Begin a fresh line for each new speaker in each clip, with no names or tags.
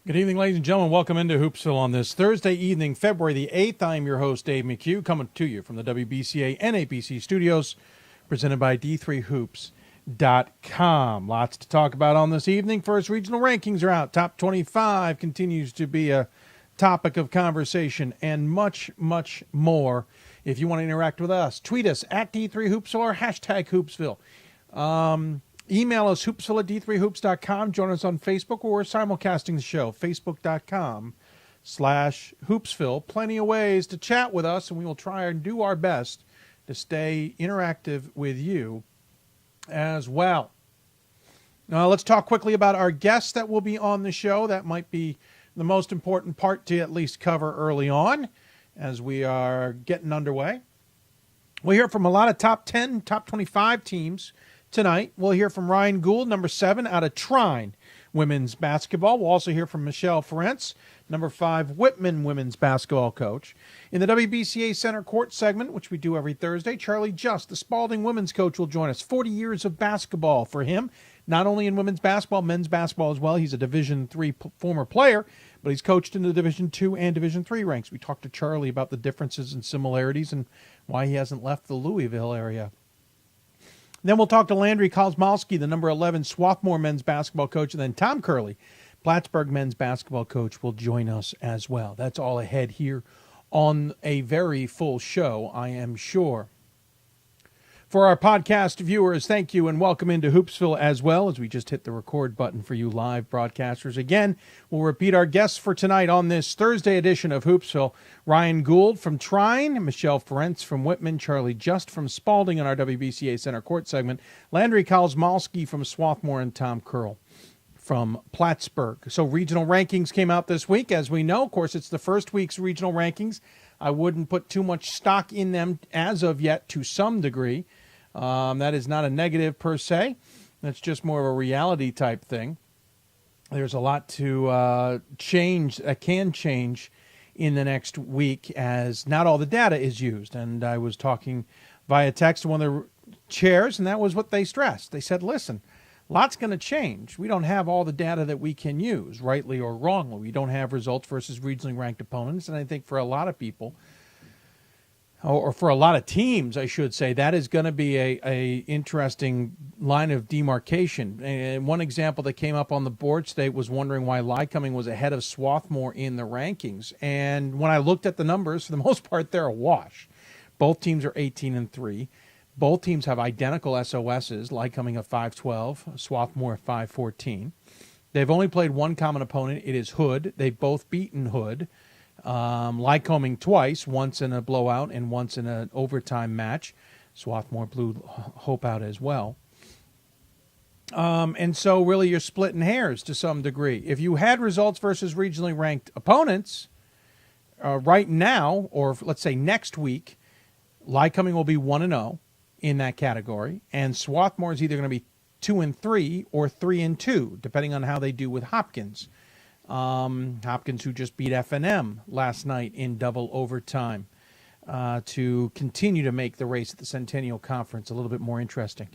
Good evening, ladies and gentlemen. Welcome into Hoopsville on this Thursday evening, February the 8th. I am your host, Dave McHugh, coming to you from the WBCA NABC Studios, presented by D3Hoops.com. Lots to talk about on this evening. First, regional rankings are out. Top 25 continues to be a topic of conversation and much, much more. If you want to interact with us, tweet us at D3Hoopsville or hashtag Hoopsville. Email us, hoopsville at D3Hoops.com. Join us on Facebook, or we're simulcasting the show, Facebook.com/Hoopsville. Plenty of ways to chat with us, and we will try and do our best to stay interactive with you as well. Now, let's talk quickly about our guests that will be on the show. That might be the most important part to at least cover early on as we are getting underway. We'll hear from a lot of top 10, top 25 teams tonight. We'll hear from Ryan Gould, number 7 out of Trine women's basketball. We'll also hear from Michelle Ferencz, number 5 Whitman women's basketball coach. In the WBCA Center Court segment, which we do every Thursday, Charlie Just, the Spalding women's coach, will join us. 40 years of basketball for him, not only in women's basketball, men's basketball as well. He's a Division III former player, but he's coached in the Division II and Division III ranks. We talked to Charlie about the differences and similarities and why he hasn't left the Louisville area. Then we'll talk to Landry Kosmolski, the number 11 Swarthmore men's basketball coach, and then Tom Curley, Plattsburgh men's basketball coach, will join us as well. That's all ahead here on a very full show, I am sure. For our podcast viewers, thank you and welcome into Hoopsville as well, as we just hit the record button for you live broadcasters. Again, we'll repeat our guests for tonight on this Thursday edition of Hoopsville. Ryan Gould from Trine, Michelle Ferencz from Whitman, Charlie Just from Spalding in our WBCA Center Court segment, Landry Kosmolski from Swarthmore, and Tom Curl from Plattsburgh. So regional rankings came out this week. As we know, of course, it's the first week's regional rankings. I wouldn't put too much stock in them as of yet, to some degree. That is not a negative per se. That's just more of a reality type thing. There's a lot to change, that can change in the next week, as not all the data is used. And I was talking via text to one of the chairs, and that was what they stressed. They said, listen, lots going to change. We don't have all the data that we can use, rightly or wrongly. We don't have results versus regionally ranked opponents. And I think for a lot of people, or for a lot of teams, I should say, that is going to be a interesting line of demarcation. And one example that came up on the board today was wondering why Lycoming was ahead of Swarthmore in the rankings. And when I looked at the numbers, for the most part, they're a wash. Both teams are 18-3. Both teams have identical SOSs, Lycoming at 5-12, Swarthmore at 5-14. They've only played one common opponent. It is Hood. They've both beaten Hood. Lycoming twice, once in a blowout and once in an overtime match. Swarthmore blew Hope out as well. And so really you're splitting hairs to some degree. If you had results versus regionally ranked opponents right now, or let's say next week, Lycoming will be 1-0 in that category, and Swarthmore is either going to be 2-3 or 3-2, depending on how they do with Hopkins. Hopkins, who just beat F&M last night in double overtime to continue to make the race at the Centennial Conference a little bit more interesting.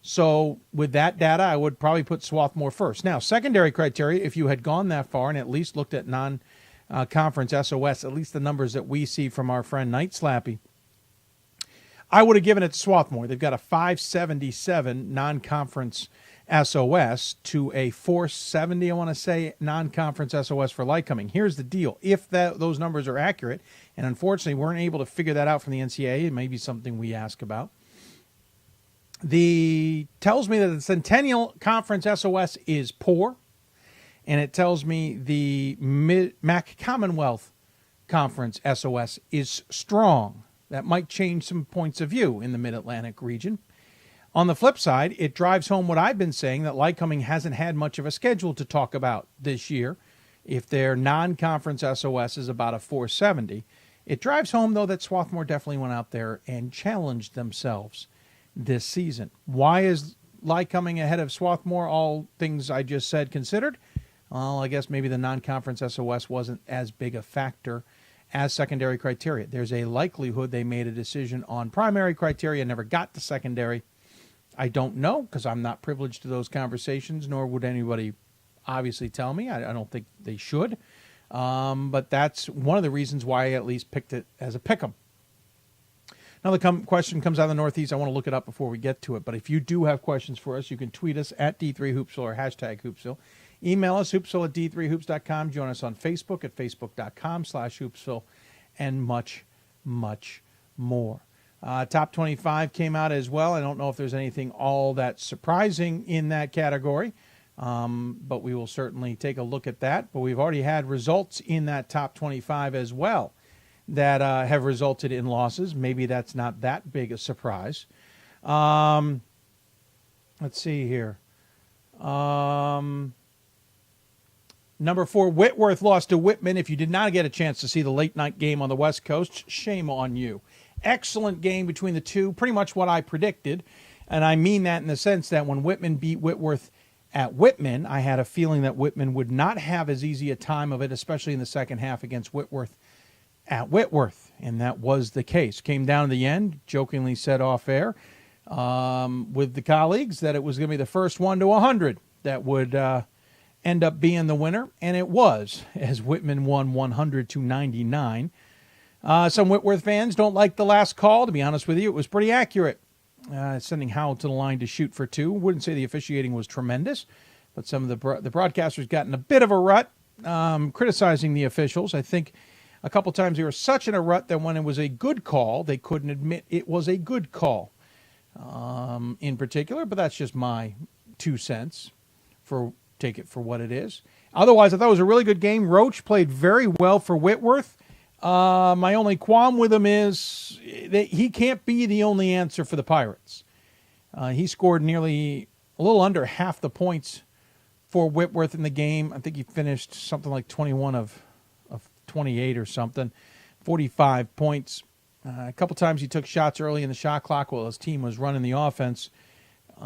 So with that data, I would probably put Swarthmore first. Now, secondary criteria, if you had gone that far and at least looked at non-conference SOS, at least the numbers that we see from our friend Night Slappy, I would have given it to Swarthmore. They've got a 577 non-conference SOS to a 470, I want to say, non-conference SOS for Lycoming. Here's the deal. If those numbers are accurate, and unfortunately weren't able to figure that out from the NCAA, it may be something we ask about, tells me that the Centennial Conference SOS is poor, and it tells me the MAC Commonwealth Conference SOS is strong. That might change some points of view in the Mid-Atlantic region. On the flip side, it drives home what I've been saying, that Lycoming hasn't had much of a schedule to talk about this year. If their non-conference SOS is about a 470, it drives home, though, that Swarthmore definitely went out there and challenged themselves this season. Why is Lycoming ahead of Swarthmore, all things I just said considered? Well, I guess maybe the non-conference SOS wasn't as big a factor as secondary criteria. There's a likelihood they made a decision on primary criteria, never got to secondary. I don't know, because I'm not privileged to those conversations, nor would anybody obviously tell me. I don't think they should. But that's one of the reasons why I at least picked it as a pick 'em. Another question comes out of the Northeast. I want to look it up before we get to it. But if you do have questions for us, you can tweet us at D3Hoopsville or hashtag Hoopsville. Email us, hoopsville at d3hoops.com. Join us on Facebook at facebook.com/Hoopsville, and much, much more. Top 25 came out as well. I don't know if there's anything all that surprising in that category, but we will certainly take a look at that. But we've already had results in that top 25 as well that have resulted in losses. Maybe that's not that big a surprise. Let's see here. Number 4, Whitworth lost to Whitman. If you did not get a chance to see the late night game on the West Coast, shame on you. Excellent game between the two, pretty much what I predicted. And I mean that in the sense that when Whitman beat Whitworth at Whitman, I had a feeling that Whitman would not have as easy a time of it, especially in the second half against Whitworth at Whitworth. And that was the case. Came down to the end, jokingly said off air with the colleagues that it was going to be the first 1 to 100 that would end up being the winner. And it was, as Whitman won 100-99. Some Whitworth fans don't like the last call. To be honest with you, it was pretty accurate. Sending Howell to the line to shoot for 2. Wouldn't say the officiating was tremendous, but some of the broadcasters got in a bit of a rut criticizing the officials. I think a couple times they were such in a rut that when it was a good call, they couldn't admit it was a good call in particular, but that's just my 2 cents. Take it for what it is. Otherwise, I thought it was a really good game. Roach played very well for Whitworth. My only qualm with him is that he can't be the only answer for the Pirates. He scored nearly a little under half the points for Whitworth in the game. I think he finished something like 21 of 28 or something, 45 points. A couple times he took shots early in the shot clock while his team was running the offense.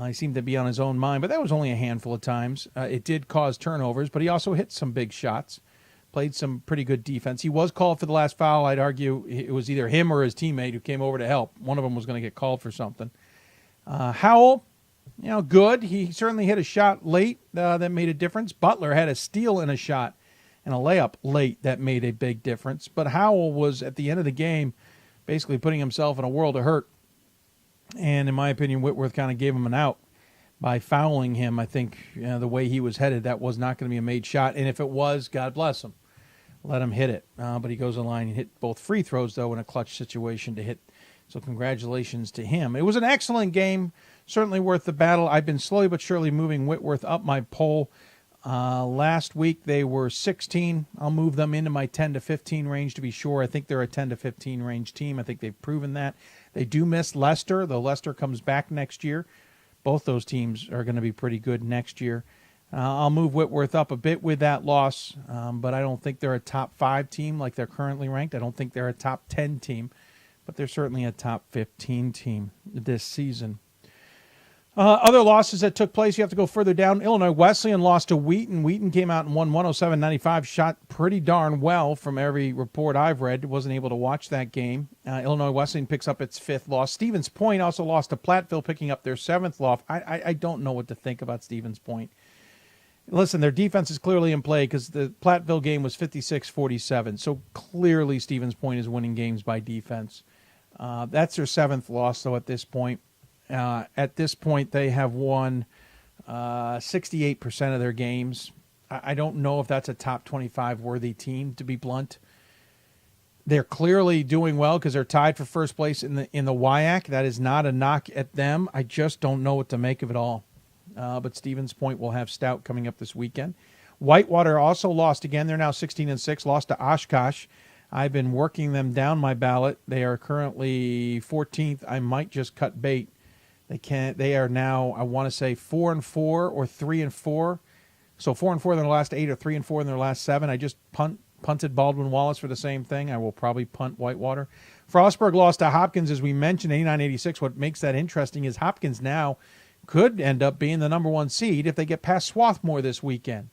He seemed to be on his own mind, but that was only a handful of times. It did cause turnovers, but he also hit some big shots. Played some pretty good defense. He was called for the last foul. I'd argue it was either him or his teammate who came over to help. One of them was going to get called for something. Howell, good. He certainly hit a shot late that made a difference. Butler had a steal and a shot and a layup late that made a big difference. But Howell was, at the end of the game, basically putting himself in a world of hurt. And in my opinion, Whitworth kind of gave him an out by fouling him. I think the way he was headed, that was not going to be a made shot. And if it was, God bless him. Let him hit it. But he goes on line and hit both free throws, though, in a clutch situation to hit. So congratulations to him. It was an excellent game, certainly worth the battle. I've been slowly but surely moving Whitworth up my poll. Last week they were 16. I'll move them into my 10 to 15 range to be sure. I think they're a 10 to 15 range team. I think they've proven that. They do miss Leicester, though Leicester comes back next year. Both those teams are going to be pretty good next year. I'll move Whitworth up a bit with that loss, but I don't think they're a top 5 team like they're currently ranked. I don't think they're a top 10 team, but they're certainly a top 15 team this season. Other losses that took place, you have to go further down. Illinois Wesleyan lost to Wheaton. Wheaton came out and won 107-95, shot pretty darn well from every report I've read. Wasn't able to watch that game. Illinois Wesleyan picks up its 5th loss. Stevens Point also lost to Platteville, picking up their 7th loss. I don't know what to think about Stevens Point. Listen, their defense is clearly in play because the Platteville game was 56-47, so clearly Stevens Point is winning games by defense. That's their 7th loss, though, at this point. At this point, they have won 68% of their games. I don't know if that's a top 25 worthy team, to be blunt. They're clearly doing well because they're tied for first place in the WIAC. That is not a knock at them. I just don't know what to make of it all. But Stevens Point will have Stout coming up this weekend. Whitewater also lost again. They're now 16-6, lost to Oshkosh. I've been working them down my ballot. They are currently 14th. I might just cut bait. They are now, I want to say, 4-4 or 3-4. So 4-4 in their last 8 or 3-4 in their last 7. I just punted Baldwin Wallace for the same thing. I will probably punt Whitewater. Frostburg lost to Hopkins, as we mentioned, 89-86. What makes that interesting is Hopkins now could end up being the number 1 seed if they get past Swarthmore this weekend.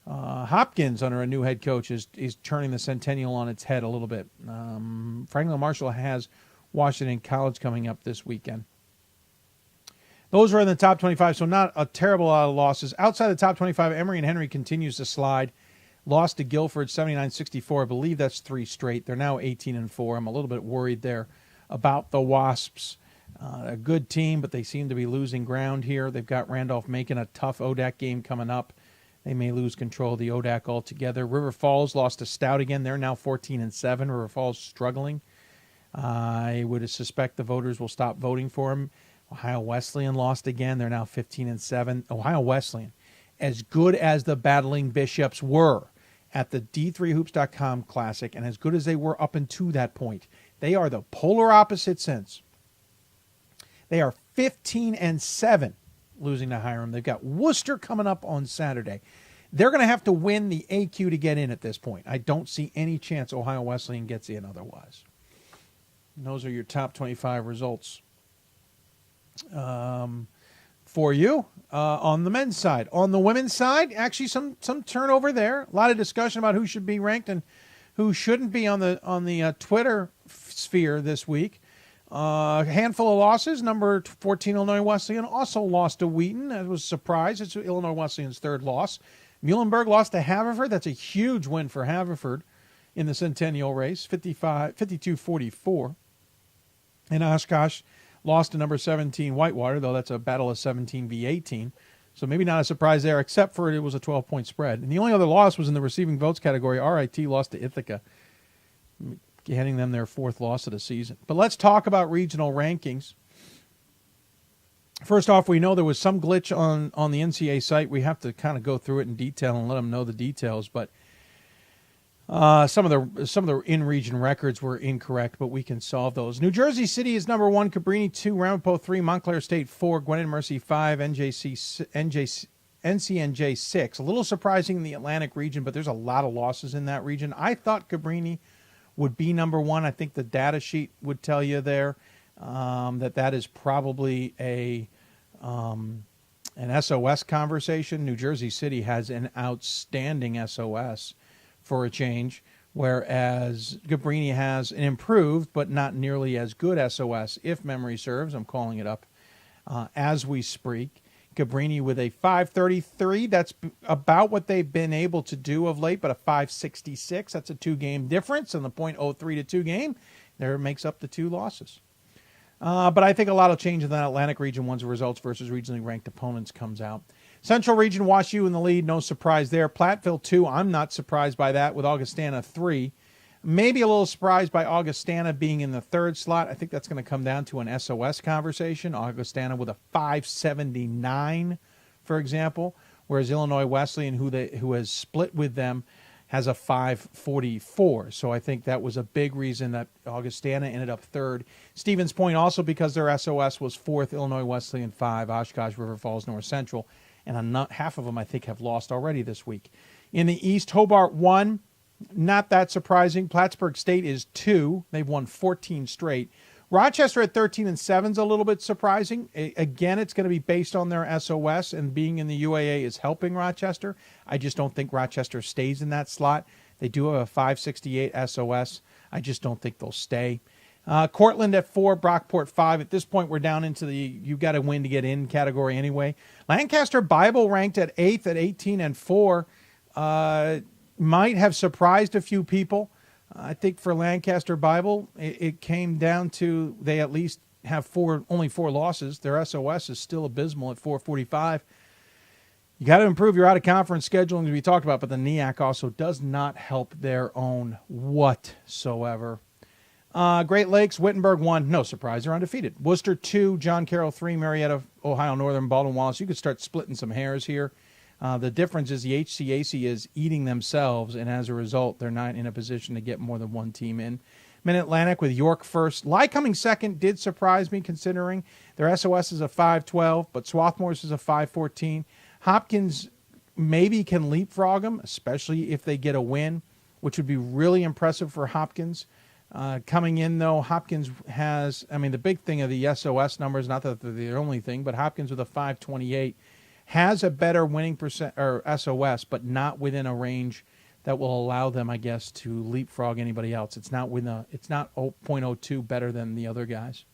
Hopkins, under a new head coach, is turning the Centennial on its head a little bit. Franklin Marshall has Washington College coming up this weekend. Those are in the top 25, so not a terrible lot of losses. Outside the top 25, Emory and Henry continues to slide. Lost to Guilford 79-64. I believe that's 3 straight. They're now 18-4. I'm a little bit worried there about the Wasps. A good team, but they seem to be losing ground here. They've got Randolph-Macon, a tough ODAC game coming up. They may lose control of the ODAC altogether. River Falls lost to Stout again. They're now 14-7. River Falls struggling. I would suspect the voters will stop voting for them. Ohio Wesleyan lost again. They're now 15-7. Ohio Wesleyan, as good as the Battling Bishops were at the D3Hoops.com Classic, and as good as they were up until that point, they are the polar opposite since. They are 15-7, losing to Hiram. They've got Worcester coming up on Saturday. They're going to have to win the AQ to get in at this point. I don't see any chance Ohio Wesleyan gets in otherwise. And those are your top 25 results for you on the men's side. On the women's side, actually some turnover there. A lot of discussion about who should be ranked and who shouldn't be on the Twitter sphere this week. A handful of losses. Number 14 Illinois Wesleyan also lost to Wheaton. That was a surprise. It's Illinois Wesleyan's third loss. Muhlenberg lost to Haverford. That's a huge win for Haverford in the Centennial race, 52-44. And Oshkosh lost to number 17 Whitewater, though that's a battle of 17 v. 18. So maybe not a surprise there, except for it was a 12-point spread. And the only other loss was in the receiving votes category. RIT lost to Ithaca, handing them their 4th loss of the season. But let's talk about regional rankings. First off, we know there was some glitch on the NCAA site. We have to kind of go through it in detail and let them know the details. But some of the in-region records were incorrect, but we can solve those. New Jersey City is number 1, Cabrini 2, Ramapo 3, Montclair State 4, Gwinnett Mercy 5, NCNJ 6. A little surprising in the Atlantic region, but there's a lot of losses in that region. I thought Cabrini would be number 1. I think the data sheet would tell you there that is probably an SOS conversation. New Jersey City has an outstanding SOS for a change, whereas Cabrini has an improved but not nearly as good SOS, if memory serves. I'm calling it up as we speak. Cabrini with a 533. That's about what they've been able to do of late, but a 566. That's a 2-game difference, and the .03 to 2 game there makes up the 2 losses. But I think a lot of change in that Atlantic region once the results versus regionally ranked opponents comes out. Central region, Wash U in the lead, no surprise there. Platteville 2, I'm not surprised by that, with Augustana 3. Maybe a little surprised by Augustana being in the 3rd slot. I think that's going to come down to an SOS conversation. Augustana with a 579, for example, whereas Illinois Wesleyan, who has split with them, has a 544. So I think that was a big reason that Augustana ended up 3rd. Stevens Point also because their SOS was 4th, Illinois Wesleyan 5, Oshkosh, River Falls, North Central. And half of them, I think, have lost already this week. In the East, Hobart 1, not that surprising. Plattsburgh State is 2. They've won 14 straight. Rochester at 13-7 is a little bit surprising. Again, it's going to be based on their SOS, and being in the UAA is helping Rochester. I just don't think Rochester stays in that slot. They do have a 568 SOS. I just don't think they'll stay. Cortland at 4, Brockport 5. At this point, we're down into the you got to win to get in category anyway. Lancaster Bible ranked at 8th at 18-4 might have surprised a few people. I think for Lancaster Bible, it came down to they at least have only 4 losses. Their SOS is still abysmal at 445. You got to improve your out-of-conference scheduling to be talked about, but the NEAC also does not help their own whatsoever. Great Lakes, Wittenberg 1, no surprise, they're undefeated. Worcester 2, John Carroll 3, Marietta, Ohio Northern, Baldwin Wallace. You could start splitting some hairs here. The difference is the HCAC is eating themselves, and as a result, they're not in a position to get more than 1 team in. Mid-Atlantic with York first. Lycoming second did surprise me, considering their SOS is a 512, but Swarthmore's is a 514. Hopkins maybe can leapfrog them, especially if they get a win, which would be really impressive for Hopkins. Coming in, though, Hopkins has, the big thing of the SOS numbers, not that they're the only thing, but Hopkins with a 528 has a better winning percent or SOS, but not within a range that will allow them, I guess, to leapfrog anybody else. It's not 0.02 better than the other guys.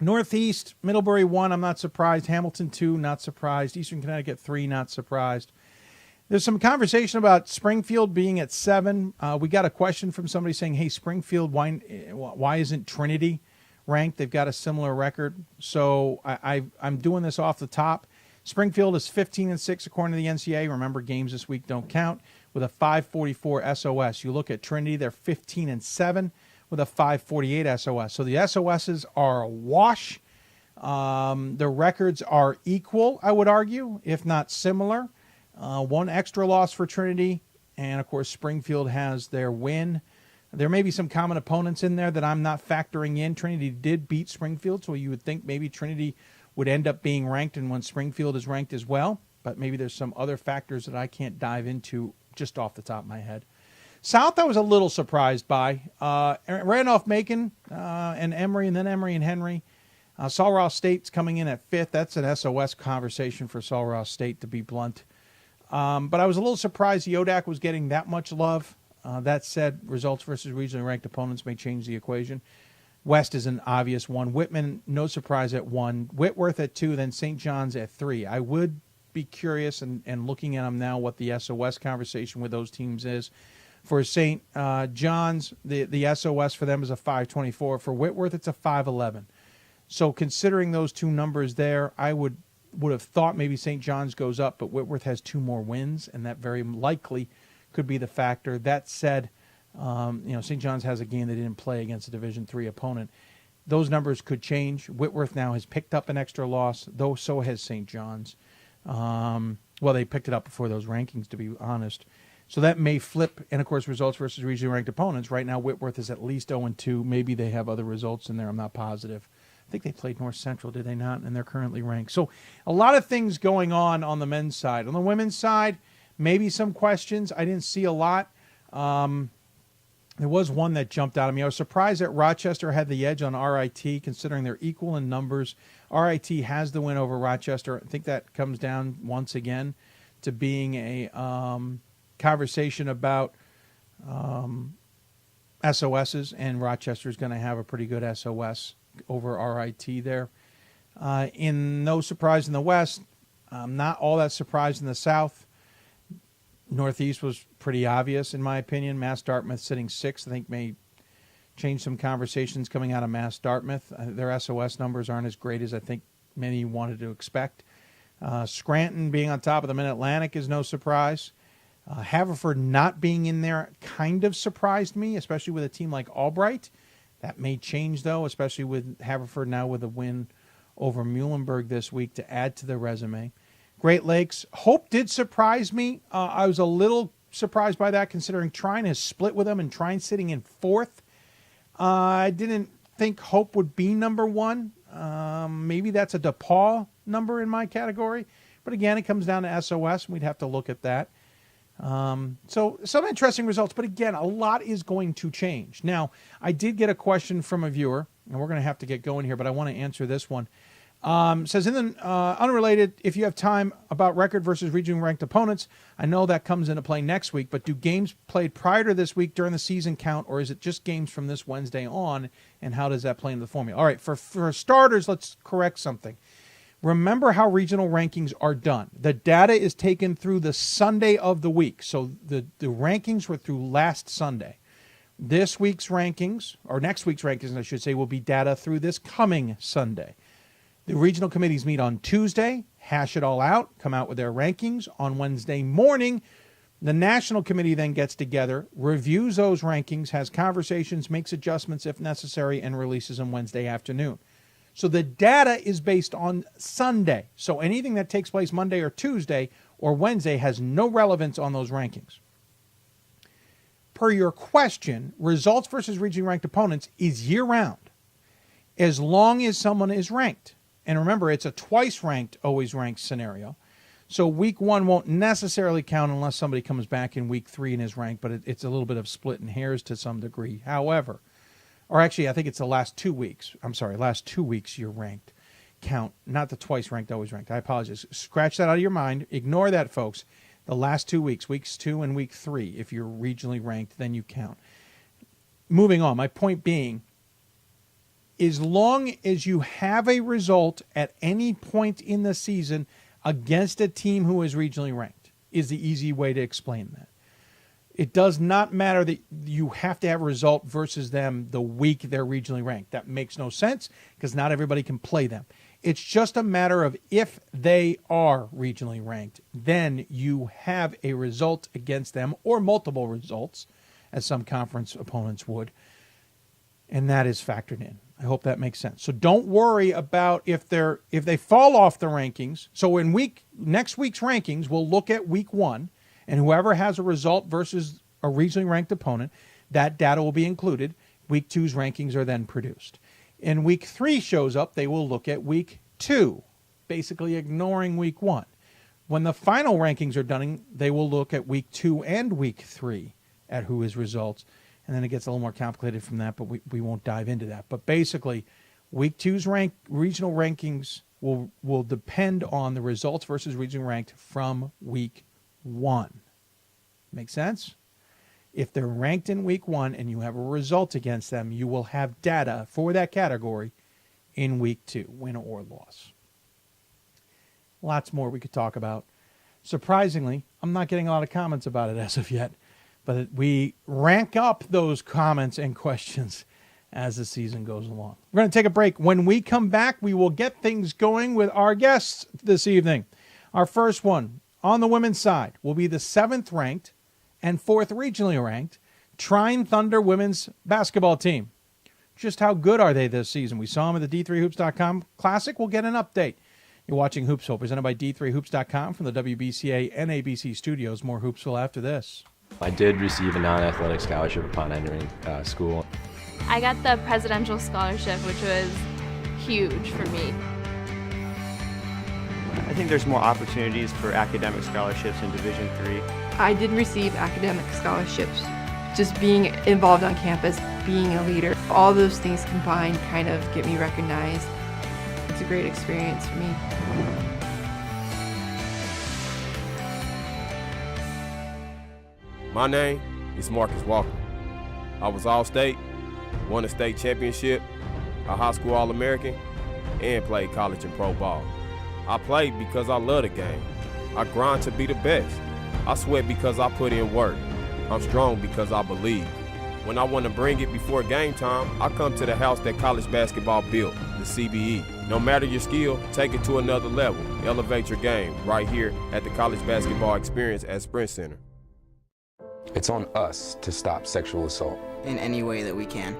Northeast, Middlebury 1, I'm not surprised. Hamilton 2, not surprised. Eastern Connecticut 3, not surprised. There's some conversation about Springfield being at 7. We got a question from somebody saying, hey, Springfield, why isn't Trinity ranked? They've got a similar record. So I'm doing this off the top. Springfield is 15-6 according to the NCAA. Remember, games this week don't count, with a 544 SOS. You look at Trinity, they're 15-7 with a 548 SOS. So the SOSs are a wash. The records are equal, I would argue, if not similar. One extra loss for Trinity, and of course Springfield has their win. There may be some common opponents in there that I'm not factoring in. Trinity did beat Springfield, so you would think maybe Trinity would end up being ranked, and when Springfield is ranked as well. But maybe there's some other factors that I can't dive into just off the top of my head. South, I was a little surprised by. Randolph-Macon and Emory, and then Emory and Henry. Sul Ross State's coming in at 5th. That's an SOS conversation for Sul Ross State, to be blunt. But I was a little surprised Yodak was getting that much love. That said, results versus regionally ranked opponents may change the equation. West is an obvious one. Whitman, no surprise, at 1. Whitworth at 2, then St. John's at 3. I would be curious, and looking at them now, what the SOS conversation with those teams is. For St. John's, the SOS for them is a 524. For Whitworth, it's a 511. So considering those two numbers there, I would have thought maybe St. John's goes up, but Whitworth has 2 more wins, and that very likely could be the factor. That said, St. John's has a game they didn't play against a Division III opponent. Those numbers could change. Whitworth now has picked up an extra loss, though so has St. John's. They picked it up before those rankings, to be honest. So that may flip, and of course, results versus regionally ranked opponents. Right now, Whitworth is at least 0-2. Maybe they have other results in there. I'm not positive. I think they played North Central, did they not? And they're currently ranked. So a lot of things going on the men's side. On the women's side, maybe some questions. I didn't see a lot. There was one that jumped out at me. I was surprised that Rochester had the edge on RIT, considering they're equal in numbers. RIT has the win over Rochester. I think that comes down, once again, to being a conversation about SOSs, and Rochester's going to have a pretty good SOS over RIT there. In no surprise in the West, not all that surprised in the South. Northeast was pretty obvious, in my opinion. Mass Dartmouth sitting 6th, I think, may change some conversations coming out of Mass Dartmouth. Their SOS numbers aren't as great as I think many wanted to expect. Scranton being on top of the Mid-Atlantic is no surprise. Haverford not being in there kind of surprised me, especially with a team like Albright. That may change, though, especially with Haverford now with a win over Muhlenberg this week to add to the resume. Great Lakes, Hope did surprise me. I was a little surprised by that, considering Trine has split with them and Trine sitting in 4th. I didn't think Hope would be number 1. Maybe that's a DePaul number in my category. But again, it comes down to SOS, and we'd have to look at that. So some interesting results, but again, a lot is going to change. Now, I did get a question from a viewer, and we're going to have to get going here, but I want to answer this one. Says, in the unrelated, if you have time, about record versus regionally ranked opponents, I know that comes into play next week, but do games played prior to this week during the season count, or is it just games from this Wednesday on, and how does that play into the formula? All right, for starters, let's correct something. Remember how regional rankings are done. The data is taken through the Sunday of the week. So the rankings were through last Sunday. This week's rankings, or next week's rankings, I should say, will be data through this coming Sunday. The regional committees meet on Tuesday, hash it all out, come out with their rankings. On Wednesday morning, the national committee then gets together, reviews those rankings, has conversations, makes adjustments if necessary, and releases them Wednesday afternoon. So the data is based on Sunday. So anything that takes place Monday or Tuesday or Wednesday has no relevance on those rankings. Per your question, results versus regionally ranked opponents is year-round, as long as someone is ranked. And remember, it's a twice-ranked, always-ranked scenario. So week 1 won't necessarily count unless somebody comes back in week 3 and is ranked, but it's a little bit of splitting hairs to some degree. However, or actually, I think it's the last 2 weeks. I'm sorry, last 2 weeks you're ranked. Count, not the twice-ranked, always-ranked. I apologize. Scratch that out of your mind. Ignore that, folks. The last 2 weeks, weeks 2 and week 3, if you're regionally ranked, then you count. Moving on, my point being, as long as you have a result at any point in the season against a team who is regionally ranked, is the easy way to explain that. It does not matter that you have to have a result versus them the week they're regionally ranked. That makes no sense because not everybody can play them. It's just a matter of if they are regionally ranked, then you have a result against them or multiple results, as some conference opponents would, and that is factored in. I hope that makes sense. So don't worry about if they fall off the rankings. So in next week's rankings, we'll look at week 1, and whoever has a result versus a regionally ranked opponent, that data will be included. Week 2's rankings are then produced. In week 3 shows up, they will look at week 2, basically ignoring week 1. When the final rankings are done, they will look at week 2 and week 3 at who is results. And then it gets a little more complicated from that, but we won't dive into that. But basically, week 2's regional rankings will depend on the results versus regionally ranked from week 1. Make sense? If they're ranked in week 1 and you have a result against them, you will have data for that category in week 2, win or loss. Lots more we could talk about. Surprisingly, I'm not getting a lot of comments about it as of yet, but we rank up those comments and questions as the season goes along. We're going to take a break. When we come back, we will get things going with our guests this evening. Our first one on the women's side will be the 7th ranked and 4th regionally ranked Trine Thunder women's basketball team. Just how good are they this season? We saw them at the D3Hoops.com Classic. We'll get an update. You're watching Hoopsville, presented by D3Hoops.com from the WBCA NABC Studios. More Hoopsville after this.
I did receive a non-athletic scholarship upon entering school.
I got the presidential scholarship, which was huge for me.
I think there's more opportunities for academic scholarships in Division III.
I did receive academic scholarships. Just being involved on campus, being a leader, all those things combined kind of get me recognized. It's a great experience for me.
My name is Marcus Walker. I was All-State, won a state championship, a high school All-American, and played college and pro ball. I played because I love the game. I grind to be the best. I sweat because I put in work. I'm strong because I believe. When I want to bring it before game time, I come to the house that college basketball built, the CBE. No matter your skill, take it to another level. Elevate your game right here at the College Basketball Experience at Sprint Center.
It's on us to stop sexual assault.
In any way that we can.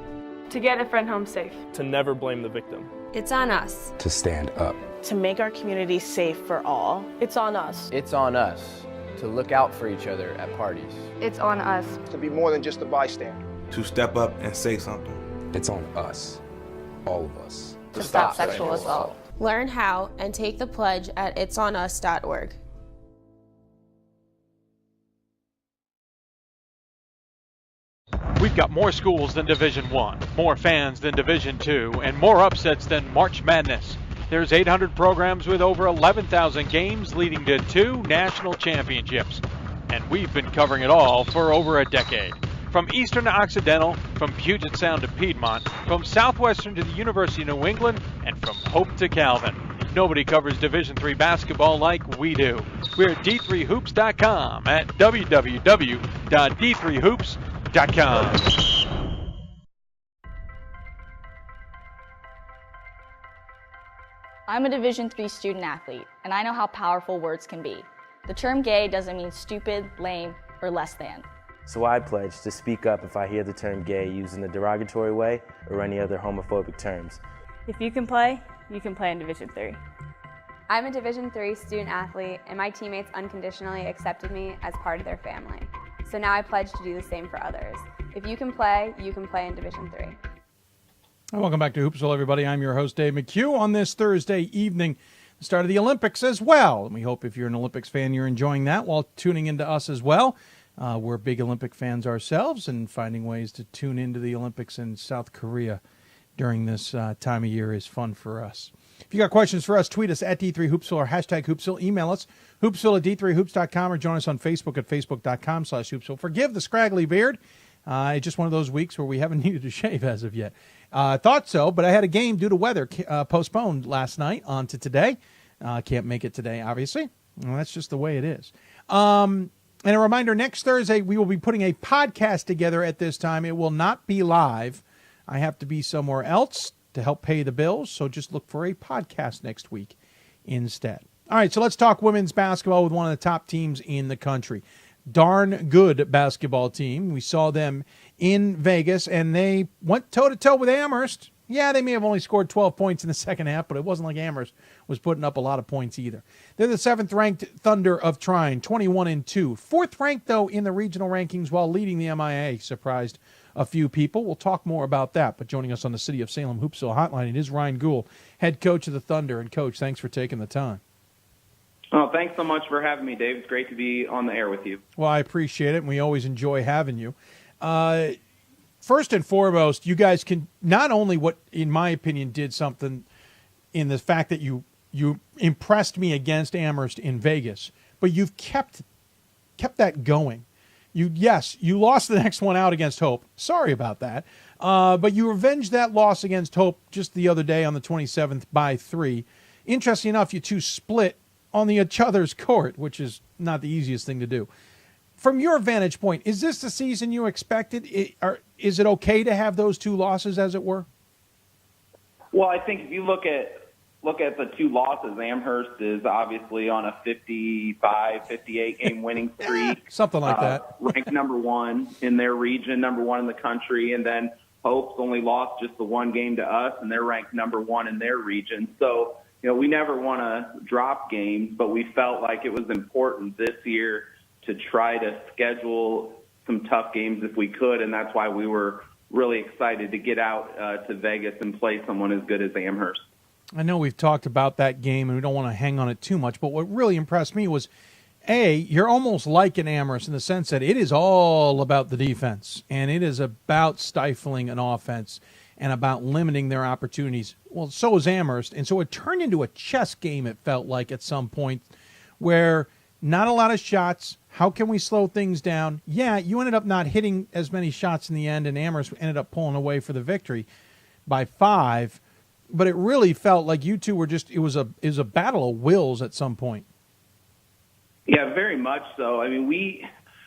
To get a friend home safe.
To never blame the victim.
It's on us.
To stand up.
To make our community safe for all.
It's on us.
It's on us to look out for each other at parties.
It's on us.
To be more than just a bystander.
To step up and say something.
It's on us, all of us.
To stop sexual assault.
Learn how and take the pledge at itsonus.org.
We've got more schools than Division I, more fans than Division II, and more upsets than March Madness. There's 800 programs with over 11,000 games leading to 2 national championships. And we've been covering it all for over a decade. From Eastern to Occidental, from Puget Sound to Piedmont, from Southwestern to the University of New England, and from Hope to Calvin. Nobody covers Division III basketball like we do. We're at D3Hoops.com at www.D3Hoops.com.
I'm a Division III student athlete, and I know how powerful words can be. The term gay doesn't mean stupid, lame, or less than.
So I pledge to speak up if I hear the term gay used in a derogatory way or any other homophobic terms.
If you can play in Division III.
I'm a Division III student athlete, and my teammates unconditionally accepted me as part of their family. So now I pledge to do the same for others. If you can play in Division III.
Welcome back to Hoopsville, everybody. I'm your host, Dave McHugh, on this Thursday evening, the start of the Olympics as well. And we hope if you're an Olympics fan, you're enjoying that while tuning into us as well. We're big Olympic fans ourselves and finding ways to tune into the Olympics in South Korea during this time of year is fun for us. If you got questions for us, tweet us at D3Hoopsville or hashtag Hoopsville. Email us, hoopsville at D3Hoops.com, or join us on Facebook at facebook.com/Hoopsville. Forgive the scraggly beard. It's just one of those weeks where we haven't needed to shave as of yet. I thought so, but I had a game due to weather postponed last night onto today. Can't make it today, obviously. Well, that's just the way it is. And a reminder, next Thursday we will be putting a podcast together at this time. It will not be live. I have to be somewhere else to help pay the bills, so just look for a podcast next week instead. All right, so let's talk women's basketball with one of the top teams in the country. Darn good basketball team. We saw them in Vegas, and they went toe-to-toe with Amherst. Yeah, they may have only scored 12 points in the second half, but it wasn't like Amherst was putting up a lot of points either. They're the 7th-ranked Thunder of Trine, 21-2. 4th-ranked, though, in the regional rankings while leading the MIA. Surprised a few people. We'll talk more about that. But joining us on the City of Salem Hoopsville Hotline, it is Ryan Gould, head coach of the Thunder. And, Coach, thanks for taking the time.
Oh, thanks so much for having me, Dave. It's great to be on the air with you.
Well, I appreciate it, and we always enjoy having you. First and foremost, you guys can not only what, in my opinion, did something in the fact that you impressed me against Amherst in Vegas, but you've kept that going. You lost the next one out against Hope. Sorry about that. But you revenged that loss against Hope just the other day on the 27th by 3. Interesting enough, you two split on each other's court, which is not the easiest thing to do. From your vantage point, is this the season you expected? Is it okay to have those two losses, as it were?
Well, I think if you look at the two losses, Amherst is obviously on a 55, 58 game winning streak.
Something like that.
Ranked number 1 in their region, number 1 in the country, and then Hope's only lost just the one game to us, and they're ranked number 1 in their region. So, we never want to drop games, but we felt like it was important this year to try to schedule some tough games if we could, and that's why we were really excited to get out to Vegas and play someone as good as Amherst.
I know we've talked about that game, and we don't want to hang on it too much, but what really impressed me was, you're almost like an Amherst in the sense that it is all about the defense, and it is about stifling an offense and about limiting their opportunities. Well, so is Amherst, and so it turned into a chess game, it felt like, at some point, where not a lot of shots. How can we slow things down? Yeah, you ended up not hitting as many shots in the end, and Amherst ended up pulling away for the victory by 5. But it really felt like you two were it was a battle of wills at some point.
Yeah, very much so. I mean,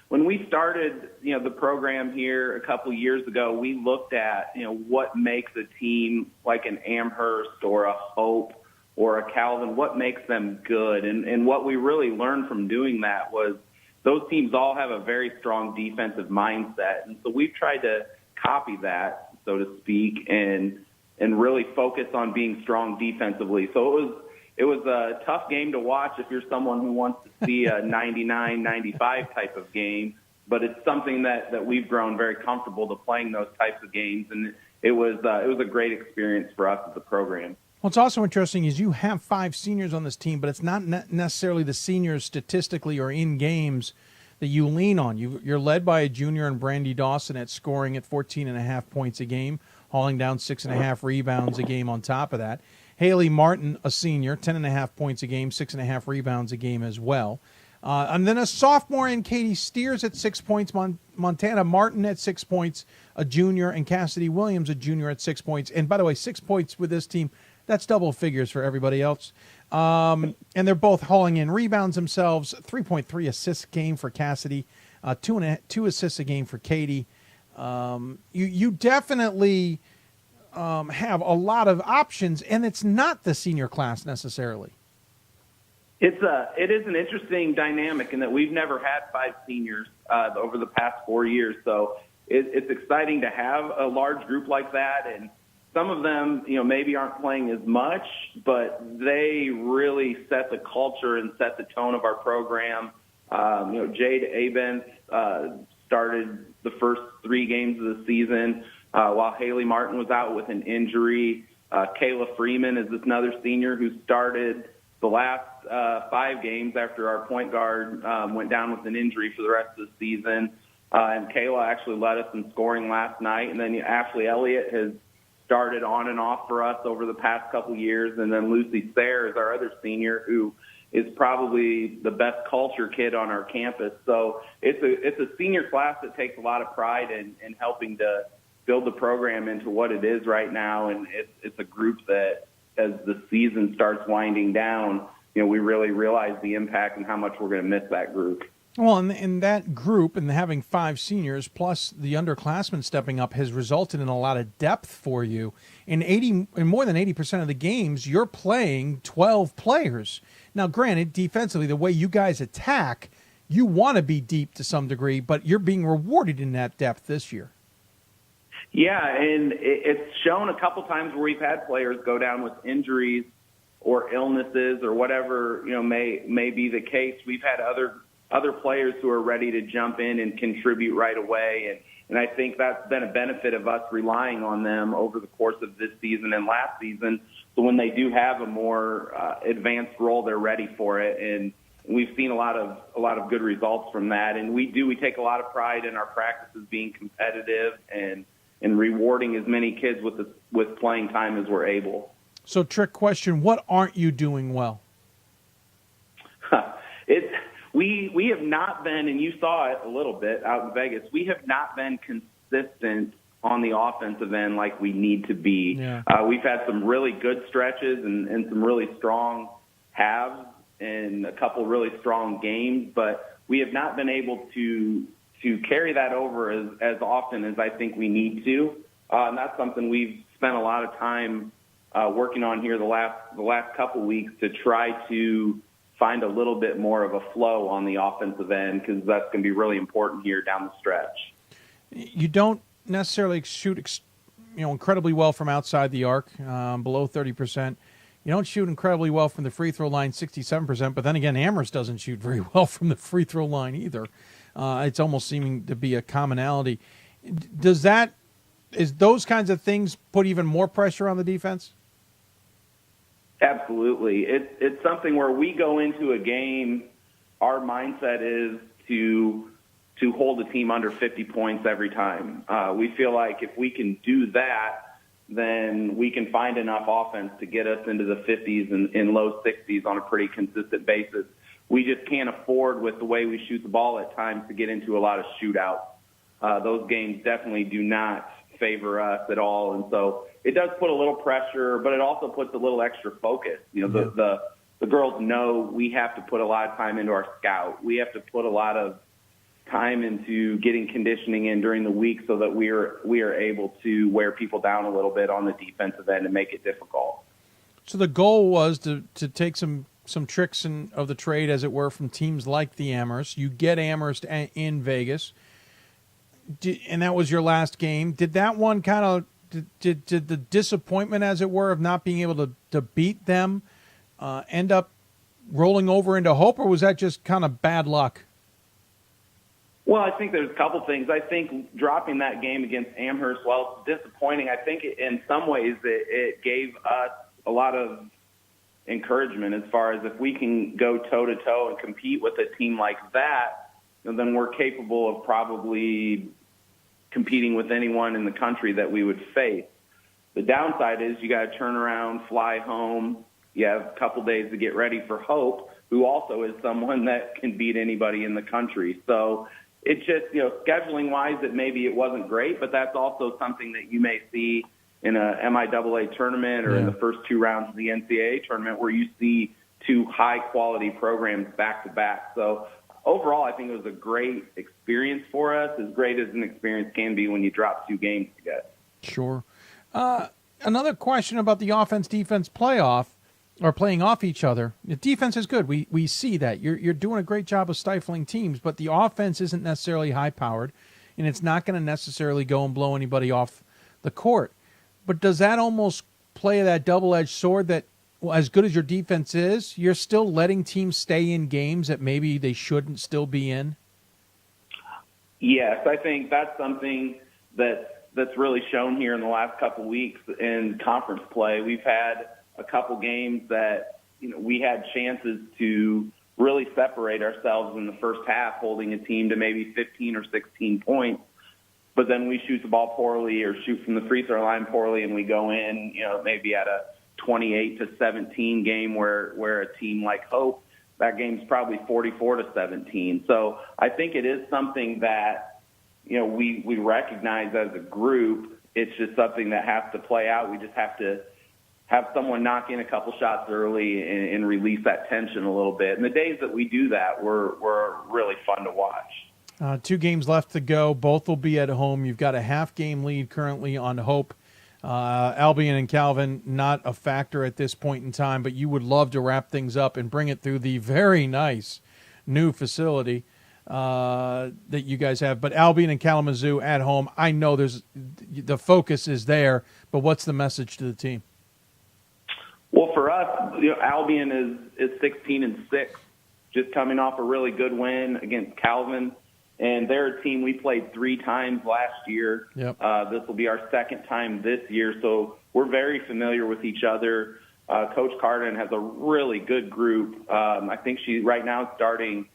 when we started, the program here a couple years ago, we looked at, what makes a team like an Amherst or a Hope or a Calvin, what makes them good. And what we really learned from doing that was those teams all have a very strong defensive mindset. And so we've tried to copy that, so to speak, and really focus on being strong defensively. So it was a tough game to watch if you're someone who wants to see a 99-95 type of game, but it's something that we've grown very comfortable to playing those types of games, and it was a great experience for us as a program.
What's also interesting is you have 5 seniors on this team, but it's not necessarily the seniors statistically or in games that you lean on. You're led by a junior in Brandy Dawson at scoring at 14.5 points a game, hauling down 6.5 rebounds a game on top of that. Haley Martin, a senior, 10.5 points a game, 6.5 rebounds a game as well. And then a sophomore in Katie Steers at 6 points, Montana Martin at 6 points, a junior, and Cassidy Williams, a junior, at 6 points. And by the way, 6 points with this team, that's double figures for everybody else. And they're both hauling in rebounds themselves, 3.3 assists a game for Cassidy, 2 assists a game for Katie. You definitely have a lot of options, and it's not the senior class necessarily.
It is an interesting dynamic in that we've never had 5 seniors over the past 4 years. So it's exciting to have a large group like that. And some of them, maybe aren't playing as much, but they really set the culture and set the tone of our program. Jade Abens started the first 3 games of the season while Haley Martin was out with an injury. Kayla Freeman is another senior who started the last 5 games after our point guard went down with an injury for the rest of the season. And Kayla actually led us in scoring last night. And then Ashley Elliott has started on and off for us over the past couple years. And then Lucy Sayre is our other senior who is probably the best culture kid on our campus. So it's a senior class that takes a lot of pride in helping to build the program into what it is right now. And it's a group that, as the season starts winding down, we really realize the impact and how much we're going to miss that group.
Well, and that group and having 5 seniors plus the underclassmen stepping up has resulted in a lot of depth for you. In more than 80% of the games, you're playing 12 players. Now, granted, defensively, the way you guys attack, you want to be deep to some degree, but you're being rewarded in that depth this year.
Yeah, and it's shown a couple times where we've had players go down with injuries or illnesses or whatever may be the case. We've had other players who are ready to jump in and contribute right away, and I think that's been a benefit of us relying on them over the course of this season and last season. So when they do have a more advanced role, they're ready for it, and we've seen a lot of good results from that. And we take a lot of pride in our practices being competitive and rewarding as many kids with playing time as we're able.
So, trick question: what aren't you doing well?
We have not been, and you saw it a little bit out in Vegas, we have not been consistent on the offensive end like we need to be.
Yeah.
We've had some really good stretches and some really strong halves and a couple really strong games, but we have not been able to carry that over as often as I think we need to. And that's something we've spent a lot of time working on here the last couple weeks to try to find a little bit more of a flow on the offensive end, because that's going to be really important here down the stretch.
You don't necessarily shoot incredibly well from outside the arc, below 30%. You don't shoot incredibly well from the free throw line, 67%, but then again, Amherst doesn't shoot very well from the free throw line either. It's almost seeming to be a commonality. Is those kinds of things put even more pressure on the defense?
Absolutely. It's something where we go into a game, our mindset is to hold the team under 50 points every time. We feel like if we can do that, then we can find enough offense to get us into the 50s and low 60s on a pretty consistent basis. We just can't afford, with the way we shoot the ball at times, to get into a lot of shootouts. Those games definitely do not favor us at all, and so it does put a little pressure, but it also puts a little extra focus. The girls know we have to put a lot of time into our scout. We have to put a lot of time into getting conditioning in during the week so that we are able to wear people down a little bit on the defensive end and make it difficult. So
the goal was to take some tricks of the trade, as it were, from teams like the Amherst. You get Amherst in Vegas, and that was your last game. Did that one kind of did the disappointment, as it were, of not being able to beat them end up rolling over into hope, or was that just kind of bad luck?
Well, I think there's a couple things. I think dropping that game against Amherst, while it's disappointing, I think in some ways it gave us a lot of encouragement as far as if we can go toe-to-toe and compete with a team like that, then we're capable of probably competing with anyone in the country that we would face. The downside is you got to turn around, fly home. You have a couple days to get ready for Hope, who also is someone that can beat anybody in the country. So it's just, scheduling-wise, maybe it wasn't great, but that's also something that you may see in a MIAA tournament or in the first 2 rounds of the NCAA tournament, where you see 2 high-quality programs back-to-back. So overall, I think it was a great experience for us, as great as an experience can be when you drop 2 games together.
Sure. Another question about the offense-defense playoff, or playing off each other. The defense is good. We see that. You're doing a great job of stifling teams, but the offense isn't necessarily high-powered, and it's not going to necessarily go and blow anybody off the court. But does that almost play that double-edged sword that, well, as good as your defense is, you're still letting teams stay in games that maybe they shouldn't still be in?
Yes, I think that's something that's really shown here in the last couple of weeks in conference play. We've had a couple games that we had chances to really separate ourselves in the first half, holding a team to maybe 15 or 16 points. But then we shoot the ball poorly or shoot from the free throw line poorly, and we go in, maybe at a 28-17 game where a team like Hope that game's probably 44-17. So I think it is something that, we recognize as a group. It's just something that has to play out. We just have to have someone knock in a couple shots early and release that tension a little bit. And the days that we do that, we're really fun to watch.
2 games left to go. Both will be at home. You've got a half-game lead currently on Hope. Albion and Calvin, not a factor at this point in time, but you would love to wrap things up and bring it through the very nice new facility that you guys have. But Albion and Kalamazoo at home, I know the focus is there, but what's the message to the team?
Well, for us, Albion is 16-6, just coming off a really good win against Calvin. And they're a team we played 3 times last year.
Yep.
This will be our second time this year, so we're very familiar with each other. Coach Carden has a really good group. I think she right now starting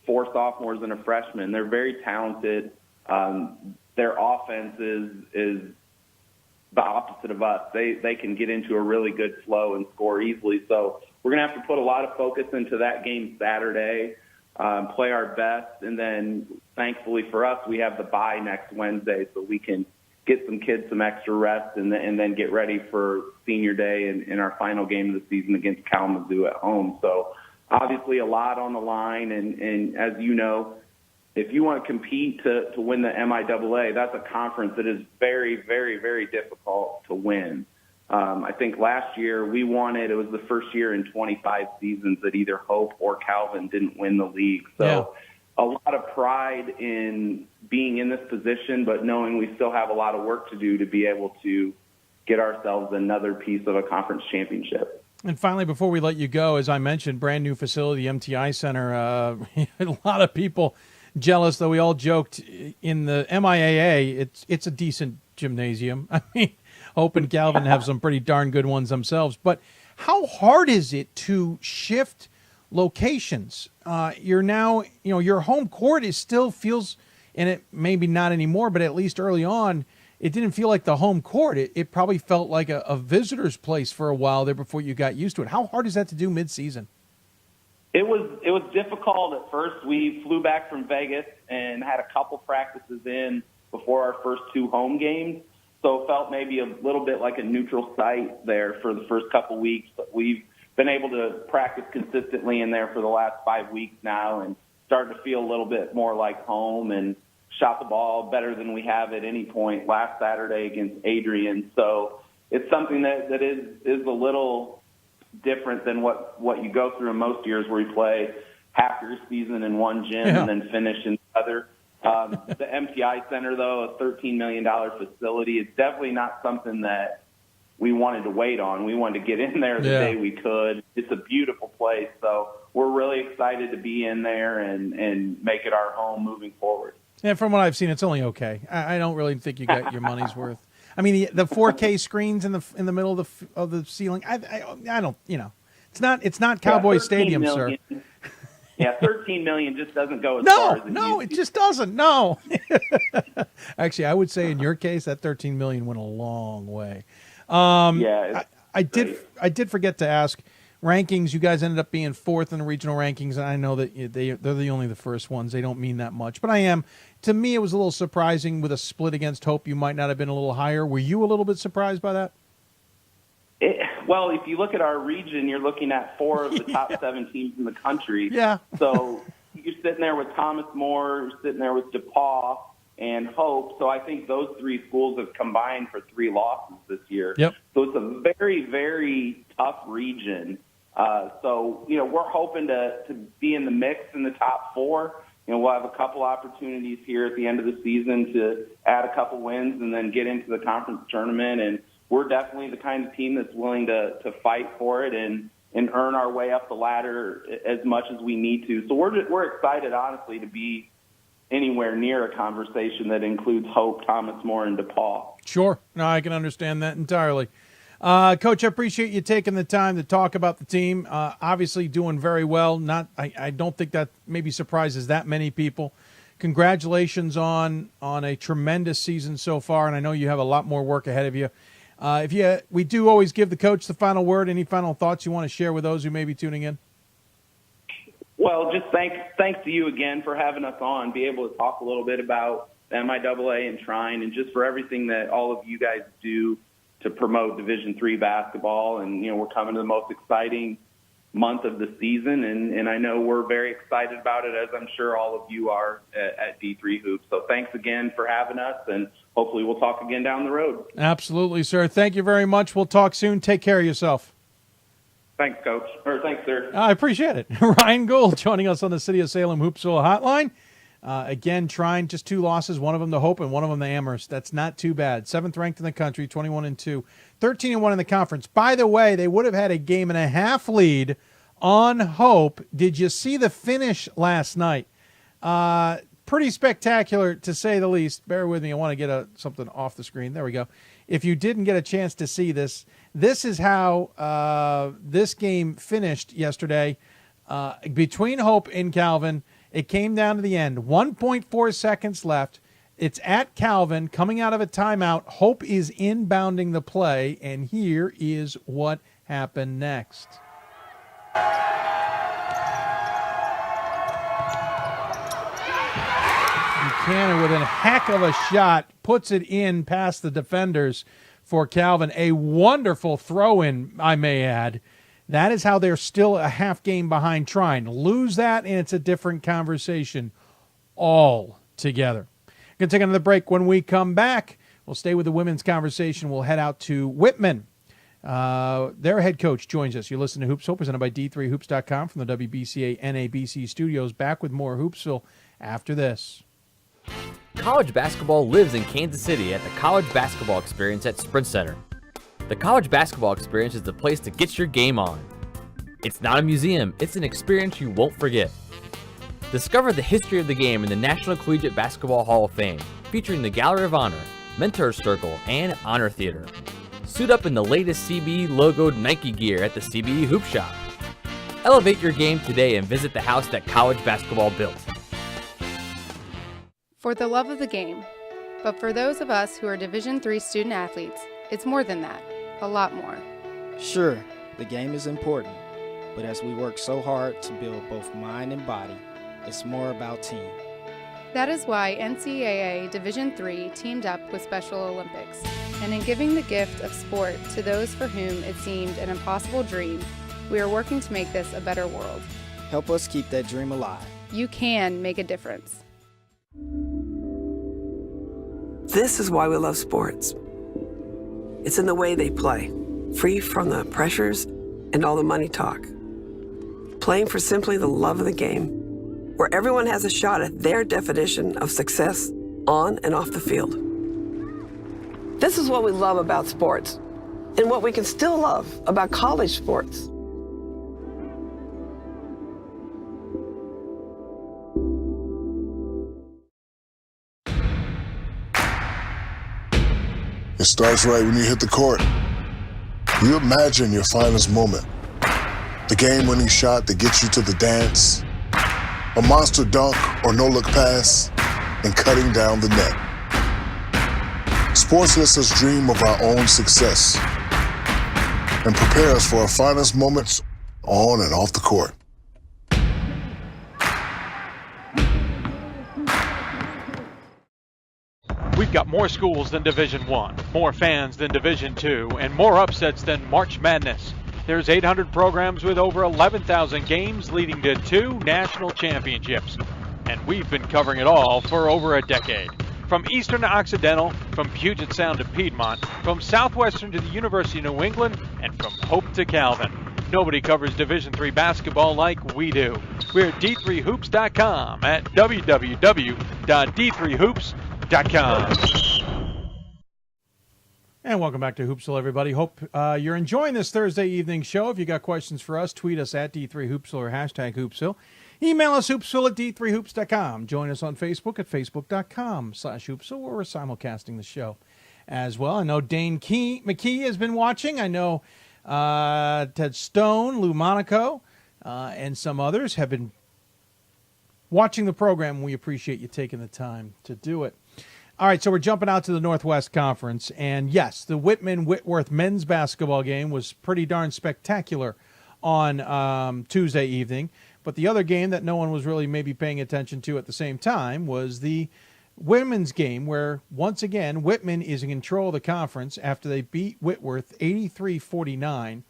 4 sophomores and a freshman. They're very talented. Their offense is the opposite of us. They can get into a really good flow and score easily. So we're going to have to put a lot of focus into that game Saturday. Play our best, and then thankfully for us, we have the bye next Wednesday, so we can get some kids some extra rest and then get ready for senior day and our final game of the season against Kalamazoo at home. So obviously a lot on the line, and as you know, if you want to compete to win the MIAA, that's a conference that is very, very, very difficult to win. I think last year we won it. It was the first year in 25 seasons that either Hope or Calvin didn't win the league. So a lot of pride in being in this position, but knowing we still have a lot of work to do to be able to get ourselves another piece of a conference championship.
And finally, before we let you go, as I mentioned, brand new facility, MTI Center. A lot of people jealous, though we all joked in the MIAA, it's a decent gymnasium. I mean, Hope and Calvin have some pretty darn good ones themselves. But how hard is it to shift locations? You're now, your home court still feels, and it maybe not anymore, but at least early on, it didn't feel like the home court. It probably felt like a visitor's place for a while there before you got used to it. How hard is that to do mid-season?
It was difficult at first. We flew back from Vegas and had a couple practices in before our first 2 home games. So it felt maybe a little bit like a neutral site there for the first couple weeks. But we've been able to practice consistently in there for the last 5 weeks now and starting to feel a little bit more like home and shot the ball better than we have at any point last Saturday against Adrian. So it's something that is a little different than what you go through in most years where you play half your season in one gym and then finish in the other. The MTI Center, though, a $13 million facility, it's definitely not something that we wanted to wait on. We wanted to get in there the day we could. It's a beautiful place, so we're really excited to be in there and make it our home moving forward.
And from what I've seen, it's only okay. I don't really think you got your money's worth. I mean, the 4K screens in the middle of the ceiling. I don't. It's not Cowboy Stadium,
million.
Sir.
Yeah, $13 million just doesn't go as far as it
No,
used
it just doesn't. No. Actually, I would say in your case, that $13 million went a long way. I did forget to ask rankings. You guys ended up being 4th in the regional rankings, and I know that they're the first ones. They don't mean that much, but I am. To me, it was a little surprising with a split against Hope. You might not have been a little higher. Were you a little bit surprised by that?
Well, if you look at our region, you're looking at 4 of the top 7 teams in the country.
Yeah.
So you're sitting there with Thomas More, you're sitting there with DePaul and Hope. So I think those 3 schools have combined for 3 losses this year.
Yep.
So it's a very, very tough region. So, we're hoping to be in the mix in the top 4. We'll have a couple opportunities here at the end of the season to add a couple wins and then get into the conference tournament. And we're definitely the kind of team that's willing to fight for it and earn our way up the ladder as much as we need to. So we're excited, honestly, to be anywhere near a conversation that includes Hope, Thomas More, and DePaul.
Sure. No, I can understand that entirely. Coach, I appreciate you taking the time to talk about the team. Obviously doing very well. I don't think that maybe surprises that many people. Congratulations on a tremendous season so far, and I know you have a lot more work ahead of you. We do always give the coach the final word. Any final thoughts you want to share with those who may be tuning in?
Well, just thanks to you again for having us on, be able to talk a little bit about the MIAA and Trine, and just for everything that all of you guys do to promote Division III basketball. And, we're coming to the most exciting month of the season, and I know we're very excited about it, as I'm sure all of you are at D3 Hoops. So thanks again for having us, and hopefully we'll talk again down the road.
Absolutely, sir. Thank you very much. We'll talk soon. Take care of yourself.
Thanks, Coach. Or thanks, sir.
I appreciate it. Ryan Gould joining us on the City of Salem Hoopsville hotline. Again, Trine, just 2 losses, one of them to Hope and one of them to Amherst. That's not too bad. 7th ranked in the country, 21-2, 13-1 in the conference. By the way, they would have had a 1.5 game lead on Hope. Did you see the finish last night? Pretty spectacular, to say the least. Bear with me. I want to get something off the screen. There we go. If you didn't get a chance to see this, this is how this game finished yesterday between Hope and Calvin. It came down to the end. 1.4 seconds left. It's at Calvin, coming out of a timeout. Hope is inbounding the play, and here is what happened next. Buchanan with a heck of a shot puts it in past the defenders for Calvin. A wonderful throw-in, I may add. That is how they're still a half game behind Trine. Lose that, and it's a different conversation altogether. Going to take another break. When we come back, we'll stay with the women's conversation. We'll head out to Whitman. Their head coach joins us. You're listening to Hoopsville, presented by D3Hoops.com from the WBCA NABC Studios. Back with more Hoopsville after this.
College basketball lives in Kansas City at the College Basketball Experience at Sprint Center. The College Basketball Experience is the place to get your game on. It's not a museum, it's an experience you won't forget. Discover the history of the game in the National Collegiate Basketball Hall of Fame, featuring the Gallery of Honor, Mentor's Circle, and Honor Theater. Suit up in the latest CBE logoed Nike gear at the CBE Hoop Shop. Elevate your game today and visit the house that college basketball built.
For the love of the game. But for those of us who are Division III student athletes, it's more than that. A lot more.
Sure, the game is important, but as we work so hard to build both mind and body, it's more about team.
That is why NCAA Division III teamed up with Special Olympics, and in giving the gift of sport to those for whom it seemed an impossible dream, we are working to make this a better world.
Help us keep that dream alive.
You can make a difference.
This is why we love sports. It's in the way they play, free from the pressures and all the money talk. Playing for simply the love of the game, where everyone has a shot at their definition of success on and off the field. This is what we love about sports, and what we can still love about college sports.
It starts right when you hit the court. You imagine your finest moment. The game-winning shot that gets you to the dance. A monster dunk or no-look pass, and cutting down the net. Sports lets us dream of our own success and prepare us for our finest moments on and off the court.
We've got more schools than Division I, more fans than Division II, and more upsets than March Madness. There's 800 programs with over 11,000 games leading to 2 national championships. And we've been covering it all for over a decade. From Eastern to Occidental, from Puget Sound to Piedmont, from Southwestern to the University of New England, and from Hope to Calvin. Nobody covers Division III basketball like we do. We're at D3Hoops.com at www.d3hoops.com.
And welcome back to Hoopsville, everybody. Hope you're enjoying this Thursday evening show. If you got questions for us, tweet us at D3Hoopsville or hashtag Hoopsville. Email us hoopsville at d3hoops.com. Join us on Facebook at facebook.com/Hoopsville, where we're simulcasting the show as well. I know Dane McHugh has been watching. I know Ted Stone, Lou Monaco, and some others have been watching the program. We appreciate you taking the time to do it. All right, so we're jumping out to the Northwest Conference. And, yes, the Whitman-Whitworth men's basketball game was pretty darn spectacular on Tuesday evening. But the other game that no one was really maybe paying attention to at the same time was the women's game, where once again Whitman is in control of the conference after they beat Whitworth 83-49.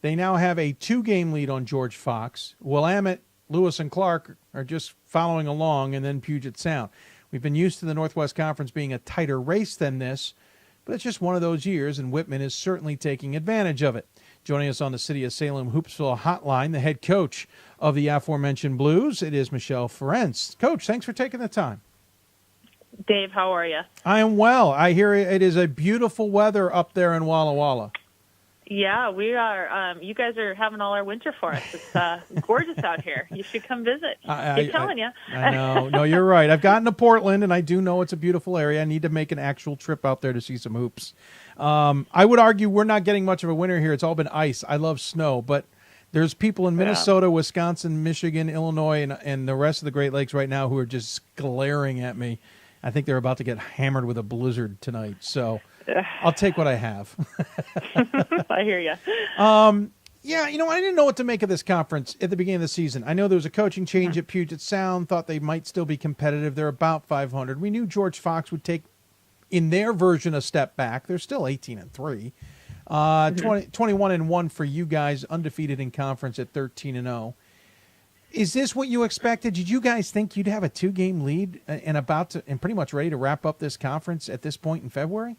They now have a 2-game lead on George Fox. Willamette, Lewis, and Clark are just following along, and then Puget Sound. We've been used to the Northwest Conference being a tighter race than this, but it's just one of those years, and Whitman is certainly taking advantage of it. Joining us on the City of Salem Hoopsville hotline, the head coach of the aforementioned Blues, it is Michelle Ferencz. Coach, thanks for taking the time.
Dave, how are you?
I am well. I hear it is a beautiful weather up there in Walla Walla.
Yeah, we are. You guys are having all our winter for us. It's gorgeous out here. You should come visit. I'm telling you.
I know. No, you're right. I've gotten to Portland, and I do know it's a beautiful area. I need to make an actual trip out there to see some hoops. I would argue we're not getting much of a winter here. It's all been ice. I love snow, but there's people in Minnesota, Wisconsin, Michigan, Illinois, and the rest of the Great Lakes right now who are just glaring at me. I think they're about to get hammered with a blizzard tonight. So I'll take what I have.
I hear you.
Yeah, I didn't know what to make of this conference at the beginning of the season. I know there was a coaching change at Puget Sound, thought they might still be competitive. They're about 500. We knew George Fox would take, in their version, a step back. They're still 18-3. 21-1 for you guys, undefeated in conference at 13-0. Is this what you expected? Did you guys think you'd have a 2-game lead and pretty much ready to wrap up this conference at this point in February?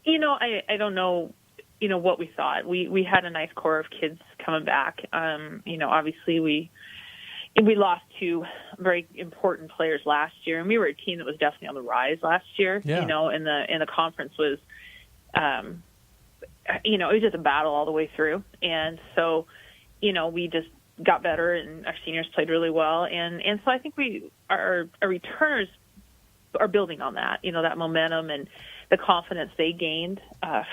I don't know, what we thought. We had a nice core of kids coming back. Obviously we lost 2 very important players last year, and we were a team that was definitely on the rise last year.
Yeah.
And the conference was, it was just a battle all the way through. And so, we just got better, and our seniors played really well. And so I think our returners are building on that, that momentum and the confidence they gained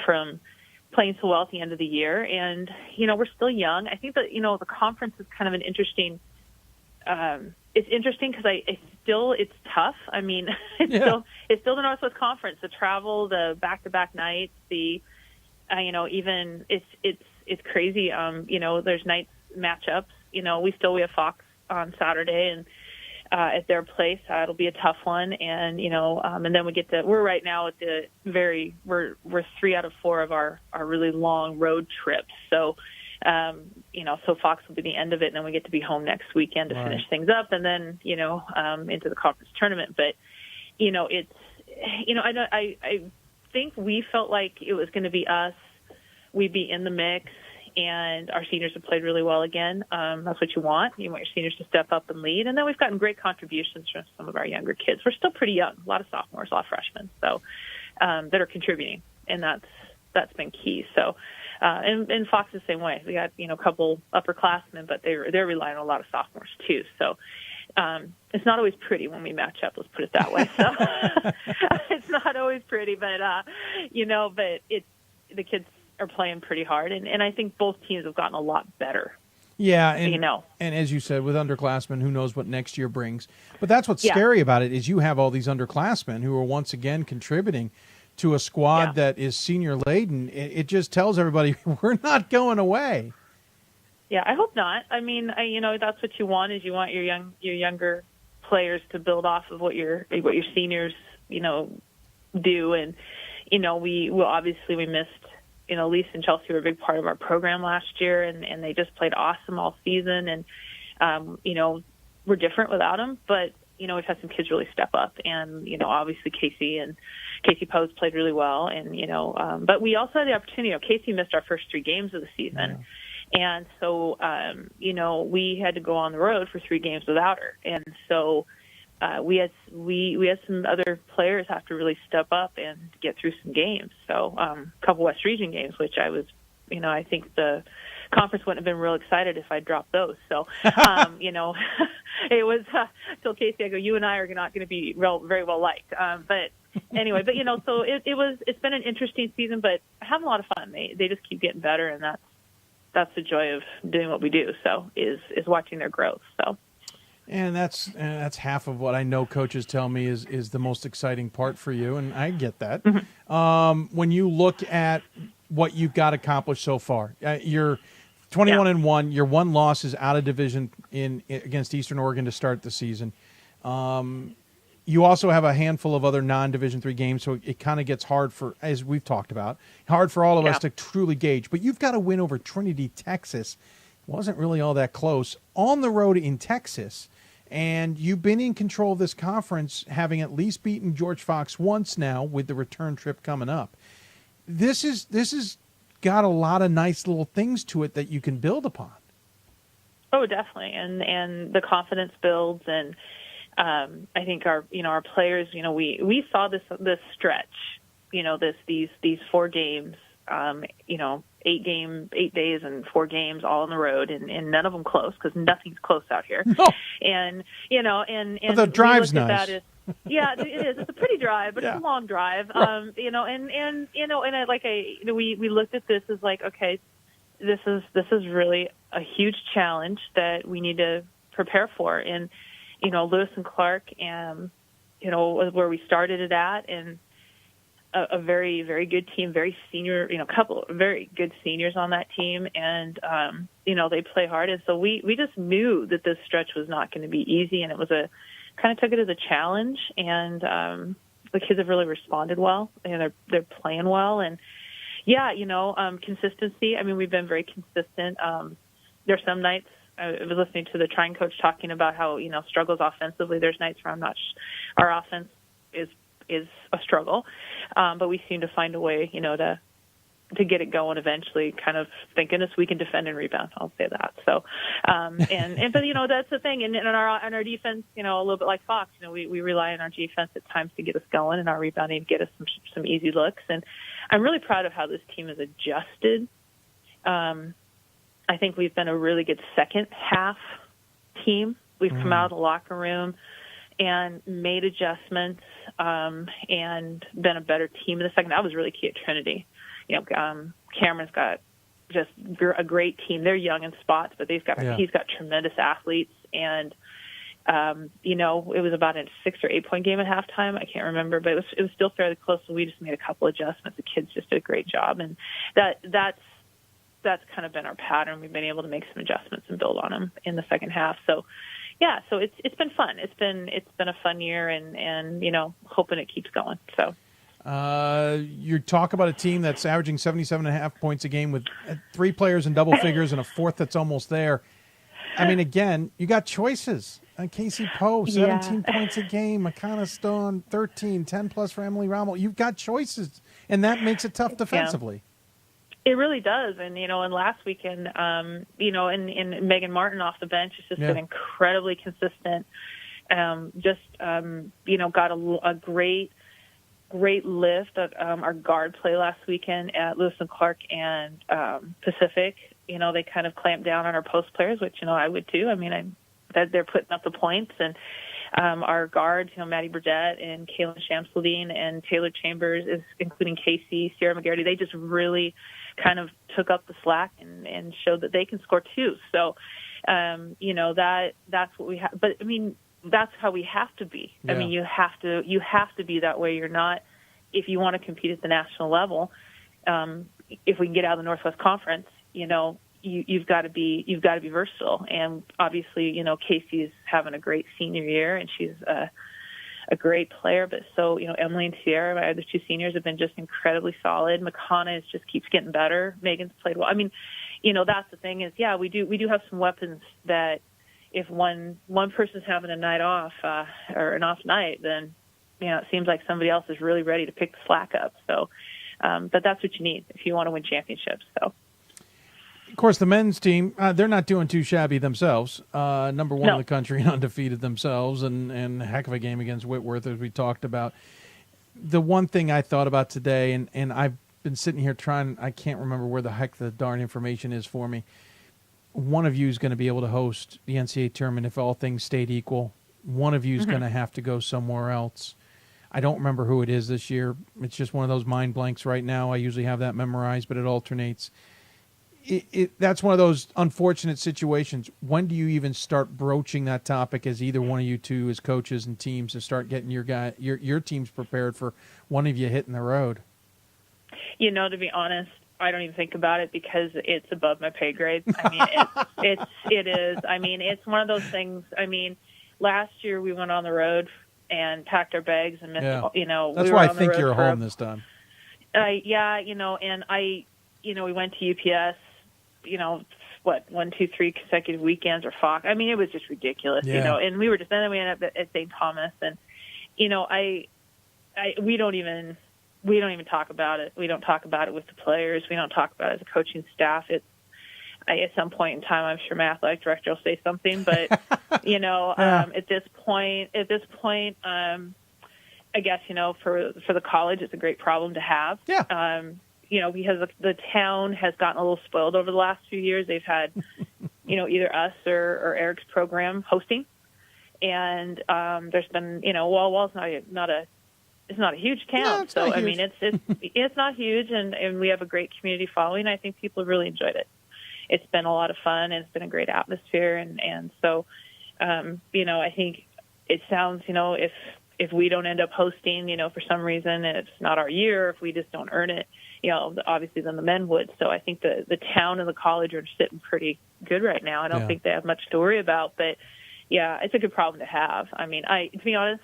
from playing so well at the end of the year. And, we're still young. I think that, the conference is kind of an interesting, it's interesting because it's tough. I mean, it's still the Northwest Conference, the travel, the back-to-back nights, even it's crazy. There's nights matchups. We have Fox on Saturday and at their place. It'll be a tough one, and and then we're right now at we're 3 out of 4 of our really long road trips. So so Fox will be the end of it, and then we get to be home next weekend to finish things up, and then into the conference tournament. But it's I think we felt like it was going to be us. We'd be in the mix. And our seniors have played really well again. That's what you want. You want your seniors to step up and lead. And then we've gotten great contributions from some of our younger kids. We're still pretty young, a lot of sophomores, a lot of freshmen, so that are contributing, and that's been key. So, and Fox the same way. We got a couple upperclassmen, but they're relying on a lot of sophomores too. So. It's not always pretty when we match up. Let's put it that way. So it's not always pretty, but but the kids are playing pretty hard, and I think both teams have gotten a lot better.
Yeah, and as you said, with underclassmen, who knows what next year brings. But that's what's scary about it, is you have all these underclassmen who are once again contributing to a squad that is senior laden. It just tells everybody we're not going away.
Yeah, I hope not. I mean, that's what you want, is you want your younger players to build off of what your seniors, do. And, we missed, Lisa and Chelsea were a big part of our program last year, and they just played awesome all season. And, we're different without them, but, we've had some kids really step up. And, obviously Casey Post played really well. And, but we also had the opportunity, Casey missed our first 3 games of the season. Yeah. And so, we had to go on the road for 3 games without her. And so we had some other players have to really step up and get through some games. So a couple West Region games, which I was, I think the conference wouldn't have been real excited if I dropped those. So, it was till Casey, I go, you and I are not going to be very well liked. But anyway, so it's been an interesting season, but I have a lot of fun. They just keep getting better, and that's the joy of doing what we do. So is watching their growth. So.
And that's half of what I know coaches tell me is the most exciting part for you, and I get that. Mm-hmm. When you look at what you've got accomplished so far, you're 21-1. Your one loss is out of division against Eastern Oregon to start the season. You also have a handful of other non-Division III games, so it kind of gets hard for, as we've talked about, hard for all of us to truly gauge. But you've got to win over Trinity, Texas. Wasn't really all that close. On the road in Texas, and you've been in control of this conference, having at least beaten George Fox once now with the return trip coming up. This is got a lot of nice little things to it that you can build upon.
Oh, definitely, and the confidence builds, and I think our players, we saw this stretch, these 4 games, 8 days and 4 games all on the road, and none of them close, because nothing's close out here.
No.
And
but the drive's nice.
That as, yeah, it is. It's a pretty drive, but it's a long drive.
Right.
We looked at this as like, okay, this is really a huge challenge that we need to prepare for. And Lewis and Clark, was where we started it at, and a very, very good team, very senior, couple of very good seniors on that team, and they play hard, and so we just knew that this stretch was not going to be easy, and it was kind of took it as a challenge, and the kids have really responded well, and they're playing well, and consistency. I mean, we've been very consistent. There's some nights. I was listening to the trying coach talking about how struggles offensively. There's nights where I'm not. Our offense is a struggle, but we seem to find a way, to get it going eventually. Kind of thinking us we can defend and rebound. I'll say that. So, but that's the thing. And our defense, a little bit like Fox, we rely on our defense at times to get us going, and our rebounding to get us some easy looks. And I'm really proud of how this team has adjusted. I think we've been a really good second half team. We've come out of the locker room and made adjustments, and been a better team in the second. That was really key at Trinity. Cameron's got just a great team. They're young in spots, but he's got tremendous athletes. And, it was about a 6 or 8 point game at halftime. I can't remember, but it was still fairly close. So we just made a couple adjustments. The kids just did a great job. And that's kind of been our pattern. We've been able to make some adjustments and build on them in the second half. So, so it's been fun. It's been a fun year, and hoping it keeps going. So,
you talk about a team that's averaging 77.5 points a game with 3 players in double figures and a 4th that's almost there. I mean, again, you got choices. Casey Poe, 17 points a game. McHugh Stone, 13, 10 plus for Emily Rommel. You've got choices, and that makes it tough defensively.
It really does. And, and last weekend, and Megan Martin off the bench has just been incredibly consistent. Got a great lift of our guard play last weekend at Lewis and Clark and Pacific. They kind of clamped down on our post players, which, I would too. I mean, they're putting up the points. And our guards, Maddie Burdett and Kaylin Shamsladine and Taylor Chambers, including Casey, Sierra McGarity, they just really kind of took up the slack and showed that they can score too. So, that's what we have. But I mean, that's how we have to be. Yeah. I mean, you have to be that way. You're not, if you want to compete at the national level, if we can get out of the Northwest Conference, you've got to be versatile. And obviously, Casey's having a great senior year, and she's a great player. But so, Emily and Sierra, my other 2 seniors, have been just incredibly solid. McHugh just keeps getting better. Megan's played well. I mean, that's the thing is, we do have some weapons that if one person's having a night off or an off night, then it seems like somebody else is really ready to pick the slack up. So, but that's what you need if you want to win championships. So.
Of course, the men's team, they're not doing too shabby themselves. Number 1 in the country and undefeated themselves, and a heck of a game against Whitworth, as we talked about. The one thing I thought about today, and I've been sitting here trying, I can't remember where the heck the darn information is for me. One of you is going to be able to host the NCAA tournament if all things stayed equal. One of you is going to have to go somewhere else. I don't remember who it is this year. It's just one of those mind blanks right now. I usually have that memorized, but it alternates. That's one of those unfortunate situations. When do you even start broaching that topic as either one of you two as coaches and teams to start getting your teams prepared for one of you hitting the road?
To be honest, I don't even think about it because it's above my pay grade. I mean, it is. I mean, it's one of those things. I mean, last year we went on the road and packed our bags and missed.
Yeah.
You know,
that's
we
why
were
I think you're home this time.
Yeah, you know, and we went to UPS. You know, 1, 2, 3 consecutive weekends or Fox. I mean, it was just ridiculous.
Yeah.
You know, and we were just then we ended up at St. Thomas, and you know, we don't even talk about it. We don't talk about it with the players. We don't talk about it as a coaching staff. At some point in time, I'm sure my athletic director will say something, but you know, at this point, I guess, you know, for the college, it's a great problem to have.
Yeah.
You know, because the town has gotten a little spoiled over the last few years. They've had, you know, either us or Eric's program hosting, and there's been, you know, Wall's it's not a huge town,
no,
so I mean, it's not huge, and we have a great community following. I think people have really enjoyed it. It's been a lot of fun, and it's been a great atmosphere, and so, you know, I think it sounds, you know, if we don't end up hosting, you know, for some reason, it's not our year, if we just don't earn it, you know, obviously then the men would. So I think the town and the college are sitting pretty good right now. I don't think they have much to worry about, but yeah, it's a good problem to have. I mean, to be honest,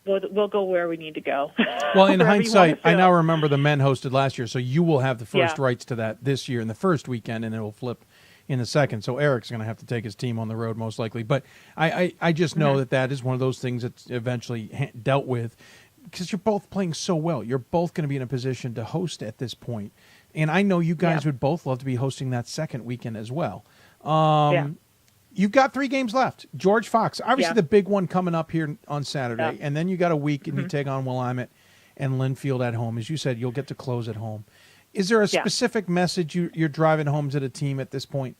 we'll go where we need to go.
Well, in hindsight, I now remember the men hosted last year, so you will have the first rights to that this year in the first weekend, and it will flip in the second. So Eric's going to have to take his team on the road most likely. But I just know that is one of those things that's eventually dealt with because you're both playing so well. You're both going to be in a position to host at this point. And I know you guys would both love to be hosting that second weekend as well. You've got 3 games left. George Fox, obviously the big one coming up here on Saturday, and then you got a week and you take on Willamette and Linfield at home. As you said, you'll get to close at home. Is there a specific message you're driving home to the team at this point?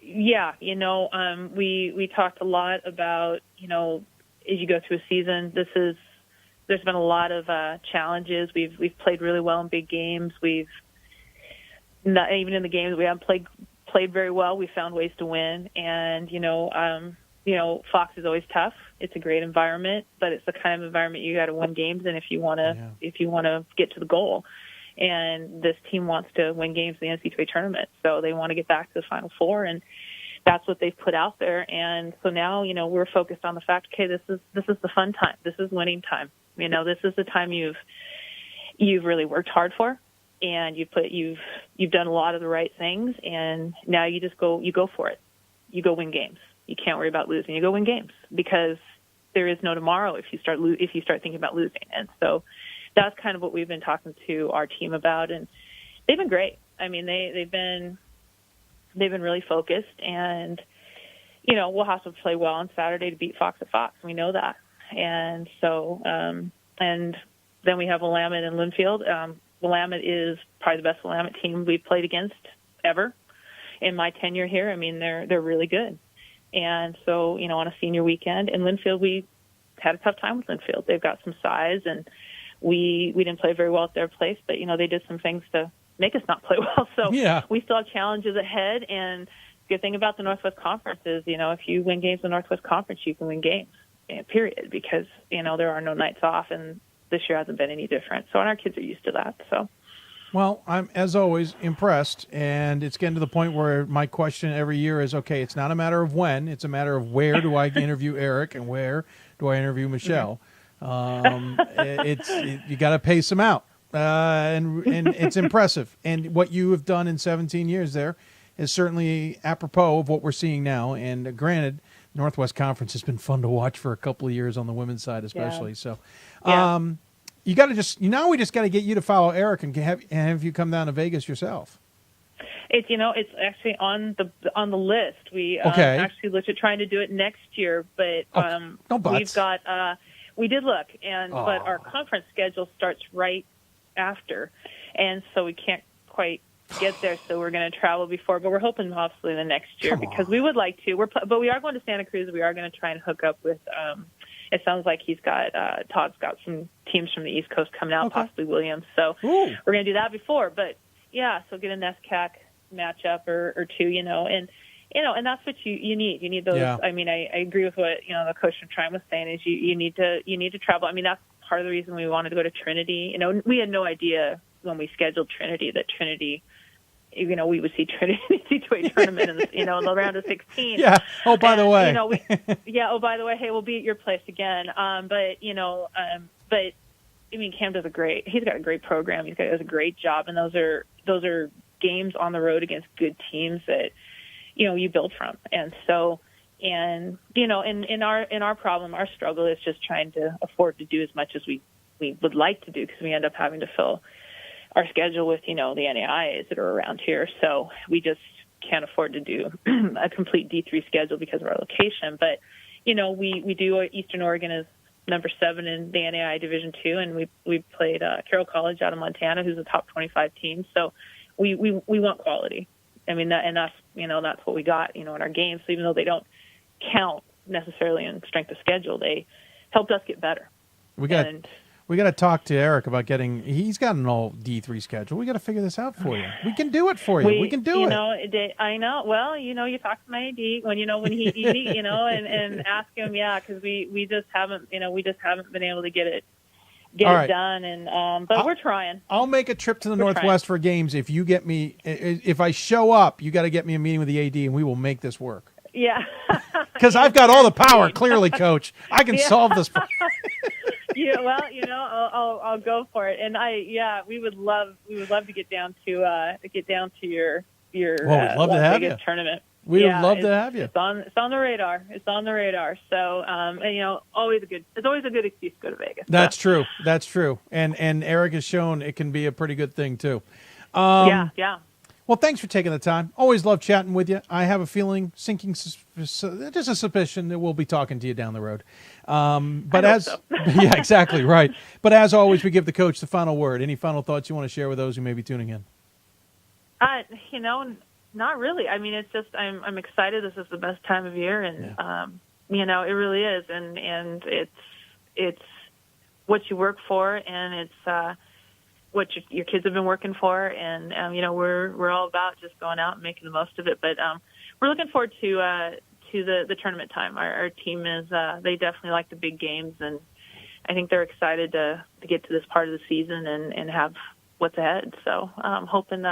Yeah, you know, we talked a lot about, you know, as you go through a season, there's been a lot of challenges. We've played really well in big games. We've not even in the games we haven't played very well. We found ways to win, and you know, Fox is always tough. It's a great environment, but it's the kind of environment you got to win games in if you want to get to the goal. And this team wants to win games in the NCAA tournament, so they want to get back to the Final Four, and that's what they've put out there. And so now, you know, we're focused on the fact, okay, this is the fun time. This is winning time. You know, this is the time you've really worked hard for, and you've done a lot of the right things, and now you go for it. You go win games. You can't worry about losing. You go win games because there is no tomorrow if you start thinking about losing. And so that's kind of what we've been talking to our team about, and they've been great. I mean, they've been really focused, and you know, we'll have to play well on Saturday to beat Fox at Fox. We know that, and so and then we have Willamette and Linfield. Willamette is probably the best Willamette team we've played against ever in my tenure here. I mean, they're really good, and so you know, on a senior weekend in Linfield, we had a tough time with Linfield. They've got some size, and we didn't play very well at their place, but you know, they did some things to make us not play well. So we still have challenges ahead. And the good thing about the Northwest Conference is, you know, if you win games in the Northwest Conference, you can win games, period, because, you know, there are no nights off, and this year hasn't been any different. So, and our kids are used to that. So,
well, I'm, as always, impressed, and it's getting to the point where my question every year is, okay, it's not a matter of when, it's a matter of where do I interview Eric and where do I interview Michelle. You got to pace them out, and it's impressive. And what you have done in 17 years there is certainly apropos of what we're seeing now. And granted, Northwest Conference has been fun to watch for a couple of years on the women's side, especially. So, you got to we just got to get you to follow Eric and have you come down to Vegas yourself.
It's actually on the list. We actually looked at trying to do it next year, but we've got. We did look, but our conference schedule starts right after, and so we can't quite get there. So we're going to travel before, but we're hoping possibly the next year because we would like to. But we are going to Santa Cruz. We are going to try and hook up with. It sounds like Todd's got some teams from the East Coast coming out, possibly Williams. So we're going to do that before. But yeah, so get a NESCAC matchup or two, and that's what you need. You need those. Yeah. I mean, I agree with what the coach from Trine was saying. Is you need to travel. I mean, that's part of the reason we wanted to go to Trinity. You know, we had no idea when we scheduled Trinity that Trinity, you know, we would see Trinity to a tournament in the, you know, in the round of 16.
Yeah. Oh, by the way.
You know, oh, by the way, hey, we'll be at your place again. But I mean, Cam he's got a great program. Does a great job. And those are games on the road against good teams that, you know, you build from. And so, and, you know, in our problem, our struggle is just trying to afford to do as much as we would like to do, because we end up having to fill our schedule with, you know, the NAIs that are around here. So we just can't afford to do a complete D3 schedule because of our location. But, you know, we do, Eastern Oregon is number 7 in the NAI Division II, and we played Carroll College out of Montana, who's a top 25 team. So we want quality. I mean, that's, you know, that's what we got, you know, in our games. So even though they don't count necessarily in strength of schedule, they helped us get better.
We got to talk to Eric about he's got an all D3 schedule. We got to figure this out for you. We can do it for you. We can do it.
You know, I know. Well, you know, you talk to my AD when he you know, and ask him, because we just haven't been able to get it done, and but we're trying.
I'll make a trip to the Northwest for games if you get me. If I show up, you got to get me a meeting with the AD, and we will make this work.
Yeah.
Because I've got all the power, clearly, Coach. I can solve this problem.
Yeah, well, you know, I'll go for it, and we would love to get down to your
we'd love to have you.
Tournament.
We would love to have you.
It's on the radar. It's on the radar. So, and, you know, it's always a good excuse to go to Vegas.
That's true. That's true. And Eric has shown it can be a pretty good thing too.
Yeah.
Well, thanks for taking the time. Always love chatting with you. I have a feeling, just a suspicion that we'll be talking to you down the road. Yeah, exactly right. But as always, we give the coach the final word. Any final thoughts you want to share with those who may be tuning in?
You know, not really. I mean, it's just I'm excited. This is the best time of year, and you know, it really is. And it's what you work for, and it's what your kids have been working for, and you know, we're all about just going out and making the most of it. But we're looking forward to the tournament time. Our team is they definitely like the big games, and I think they're excited to get to this part of the season and have what's ahead. So I'm hoping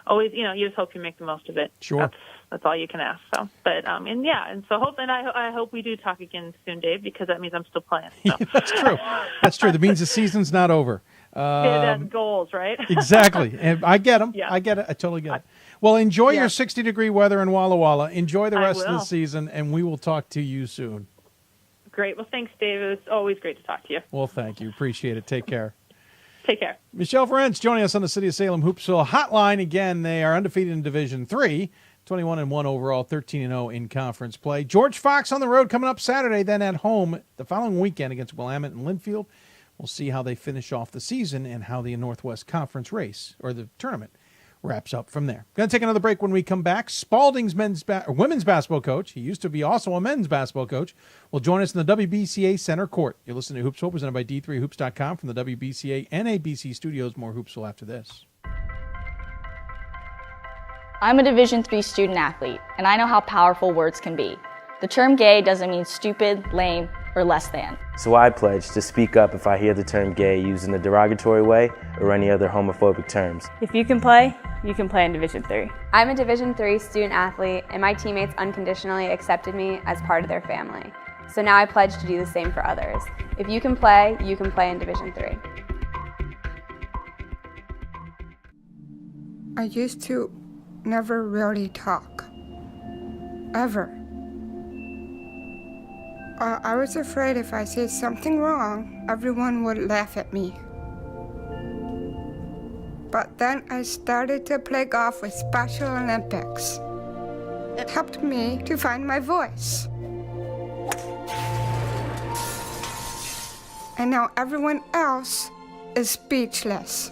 always, you know, you just hope you make the most of it.
Sure.
That's all you can ask. So, but I hope we do talk again soon, Dave, because that means I'm still playing. So.
That's true. That's true. That means the season's not over.
That's goals, right?
Exactly. And I get them.
Yeah.
I get it. I totally get it. Well, enjoy your 60-degree weather in Walla Walla. Enjoy the rest of the season, and we will talk to you soon.
Great. Well, thanks, Dave. It's always great to talk to you.
Well, thank you. Appreciate it. Take care.
Take care.
Michelle Ferencz joining us on the City of Salem Hoopsville Hotline. Again, they are undefeated in Division III, 21-1 overall, 13-0 in conference play. George Fox on the road coming up Saturday, then at home the following weekend against Willamette and Linfield. We'll see how they finish off the season and how the Northwest Conference race, or the tournament, wraps up from there. Going to take another break. When we come back, Spalding's women's basketball coach, he used to be also a men's basketball coach, will join us in the WBCA Center Court. You're listening to Hoopsville, presented by D3Hoops.com from the WBCA NABC Studios. More Hoopsville after this.
I'm a Division III student athlete, and I know how powerful words can be. The term gay doesn't mean stupid, lame, or less than.
So I pledge to speak up if I hear the term gay used in a derogatory way or any other homophobic terms.
If you can play in Division III.
I'm a Division III student athlete, and my teammates unconditionally accepted me as part of their family. So now I pledge to do the same for others. If you can play in Division III.
I used to never really talk, ever. I was afraid if I said something wrong, everyone would laugh at me. But then I started to play golf with Special Olympics. It helped me to find my voice. And now everyone else is speechless.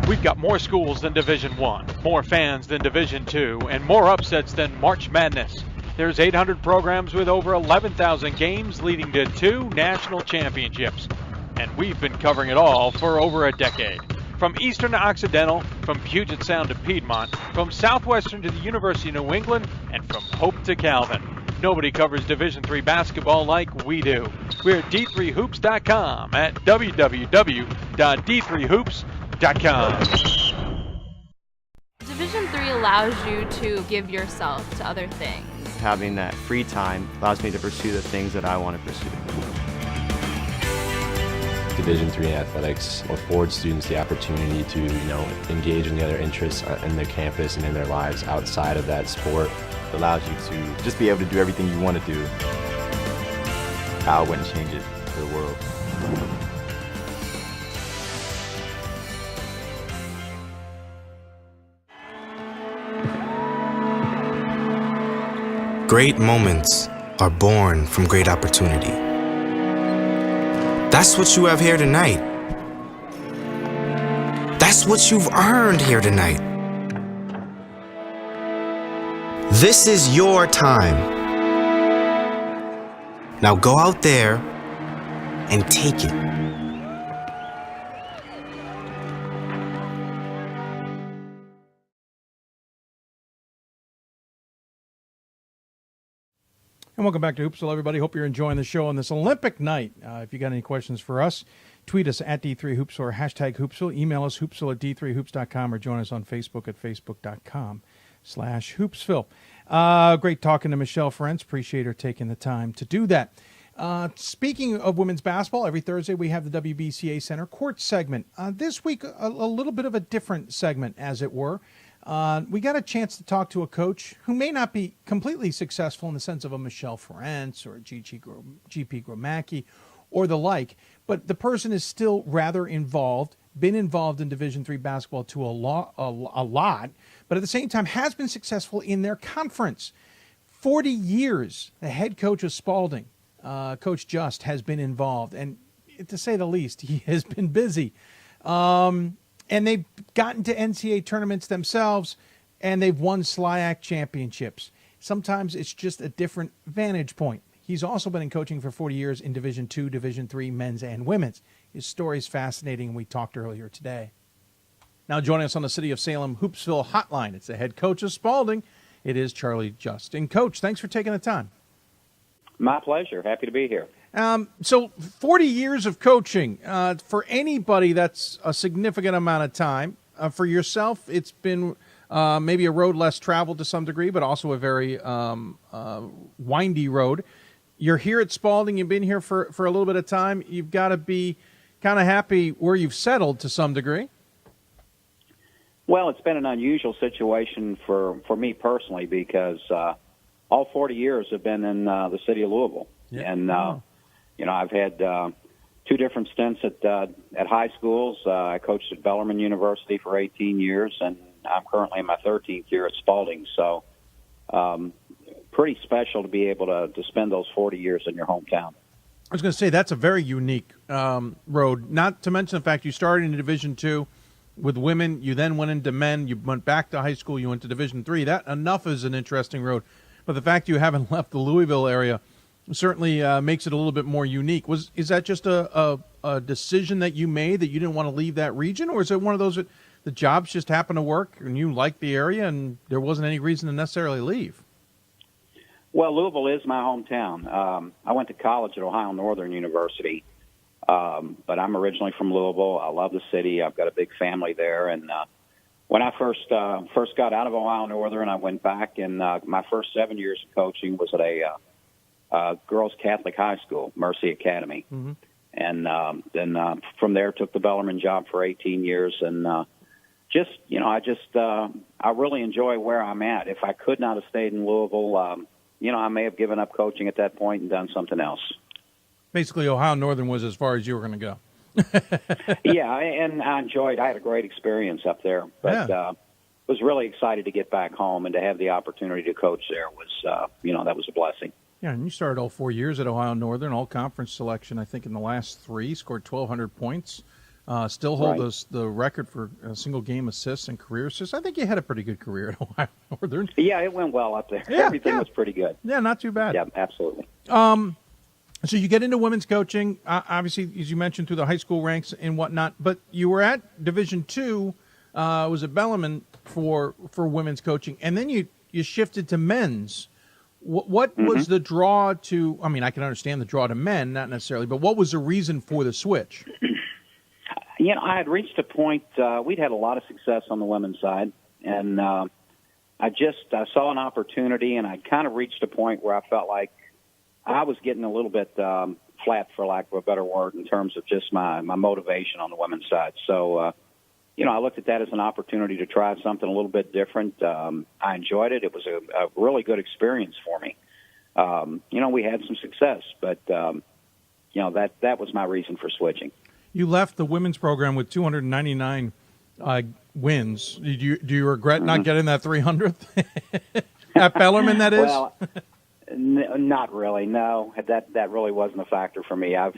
We've got more schools than Division I, more fans than Division II, and more upsets than March Madness. There's 800 programs with over 11,000 games leading to 2 national championships. And we've been covering it all for over a decade. From Eastern to Occidental, from Puget Sound to Piedmont, from Southwestern to the University of New England, and from Hope to Calvin. Nobody covers Division III basketball like we do. We're at D3Hoops.com at www.D3Hoops.com.
Division III allows you to give yourself to other things.
Having that free time allows me to pursue the things that I want to pursue.
Division III athletics affords students the opportunity to, engage in the other interests in their campus and in their lives outside of that sport.
It allows you to just be able to do everything you want to do. I wouldn't change it for the world.
Great moments are born from great opportunity. That's what you have here tonight. That's what you've earned here tonight. This is your time. Now go out there and take it.
And welcome back to Hoopsville, everybody. Hope you're enjoying the show on this Olympic night. If you got any questions for us, tweet us at D3Hoops or hashtag Hoopsville. Email us hoopsville at D3Hoops.com or join us on Facebook at Facebook.com/Hoopsville. Great talking to Michelle Ferentz. Appreciate her taking the time to do that. Speaking of women's basketball, every Thursday we have the WBCA Center Court segment. This week, a little bit of a different segment, as it were. We got a chance to talk to a coach who may not be completely successful in the sense of a Michelle Ferentz or a GP Gromacki or the like, but the person is still rather involved, been involved in Division III basketball to a lot, but at the same time has been successful in their conference. 40 years, the head coach of Spalding, Coach Just, has been involved, and to say the least, he has been busy. And they've gotten to NCAA tournaments themselves, and they've won SLIAC championships. Sometimes it's just a different vantage point. He's also been in coaching for 40 years in Division II, Division III, men's and women's. His story is fascinating, and we talked earlier today. Now joining us on the City of Salem Hoopsville hotline, it's the head coach of Spalding. It is Charlie Just. And, Coach, thanks for taking the time.
My pleasure. Happy to be here.
So 40 years of coaching, for anybody, that's a significant amount of time. For yourself, it's been maybe a road less traveled to some degree, but also a very windy road. You're here at Spalding. You've been here for a little bit of time. You've got to be kind of happy where you've settled to some degree.
Well, it's been an unusual situation for me personally because all 40 years have been in the city of Louisville. Yeah. And, I've had two different stints at high schools. I coached at Bellarmine University for 18 years, and I'm currently in my 13th year at Spalding. So pretty special to be able to spend those 40 years in your hometown.
I was going to say, that's a very unique road, not to mention the fact you started in Division II with women, you then went into men, you went back to high school, you went to Division III. That enough is an interesting road. But the fact you haven't left the Louisville area certainly makes it a little bit more unique. Is that just a decision that you made that you didn't want to leave that region, or is it one of those that the jobs just happened to work and you liked the area and there wasn't any reason to necessarily leave?
Well, Louisville is my hometown. I went to college at Ohio Northern University, but I'm originally from Louisville. I love the city. I've got a big family there, and when I first got out of Ohio Northern, I went back, and my first 7 years of coaching was at a girls' Catholic high school, Mercy Academy. Mm-hmm. And then from there took the Bellarmine job for 18 years. And I really enjoy where I'm at. If I could not have stayed in Louisville, I may have given up coaching at that point and done something else.
Basically, Ohio Northern was as far as you were going to go.
Yeah, and I had a great experience up there. But was really excited to get back home and to have the opportunity to coach there was, that was a blessing.
Yeah, and you started all 4 years at Ohio Northern, all-conference selection, I think, in the last three, scored 1,200 points, still hold the record for single-game assists and career assists. I think you had a pretty good career at Ohio Northern.
Yeah, it went well up there.
Yeah,
Everything was pretty good.
Yeah, not too bad.
Yeah, absolutely.
So you get into women's coaching, obviously, as you mentioned, through the high school ranks and whatnot, but you were at Division II, was at Bellarmine for women's coaching, and then you shifted to men's. What was the draw to, I mean, I can understand the draw to men, not necessarily, but what was the reason for the switch?
I had reached a point, we'd had a lot of success on the women's side, and I saw an opportunity, and I kind of reached a point where I felt like I was getting a little bit flat, for lack of a better word, in terms of just my motivation on the women's side. So, I looked at that as an opportunity to try something a little bit different. I enjoyed it. It was a really good experience for me. We had some success, but, that was my reason for switching.
You left the women's program with 299 wins. Do you regret not getting that 300th at Bellarmine? That is.
Well, not really. No, that really wasn't a factor for me. I've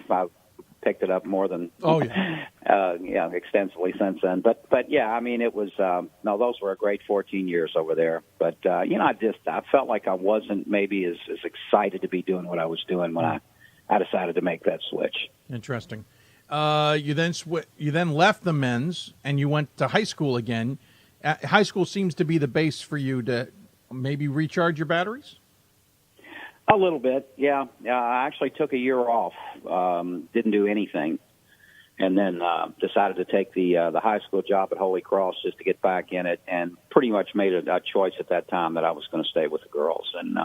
picked it up more than extensively since then. But yeah, I mean, it was those were a great 14 years over there. But I felt like I wasn't maybe as excited to be doing what I was doing when I decided to make that switch.
Interesting. You then left the men's and you went to high school again. High school seems to be the base for you to maybe recharge your batteries?
A little bit, yeah. I actually took a year off, didn't do anything, and then decided to take the high school job at Holy Cross just to get back in it, and pretty much made a choice at that time that I was going to stay with the girls. And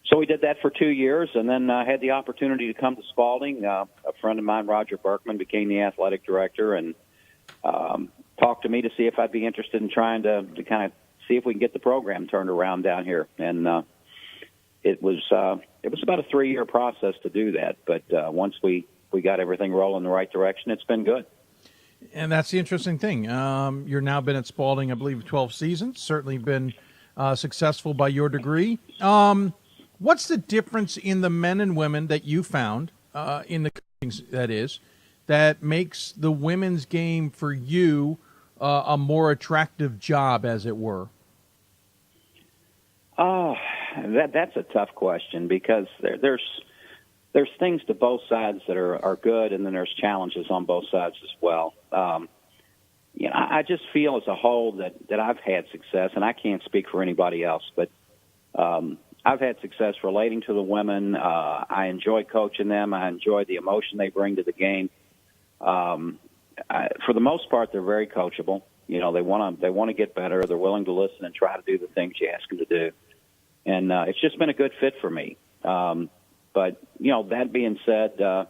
so we did that for 2 years, and then had the opportunity to come to Spalding. A friend of mine, Roger Berkman, became the athletic director and talked to me to see if I'd be interested in trying to kind of see if we can get the program turned around down here. And it was about a 3-year process to do that. But once we got everything rolling in the right direction, it's been good.
And that's the interesting thing. You're now been at Spalding, I believe, 12 seasons. Certainly been successful by your degree. What's the difference in the men and women that you found in the coaching, that makes the women's game for you a more attractive job, as it were?
Oh, that's a tough question because there's things to both sides that are good, and then there's challenges on both sides as well. I just feel as a whole that I've had success, and I can't speak for anybody else, but I've had success relating to the women. I enjoy coaching them. I enjoy the emotion they bring to the game. For the most part, they're very coachable. They want to get better. They're willing to listen and try to do the things you ask them to do. And it's just been a good fit for me. But that being said, the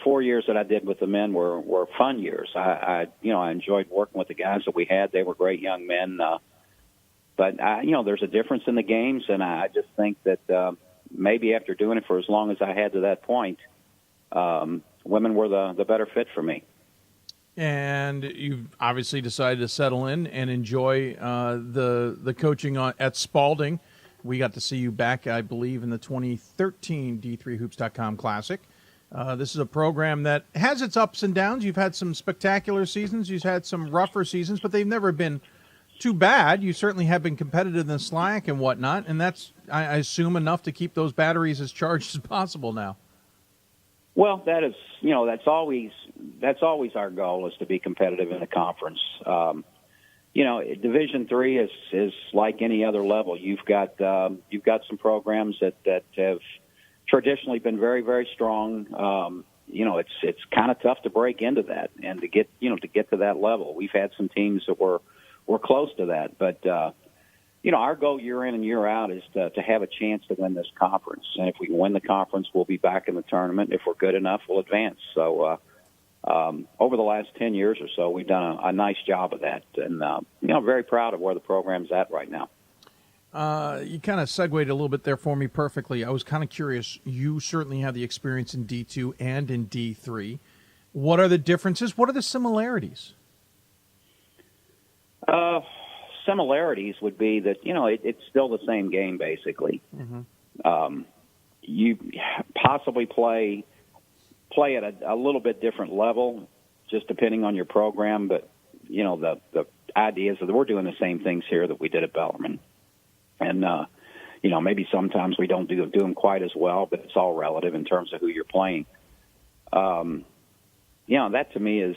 4 years that I did with the men were fun years. I enjoyed working with the guys that we had. They were great young men. But there's a difference in the games, and I just think that maybe after doing it for as long as I had to that point, women were the better fit for me.
And you've obviously decided to settle in and enjoy the coaching at Spalding. We got to see you back, I believe, in the 2013 D3Hoops.com Classic. This is a program that has its ups and downs. You've had some spectacular seasons. You've had some rougher seasons, but they've never been too bad. You certainly have been competitive in the SLAC and whatnot, and that's, I assume, enough to keep those batteries as charged as possible now.
Well, that is, that's always our goal, is to be competitive in the conference. Division III is like any other level. You've got some programs that have traditionally been very, very strong. It's kind of tough to break into that and to get to that level. We've had some teams that were close to that, but our goal year in and year out is to have a chance to win this conference. And if we can win the conference, we'll be back in the tournament. If we're good enough, we'll advance. So over the last 10 years or so, we've done a nice job of that. And, very proud of where the program's at right now.
You kind of segued a little bit there for me perfectly. I was kind of curious. You certainly have the experience in D2 and in D3. What are the differences? What are the similarities?
Similarities would be that, it's still the same game, basically. Mm-hmm. You possibly play at a little bit different level, just depending on your program. But, the idea is that we're doing the same things here that we did at Bellarmine. And, maybe sometimes we don't do them quite as well, but it's all relative in terms of who you're playing. That to me is,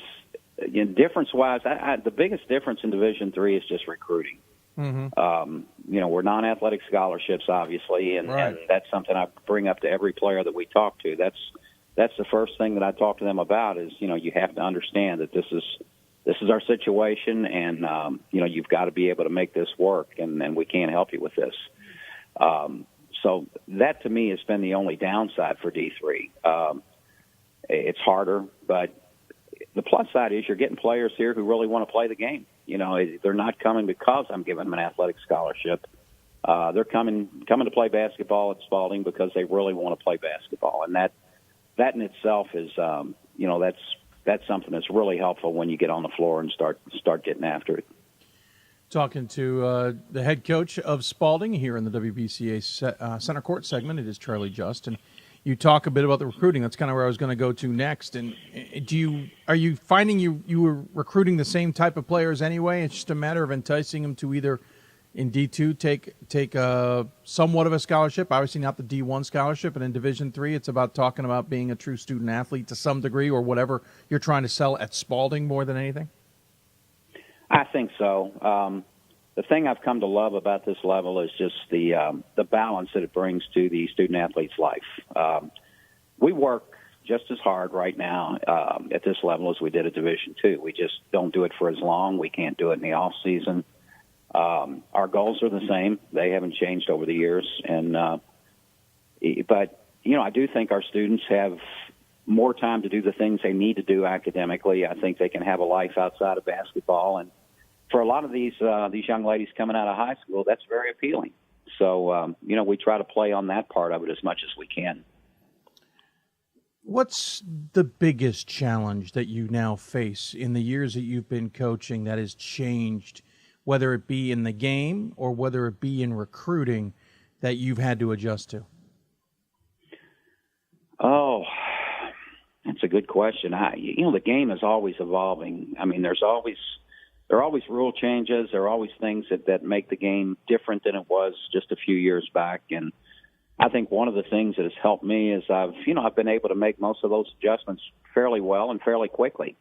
difference-wise, the biggest difference in Division III is just recruiting. We're non-athletic scholarships, obviously, and that's something I bring up to every player that we talk to. That's the first thing that I talk to them about is, you have to understand that this is our situation, and you've got to be able to make this work, and we can't help you with this. So that to me has been the only downside for D3. It's harder, but the plus side is you're getting players here who really want to play the game. They're not coming because I'm giving them an athletic scholarship. They're coming to play basketball at Spalding because they really want to play basketball, and that in itself is, that's something that's really helpful when you get on the floor and start getting after it.
Talking to the head coach of Spalding here in the WBCA Center Court segment, it is Charlie Just, and you talk a bit about the recruiting. That's kind of where I was going to go to next. And are you finding you were recruiting the same type of players anyway? It's just a matter of enticing them to either in D2 take somewhat of a scholarship, obviously not the D1 scholarship, and in Division III, it's about talking about being a true student athlete to some degree, or whatever you're trying to sell at Spalding more than anything.
I think so. The thing I've come to love about this level is just the balance that it brings to the student athlete's life. We work just as hard right now at this level as we did at Division II. We just don't do it for as long. We can't do it in the off season. Our goals are the same. They haven't changed over the years. But I do think our students have more time to do the things they need to do academically. I think they can have a life outside of basketball. And for a lot of these young ladies coming out of high school, that's very appealing. So, we try to play on that part of it as much as we can.
What's the biggest challenge that you now face in the years that you've been coaching that has changed, whether it be in the game or whether it be in recruiting, that you've had to adjust to?
Oh, that's a good question. The game is always evolving. I mean, there are always rule changes. There are always things that make the game different than it was just a few years back. And I think one of the things that has helped me is I've been able to make most of those adjustments fairly well and fairly quickly.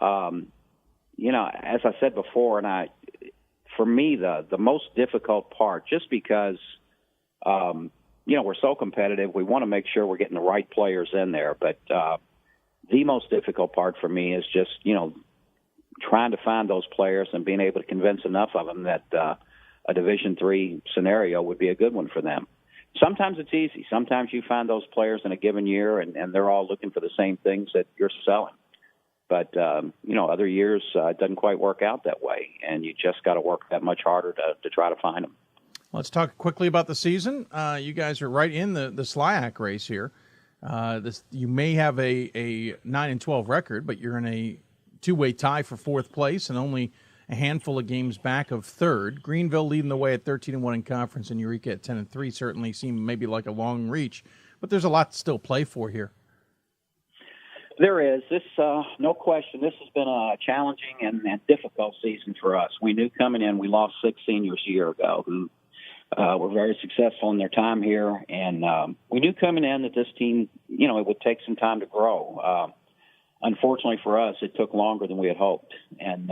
As I said before, for me, the most difficult part, just because, we're so competitive, we want to make sure we're getting the right players in there. But the most difficult part for me is just, trying to find those players and being able to convince enough of them that a Division III scenario would be a good one for them. Sometimes it's easy. Sometimes you find those players in a given year, and they're all looking for the same things that you're selling. But, other years it doesn't quite work out that way, and you just got to work that much harder to try to find them.
Let's talk quickly about the season. You guys are right in the SLIAC race here. You may have a 9-12 record, but you're in a two-way tie for fourth place and only a handful of games back of third. Greenville leading the way at 13-1 in conference, and Eureka at 10-3 certainly seem maybe like a long reach, but there's a lot to still play for here.
There is. This, no question, this has been a challenging and difficult season for us. We knew coming in, we lost 6 seniors a year ago who were very successful in their time here, and we knew coming in that this team, it would take some time to grow. Unfortunately for us, it took longer than we had hoped, and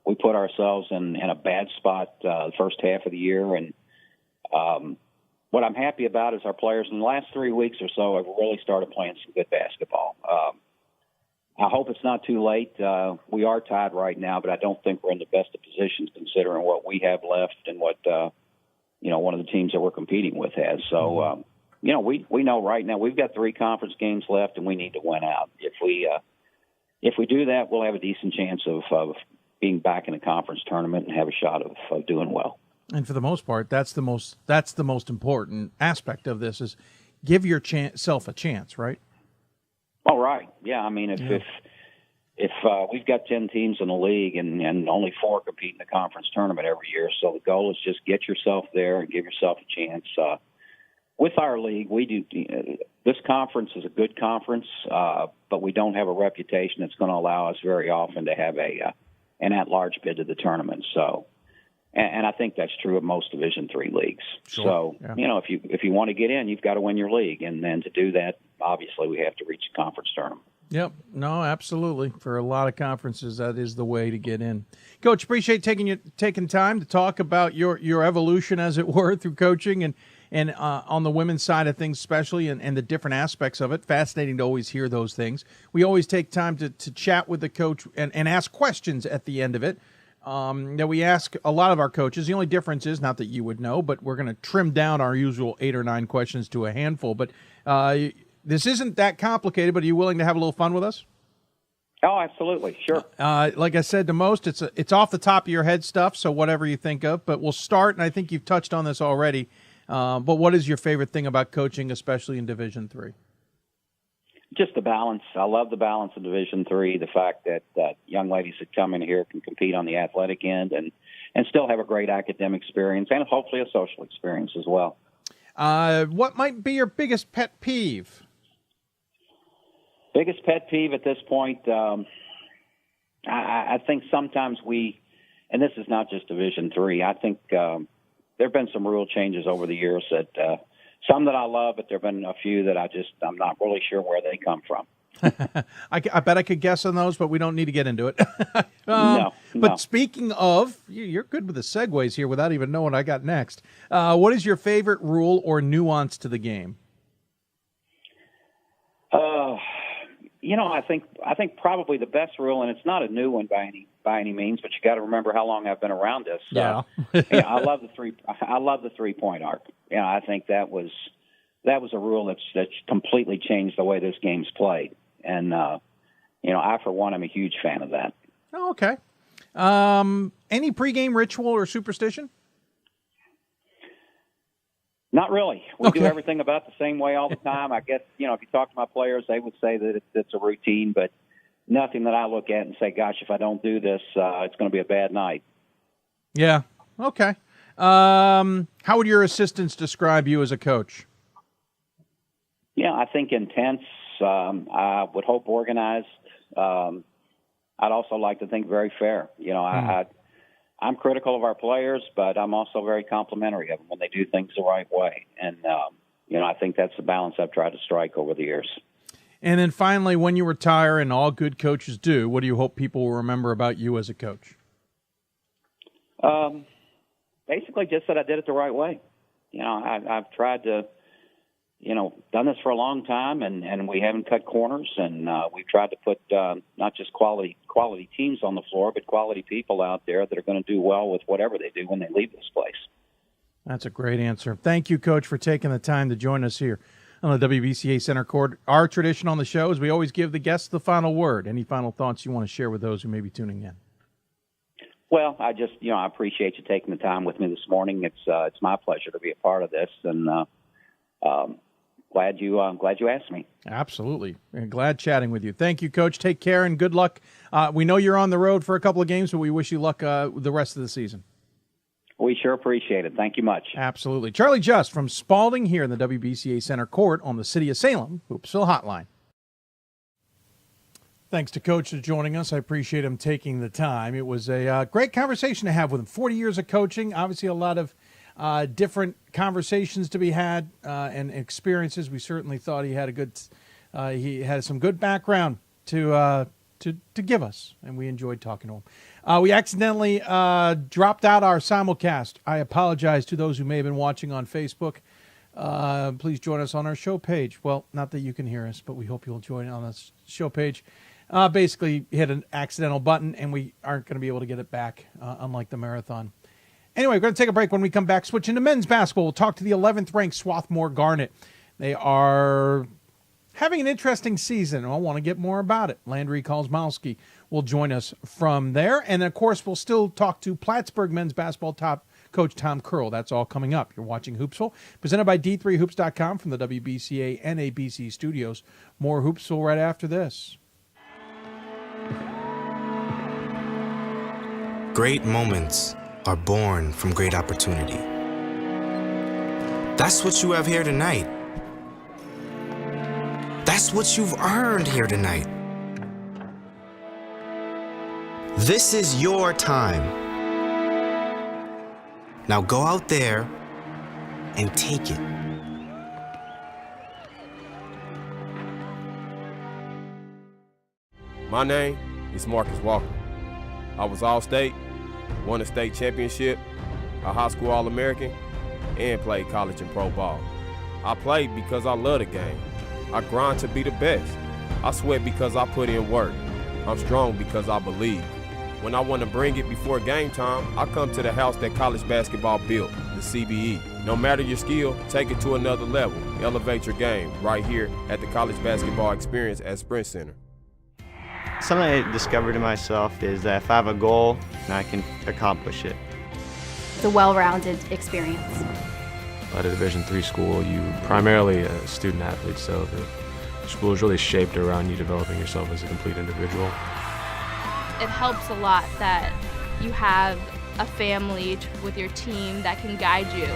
we put ourselves in a bad spot the first half of the year. And what I'm happy about is our players in the last 3 weeks or so have really started playing some good basketball. I hope it's not too late. We are tied right now, but I don't think we're in the best of positions considering what we have left and what one of the teams that we're competing with has. So we know right now we've got 3 conference games left, and we need to win out. If we do that, we'll have a decent chance of being back in a conference tournament and have a shot of doing well.
And for the most part, that's the most important aspect of this is give yourself a chance, right?
All right. Yeah. I mean, if we've got 10 teams in the league and only 4 compete in the conference tournament every year, so the goal is just get yourself there and give yourself a chance. With our league, we do. This conference is a good conference, but we don't have a reputation that's going to allow us very often to have an at-large bid to the tournament. So, and I think that's true of most Division III leagues.
Sure.
So,
yeah.
If you want to get in, you've got to win your league, and then to do that, obviously, we have to reach a conference tournament.
Yep. No, absolutely. For a lot of conferences, that is the way to get in. Coach, appreciate taking time to talk about your evolution, as it were, through coaching and on the women's side of things, especially, and the different aspects of it. Fascinating to always hear those things. We always take time to chat with the coach and ask questions at the end of it that we ask a lot of our coaches. The only difference is, not that you would know, but we're going to trim down our usual 8 or 9 questions to a handful. But this isn't that complicated, but are you willing to have a little fun with us?
Oh, absolutely. Sure.
Like I said to most, it's off the top of your head stuff, so whatever you think of. But we'll start, and I think you've touched on this already, but what is your favorite thing about coaching, especially in Division III?
Just the balance. I love the balance of Division III, the fact that young ladies that come in here can compete on the athletic end and still have a great academic experience and hopefully a social experience as well.
What might be your biggest pet peeve?
Biggest pet peeve at this point, I think sometimes and this is not just Division III, I think there have been some rule changes over the years that some that I love, but there have been a few that I'm not really sure where they come from.
I bet I could guess on those, but we don't need to get into it.
No.
But speaking of, you're good with the segues here without even knowing what I got next. What is your favorite rule or nuance to the game?
I think probably the best rule, and it's not a new one by any means, but you got to remember how long I've been around this.
Yeah.
I love the 3-point arc. Yeah, I think that was a rule that's completely changed the way this game's played, and I for one am a huge fan of that.
Oh, okay. Any pregame ritual or superstition?
Not really. We do everything about the same way all the time. I guess, if you talk to my players, they would say that it's a routine, but nothing that I look at and say, gosh, if I don't do this, it's going to be a bad night.
Yeah. Okay. How would your assistants describe you as a coach?
Yeah, I think intense. I would hope organized. I'd also like to think very fair. I'm critical of our players, but I'm also very complimentary of them when they do things the right way. And, I think that's the balance I've tried to strike over the years.
And then finally, when you retire, and all good coaches do, what do you hope people will remember about you as a coach?
Basically just that I did it the right way. I've tried to, done this for a long time, and we haven't cut corners, and we've tried to put not just quality teams on the floor, but quality people out there that are going to do well with whatever they do when they leave this place.
That's a great answer. Thank you, Coach, for taking the time to join us here on the WBCA Center Court. Our tradition on the show is we always give the guests the final word. Any final thoughts you want to share with those who may be tuning in?
Well, I just, I appreciate you taking the time with me this morning. It's my pleasure to be a part of this, and glad you asked me.
Absolutely. And glad chatting with you. Thank you, Coach. Take care and good luck. We know you're on the road for a couple of games, but we wish you luck the rest of the season.
We sure appreciate it. Thank you much.
Absolutely. Charlie Just from Spalding here in the WBCA Center Court on the City of Salem Hoopsville Hotline. Thanks to Coach for joining us. I appreciate him taking the time. It was a great conversation to have with him. 40 years of coaching, obviously a lot of different conversations to be had and experiences. We certainly thought he had some good background to give us, and we enjoyed talking to him. We accidentally dropped out our simulcast. I apologize to those who may have been watching on Facebook. Please join us on our show page. Well, not that you can hear us, but we hope you'll join on the show page. Basically, hit an accidental button, and we aren't going to be able to get it back, unlike the marathon. Anyway, we're going to take a break. When we come back, switch into men's basketball. We'll talk to the 11th-ranked Swarthmore Garnet. They are having an interesting season, and I want to get more about it. Landry Kozmowski will join us from there. And, of course, we'll still talk to Plattsburgh men's basketball top coach Tom Curl. That's all coming up. You're watching Hoopsville, presented by D3Hoops.com from the WBCA NABC Studios. More Hoopsville right after this.
Great moments are born from great opportunity. That's what you have here tonight. That's what you've earned here tonight. This is your time. Now go out there and take it.
My name is Marcus Walker. I was All-State, won a state championship, a high school All-American, and played college and pro ball. I played because I love the game. I grind to be the best. I sweat because I put in work. I'm strong because I believe. When I want to bring it before game time, I come to the house that college basketball built, the CBE. No matter your skill, take it to another level. Elevate your game right here at the College Basketball Experience at Sprint Center.
Something I discovered in myself is that if I have a goal, I can accomplish it.
It's a well-rounded experience.
At a Division III school, you primarily a student athlete, so the school is really shaped around you developing yourself as a complete individual.
It helps a lot that you have a family with your team that can guide you.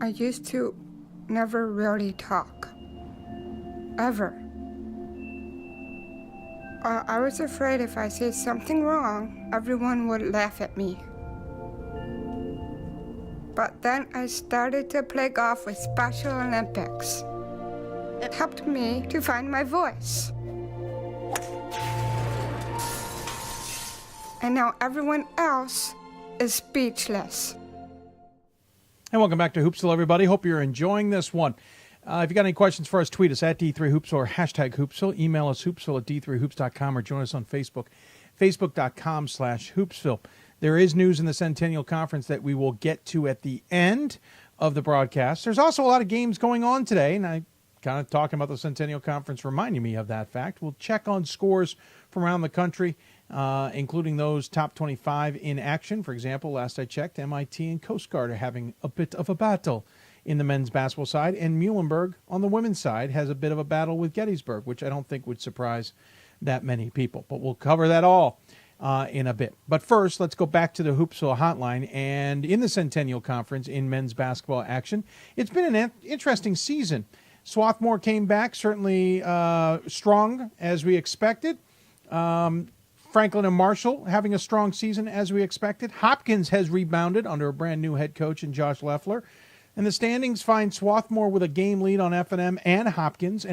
I used to never really talk. Ever. I was afraid if I said something wrong, everyone would laugh at me. But then I started to play golf with Special Olympics. It helped me to find my voice. And now everyone else is speechless.
And welcome back to Hoopsville, everybody. Hope you're enjoying this one. If you got any questions for us, tweet us at D3Hoopsville or hashtag Hoopsville. Email us hoopsville at d3hoops.com or join us on Facebook, facebook.com/Hoopsville. There is news in the Centennial Conference that we will get to at the end of the broadcast. There's also a lot of games going on today, and I kind of talking about the Centennial Conference reminding me of that fact. We'll check on scores from around the country, including those top 25 in action. For example, last I checked, MIT and Coast Guard are having a bit of a battle in the men's basketball side, and Muhlenberg on the women's side has a bit of a battle with Gettysburg, which I don't think would surprise that many people. But we'll cover that all in a bit. But first, let's go back to the Hoopsville hotline. And in the Centennial Conference in men's basketball action, it's been an interesting season. Swarthmore came back, certainly strong as we expected. Franklin and Marshall having a strong season as we expected. Hopkins has rebounded under a brand new head coach in Josh Leffler. And the standings find Swarthmore with a game lead on F&M and Hopkins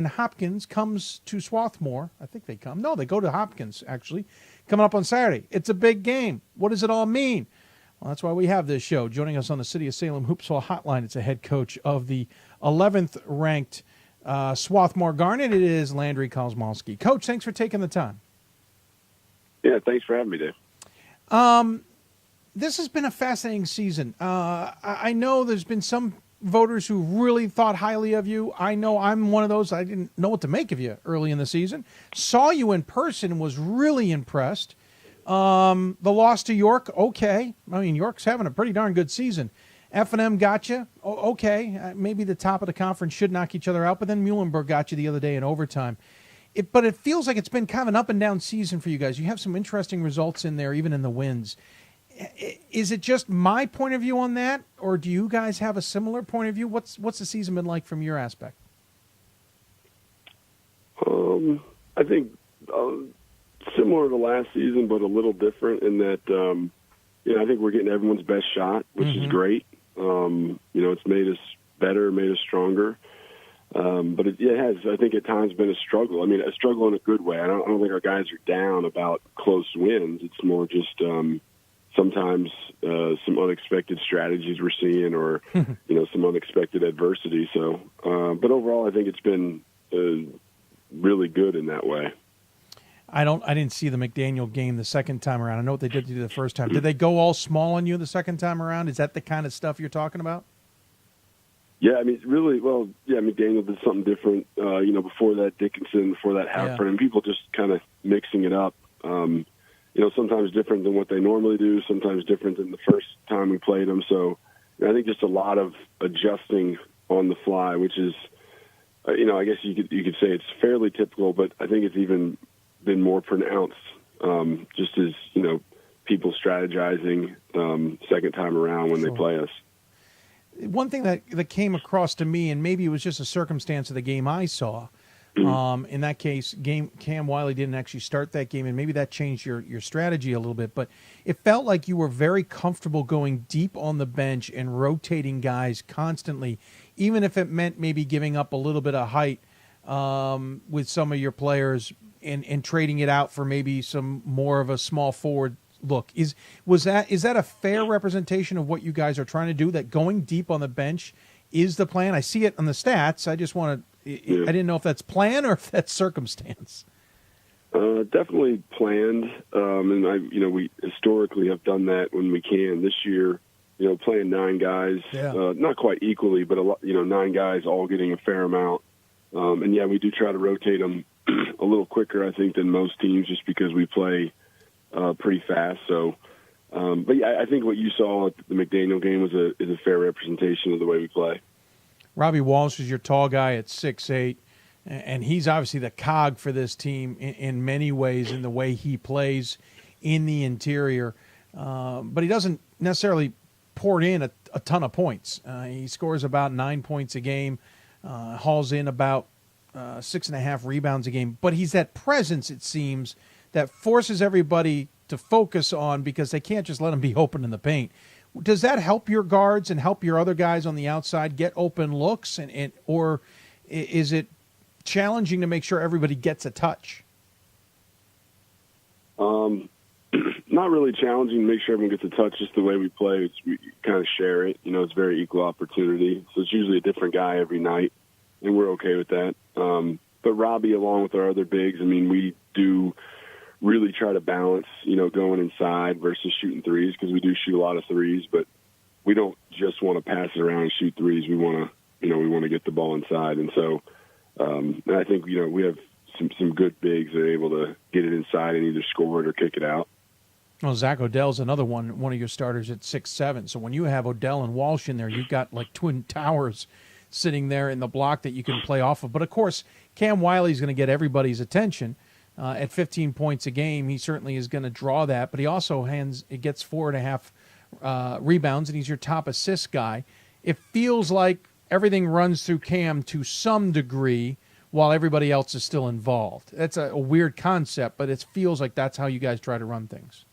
comes to Swarthmore. I think they come. No, they go to Hopkins, actually, coming up on Saturday. It's a big game. What does it all mean? Well, that's why we have this show. Joining us on the City of Salem Hoopsville hotline, it's a head coach of the 11th ranked Swarthmore Garnet. It is Landry Kozmowski. Coach, thanks for taking the time.
Yeah, thanks for having me, Dave.
This has been a fascinating season. I know there's been some voters who really thought highly of you. I know I'm one of those. I didn't know what to make of you early in the season. Saw you in person, was really impressed. The loss to York, okay. I mean, York's having a pretty darn good season. F&M got you, okay. Maybe the top of the conference should knock each other out, but then Muhlenberg got you the other day in overtime. But it feels like it's been kind of an up-and-down season for you guys. You have some interesting results in there, even in the wins. Is it just my point of view on that, or do you guys have a similar point of view? What's the season been like from your aspect?
I think similar to last season, but a little different in that, I think we're getting everyone's best shot, which is great. It's made us better, made us stronger. But it has, I think, at times been a struggle. I mean, a struggle in a good way. I don't think our guys are down about close wins. It's more just sometimes some unexpected strategies we're seeing, or some unexpected adversity. So, but overall, I think it's been really good in that way.
I didn't see the McDaniel game the second time around. I know what they did to you the first time. Did they go all small on you the second time around? Is that the kind of stuff you're talking about?
Yeah, I mean, really, McDaniel did something different, before that Dickinson, before that Halford, and people just kind of mixing it up. Sometimes different than what they normally do, sometimes different than the first time we played them. So, I think just a lot of adjusting on the fly, which is, I guess you could say it's fairly typical, but I think it's even been more pronounced, just as, people strategizing second time around when they play us.
One thing that came across to me, and maybe it was just a circumstance of the game I saw, in that case, Cam Wiley didn't actually start that game, and maybe that changed your strategy a little bit, but it felt like you were very comfortable going deep on the bench and rotating guys constantly, even if it meant maybe giving up a little bit of height with some of your players and trading it out for maybe some more of a small forward look. Is that a fair representation of what you guys are trying to do, that going deep on the bench is the plan? I see it on the stats. I just want to I didn't know if that's plan or if that's circumstance.
Definitely planned, and we historically have done that when we can. This year, playing 9 guys, not quite equally, but 9 guys all getting a fair amount. And we do try to rotate them a little quicker, I think, than most teams, just because we play pretty fast. So, I think what you saw at the McDaniel game is a fair representation of the way we play.
Robbie Walsh is your tall guy at 6'8", and he's obviously the cog for this team in many ways in the way he plays in the interior. But he doesn't necessarily pour in a ton of points. He scores about 9 points a game, hauls in about 6.5 rebounds a game. But he's that presence, it seems, that forces everybody to focus on, because they can't just let him be open in the paint. Does that help your guards and help your other guys on the outside get open looks, or is it challenging to make sure everybody gets a touch?
Not really challenging to make sure everyone gets a touch. Just the way we play, we kind of share it. It's very equal opportunity. So it's usually a different guy every night, and we're okay with that. But Robbie, along with our other bigs, we do really try to balance, going inside versus shooting threes, because we do shoot a lot of threes, but we don't just want to pass it around and shoot threes. We want to get the ball inside. And so, and I think, we have some good bigs that are able to get it inside and either score it or kick it out.
Well, Zach Odell's another one of your starters at 6'7". So when you have Odell and Walsh in there, you've got like twin towers sitting there in the block that you can play off of. But of course, Cam Wiley's going to get everybody's attention. At 15 points a game, he certainly is going to draw that, but he also gets 4.5 rebounds, and he's your top assist guy. It feels like everything runs through Cam to some degree while everybody else is still involved. That's a weird concept, but it feels like that's how you guys try to run things.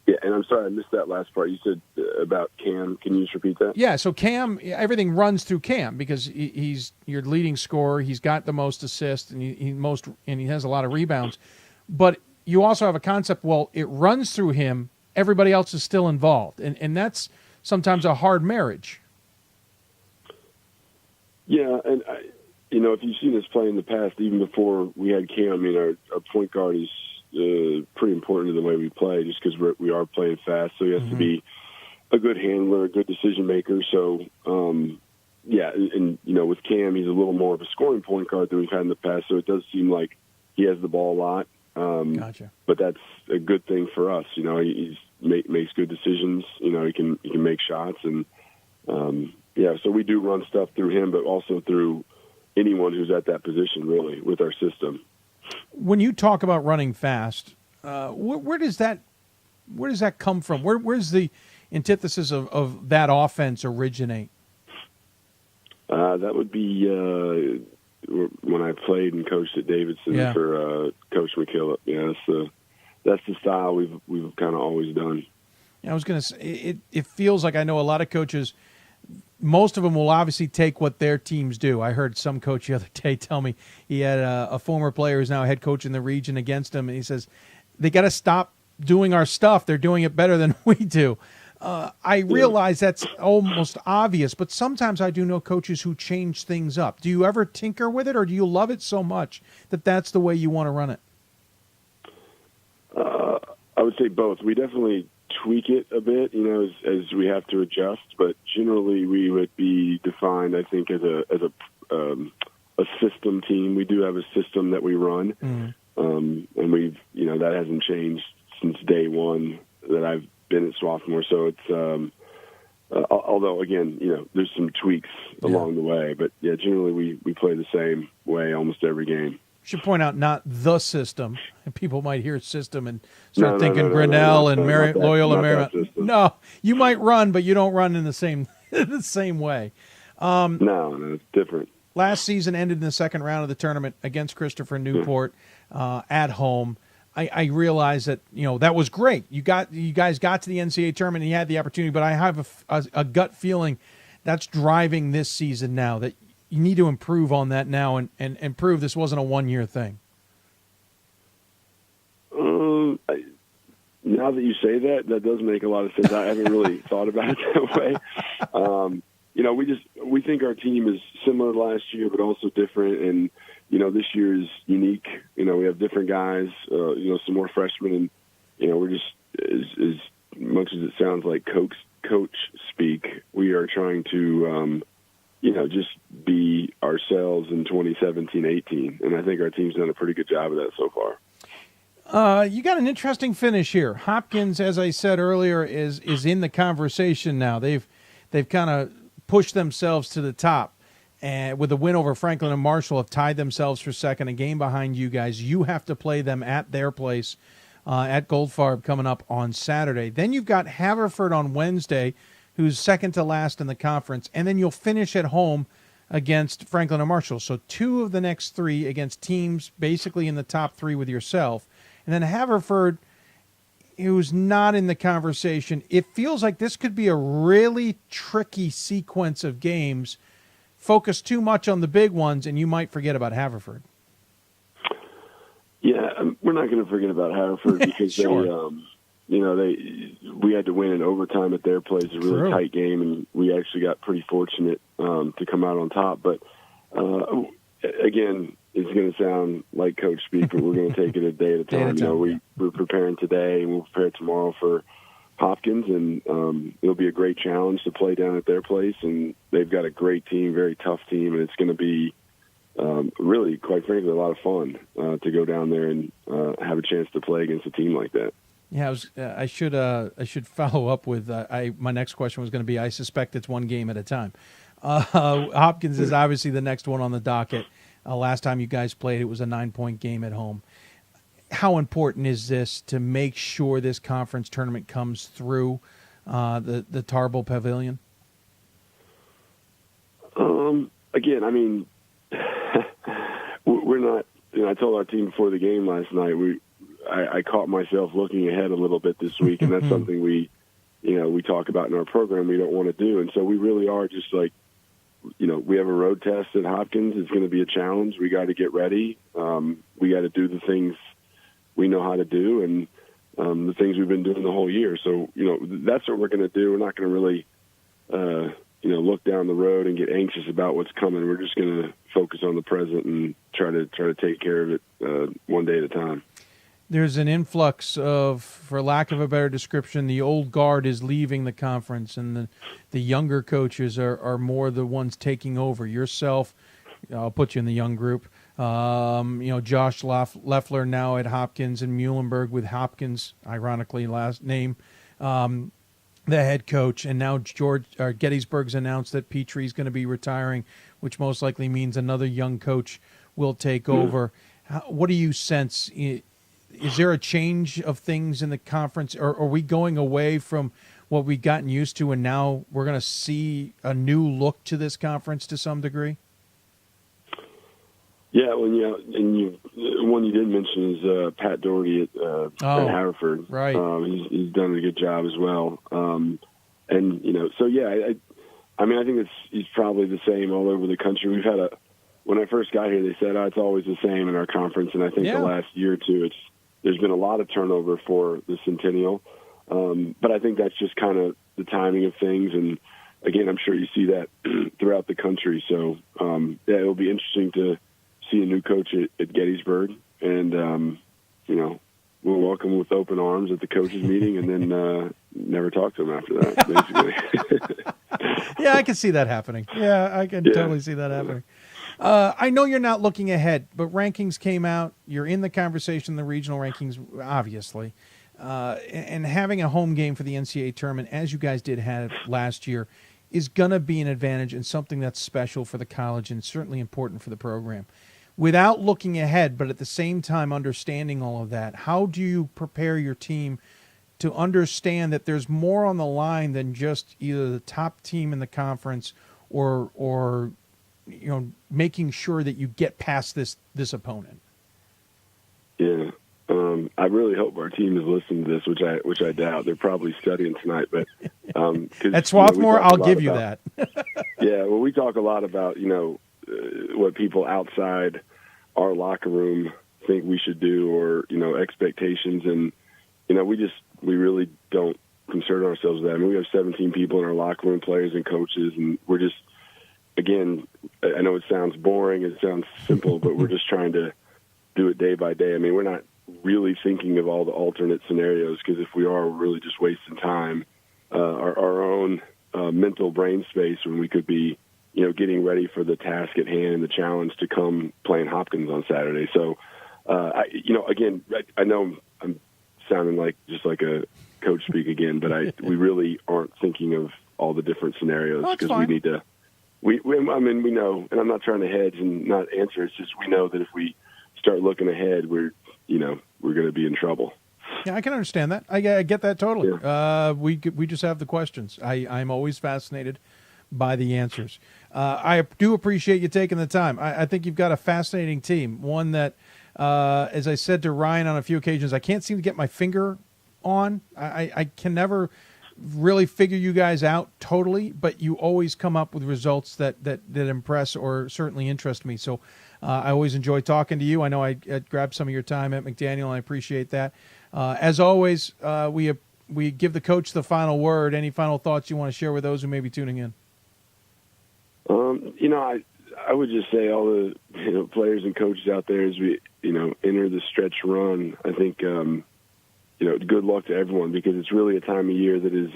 Yeah, and I'm sorry, I missed that last part. You said about Cam. Can you just repeat that?
Yeah, so Cam, everything runs through Cam because he's your leading scorer. He's got the most assists, and he has a lot of rebounds. But you also have a concept, well, it runs through him. Everybody else is still involved, and that's sometimes a hard marriage.
Yeah, and if you've seen us play in the past, even before we had Cam, our point guard is pretty important to the way we play, just because we are playing fast. So he has to be a good handler, a good decision maker. So, and with Cam, he's a little more of a scoring point guard than we've had in the past. So it does seem like he has the ball a lot.
Gotcha.
But that's a good thing for us. He makes good decisions. He can make shots, and so we do run stuff through him, but also through anyone who's at that position, really, with our system.
When you talk about running fast, where does that come from? Where's the antithesis of that offense originate?
That would be when I played and coached at Davidson for Coach McHugh. Yeah, that's the style we've kind of always done.
I was going to say, it feels like I know a lot of coaches. Most of them will obviously take what their teams do. I heard some coach the other day tell me he had a former player who's now a head coach in the region against him, and he says, they got to stop doing our stuff. They're doing it better than we do. I realize that's almost obvious, but sometimes I do know coaches who change things up. Do you ever tinker with it, or do you love it so much that that's the way you want to run it?
I would say both. We definitely tweak it a bit, as we have to adjust. But generally, we would be defined, I think, as a system team. We do have a system that we run, and we've that hasn't changed since day one that I've been at sophomore. So it's Although, again, there's some tweaks along the way. But, yeah, generally we play the same way almost every game.
Should point out not the system. And people might hear system and start thinking Grinnell and Loyola Marymount. No, you might run, but you don't run in the same way.
No, it's different.
Last season ended in the second round of the tournament against Christopher Newport at home. I realize that that was great. You guys got to the NCAA tournament and you had the opportunity, but I have a gut feeling that's driving this season now, that you need to improve on that now and prove this wasn't a one-year thing.
Now that you say that does make a lot of sense. I haven't really thought about it that way. We think our team is similar to last year, but also different. And, this year is unique. We have different guys, some more freshmen, and, we're just, as much as it sounds like coach speak, we are trying to, just be ourselves in 2017-18. And I think our team's done a pretty good job of that so far.
You got an interesting finish here. Hopkins, as I said earlier, is in the conversation now. They've kind of pushed themselves to the top, and with a win over Franklin and Marshall, have tied themselves for second, a game behind you guys. You have to play them at their place at Goldfarb coming up on Saturday. Then you've got Haverford on Wednesday, who's second to last in the conference, and then you'll finish at home against Franklin and Marshall. So 2 of the next 3 against teams basically in the top 3 with yourself. And then Haverford, who's not in the conversation. It feels like this could be a really tricky sequence of games. Focus too much on the big ones, and you might forget about Haverford.
Yeah, we're not going to forget about Haverford because
sure.
we had to win in overtime at their place, a really tight game, and we actually got pretty fortunate to come out on top. But again, it's going to sound like coach speak, but we're going to take it a day at a time. We're preparing today, and we'll prepare tomorrow for Hopkins, and it'll be a great challenge to play down at their place. And they've got a great team, very tough team, and it's going to be really, quite frankly, a lot of fun to go down there and have a chance to play against a team like that.
Yeah, I should follow up with my next question was going to be, I suspect it's one game at a time. Hopkins is obviously the next one on the docket. Last time you guys played, it was a 9-point game at home. How important is this to make sure this conference tournament comes through the Tarbell Pavilion?
Again, I mean, we're not. I told our team before the game last night. I caught myself looking ahead a little bit this week, and that's something we talk about in our program. We don't want to do, and so we really are just like. We have a road test at Hopkins. It's going to be a challenge. We got to get ready. We got to do the things we know how to do and the things we've been doing the whole year. So, that's what we're going to do. We're not going to really, look down the road and get anxious about what's coming. We're just going to focus on the present and try to take care of it one day at a time.
There's an influx of, for lack of a better description, the old guard is leaving the conference, and the younger coaches are more the ones taking over. Yourself, I'll put you in the young group. Josh Leffler now at Hopkins, and Muhlenberg with Hopkins, ironically last name, the head coach. And now Gettysburg's announced that Petrie's going to be retiring, which most likely means another young coach will take over. What do you sense? Is there a change of things in the conference, or are we going away from what we've gotten used to, and now we're going to see a new look to this conference to some degree?
Yeah, one you did mention is Pat Doherty at Haverford.
Right.
He's done a good job as well. I think he's probably the same all over the country. We've had when I first got here, they said, it's always the same in our conference, and I think the last year or two, there's been a lot of turnover for the Centennial. But I think that's just kind of the timing of things. And, again, I'm sure you see that throughout the country. So, it'll be interesting to see a new coach at Gettysburg. And, we'll welcome him with open arms at the coaches' meeting and then never talk to him after that, basically.
Yeah, I can see that happening. Yeah, I can totally see that happening. I know you're not looking ahead, but rankings came out. You're in the conversation, the regional rankings, obviously. and having a home game for the NCAA tournament, as you guys did have last year, is going to be an advantage and something that's special for the college and certainly important for the program. Without looking ahead, but at the same time understanding all of that, how do you prepare your team to understand that there's more on the line than just either the top team in the conference or making sure that you get past this opponent?
Yeah. I really hope our team is listening to this, which I doubt. They're probably studying tonight, but
at Swarthmore, I'll give you that.
Yeah, well, we talk a lot about what people outside our locker room think we should do, or expectations, and we really don't concern ourselves with that. I mean, we have 17 people in our locker room, players and coaches, and we're just, again, I know it sounds boring, it sounds simple, but we're just trying to do it day by day. I mean, we're not really thinking of all the alternate scenarios, because if we are, we're really just wasting time, our own mental brain space, when we could be, getting ready for the task at hand and the challenge to come playing Hopkins on Saturday. So, again, I know I'm sounding like just like a coach speak again, but we really aren't thinking of all the different scenarios, because we need to. We know, and I'm not trying to hedge and not answer. It's just we know that if we start looking ahead, we're going to be in trouble.
Yeah, I can understand that. I get that totally.
Yeah.
We just have the questions. I'm always fascinated by the answers. I do appreciate you taking the time. I think you've got a fascinating team, one that, as I said to Ryan on a few occasions, I can't seem to get my finger on. I can never really figure you guys out totally, but you always come up with results that impress or certainly interest me. So I always enjoy talking to you. I know I grabbed some of your time at McDaniel, and I appreciate that. As always, we give the coach the final word. Any final thoughts you want to share with those who may be tuning in?
I would just say all the players and coaches out there, as we enter the stretch run, I think good luck to everyone, because it's really a time of year that is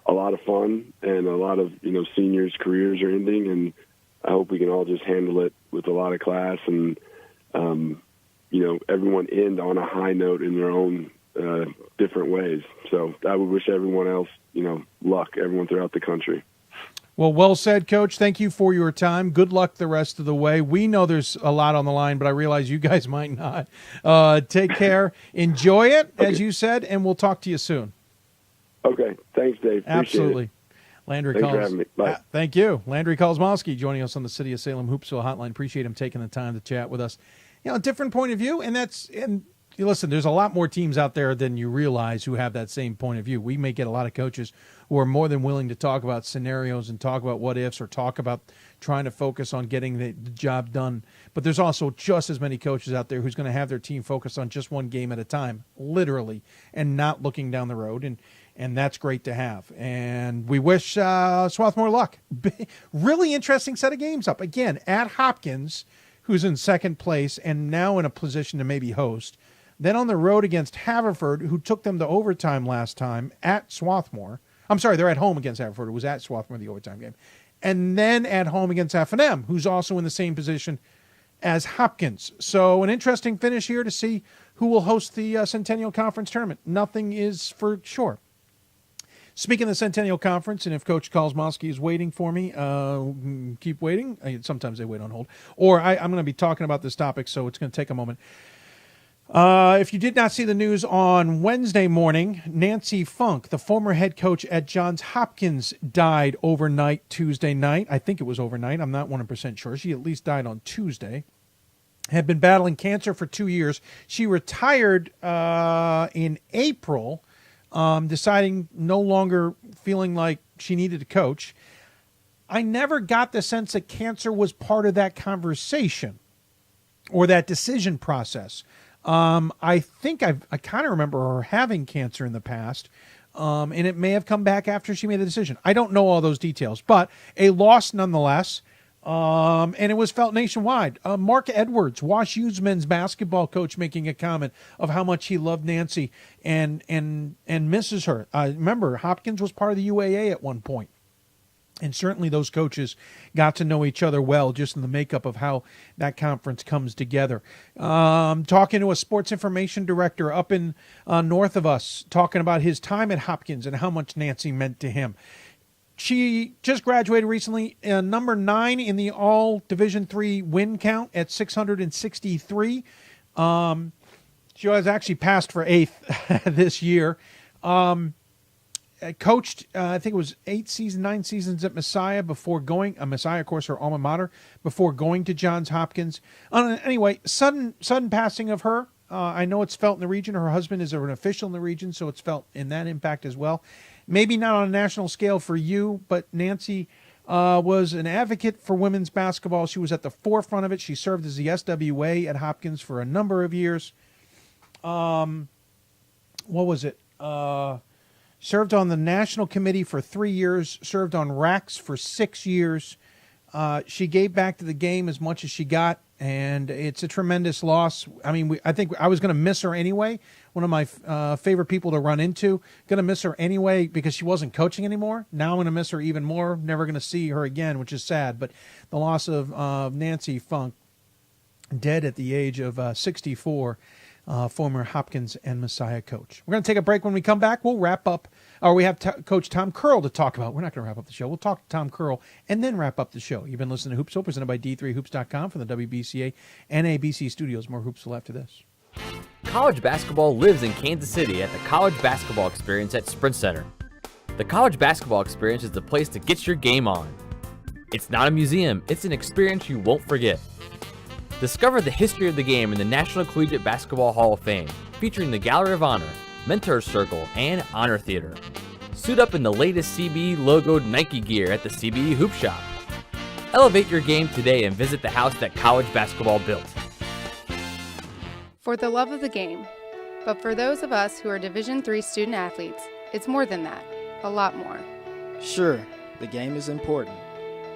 a lot of fun, and a lot of seniors' careers are ending, and I hope we can all just handle it with a lot of class, and everyone end on a high note in their own different ways. So I would wish everyone else luck, everyone throughout the country.
Well said, Coach. Thank you for your time. Good luck the rest of the way. We know there's a lot on the line, but I realize you guys might not. Take care. Enjoy it, as you said, and we'll talk to you soon.
Okay. Thanks, Dave. Appreciate
Absolutely.
It.
Thanks
for having me. Bye.
Thank you. Landry Kozmowski joining us on the City of Salem Hoopsville hotline. Appreciate him taking the time to chat with us. A different point of view, and listen, there's a lot more teams out there than you realize who have that same point of view. We may get a lot of coaches who are more than willing to talk about scenarios and talk about what ifs, or talk about trying to focus on getting the job done. But there's also just as many coaches out there who's going to have their team focused on just one game at a time, literally, and not looking down the road. And that's great to have. And we wish Swarthmore luck. Really interesting set of games up. Again, at Hopkins, who's in second place and now in a position to maybe host. Then on the road against Haverford, who took them to overtime last time at Swarthmore. I'm sorry, they're at home against Haverford. It was at Swarthmore, the overtime game. And then at home against F&M, who's also in the same position as Hopkins. So an interesting finish here to see who will host the Centennial Conference tournament. Nothing is for sure. Speaking of the Centennial Conference, and if Coach Kozmowski is waiting for me, keep waiting. Sometimes they wait on hold. Or I'm going to be talking about this topic, so it's going to take a moment. If you did not see the news on Wednesday morning, Nancy Funk, the former head coach at Johns Hopkins, died overnight Tuesday night. I think it was overnight. I'm not 100% sure. She at least died on Tuesday. Had been battling cancer for 2 years. She retired in April, deciding no longer feeling like she needed to coach. I never got the sense that cancer was part of that conversation or that decision process. I think I kind of remember her having cancer in the past, and it may have come back after she made the decision. I don't know all those details, but a loss nonetheless, and it was felt nationwide. Mark Edwards, Wash U's men's basketball coach, making a comment of how much he loved Nancy and misses her. Remember, Hopkins was part of the UAA at one point. And certainly those coaches got to know each other well just in the makeup of how that conference comes together. Talking to a sports information director up in north of us, talking about his time at Hopkins and how much Nancy meant to him. She just graduated recently, number 9 in the all Division III win count at 663. She was actually passed for 8th this year. Coached, I think it was 9 seasons at Messiah before going, Messiah, of course, her alma mater, before going to Johns Hopkins. Anyway, sudden passing of her. I know it's felt in the region. Her husband is an official in the region, so it's felt in that impact as well. Maybe not on a national scale for you, but Nancy was an advocate for women's basketball. She was at the forefront of it. She served as the SWA at Hopkins for a number of years. What was it? Served on the national committee for 3 years, served on RACs for 6 years. She gave back to the game as much as she got, and it's a tremendous loss. I mean, I think I was going to miss her anyway. One of my favorite people to run into. Going to miss her anyway because she wasn't coaching anymore. Now I'm going to miss her even more. Never going to see her again, which is sad. But the loss of Nancy Funk, dead at the age of 64, former Hopkins and Messiah coach. We're going to take a break. When we come back, we'll wrap up. Or we have Coach Tom Curl to talk about. We're not going to wrap up the show. We'll talk to Tom Curl and then wrap up the show. You've been listening to Hoopsville, presented by D3Hoops.com from the WBCA NABC Studios. More Hoopsville after this.
College basketball lives in Kansas City at the College Basketball Experience at Sprint Center. The College Basketball Experience is the place to get your game on. It's not a museum, it's an experience you won't forget. Discover the history of the game in the National Collegiate Basketball Hall of Fame, featuring the Gallery of Honor, Mentor Circle, and Honor Theater. Suit up in the latest CBE logoed Nike gear at the CBE Hoop Shop. Elevate your game today and visit the house that college basketball built.
For the love of the game. But for those of us who are Division III student athletes, it's more than that, a lot more.
Sure, the game is important,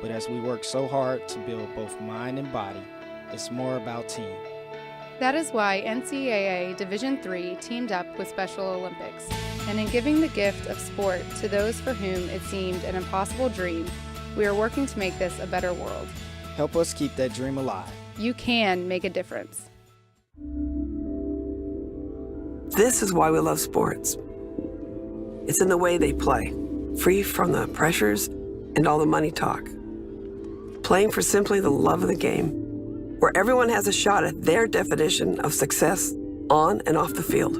but as we work so hard to build both mind and body, it's more about team.
That is why NCAA Division III teamed up with Special Olympics. And in giving the gift of sport to those for whom it seemed an impossible dream, we are working to make this a better world.
Help us keep that dream alive.
You can make a difference.
This is why we love sports. It's in the way they play, free from the pressures and all the money talk. Playing for simply the love of the game, where everyone has a shot at their definition of success on and off the field.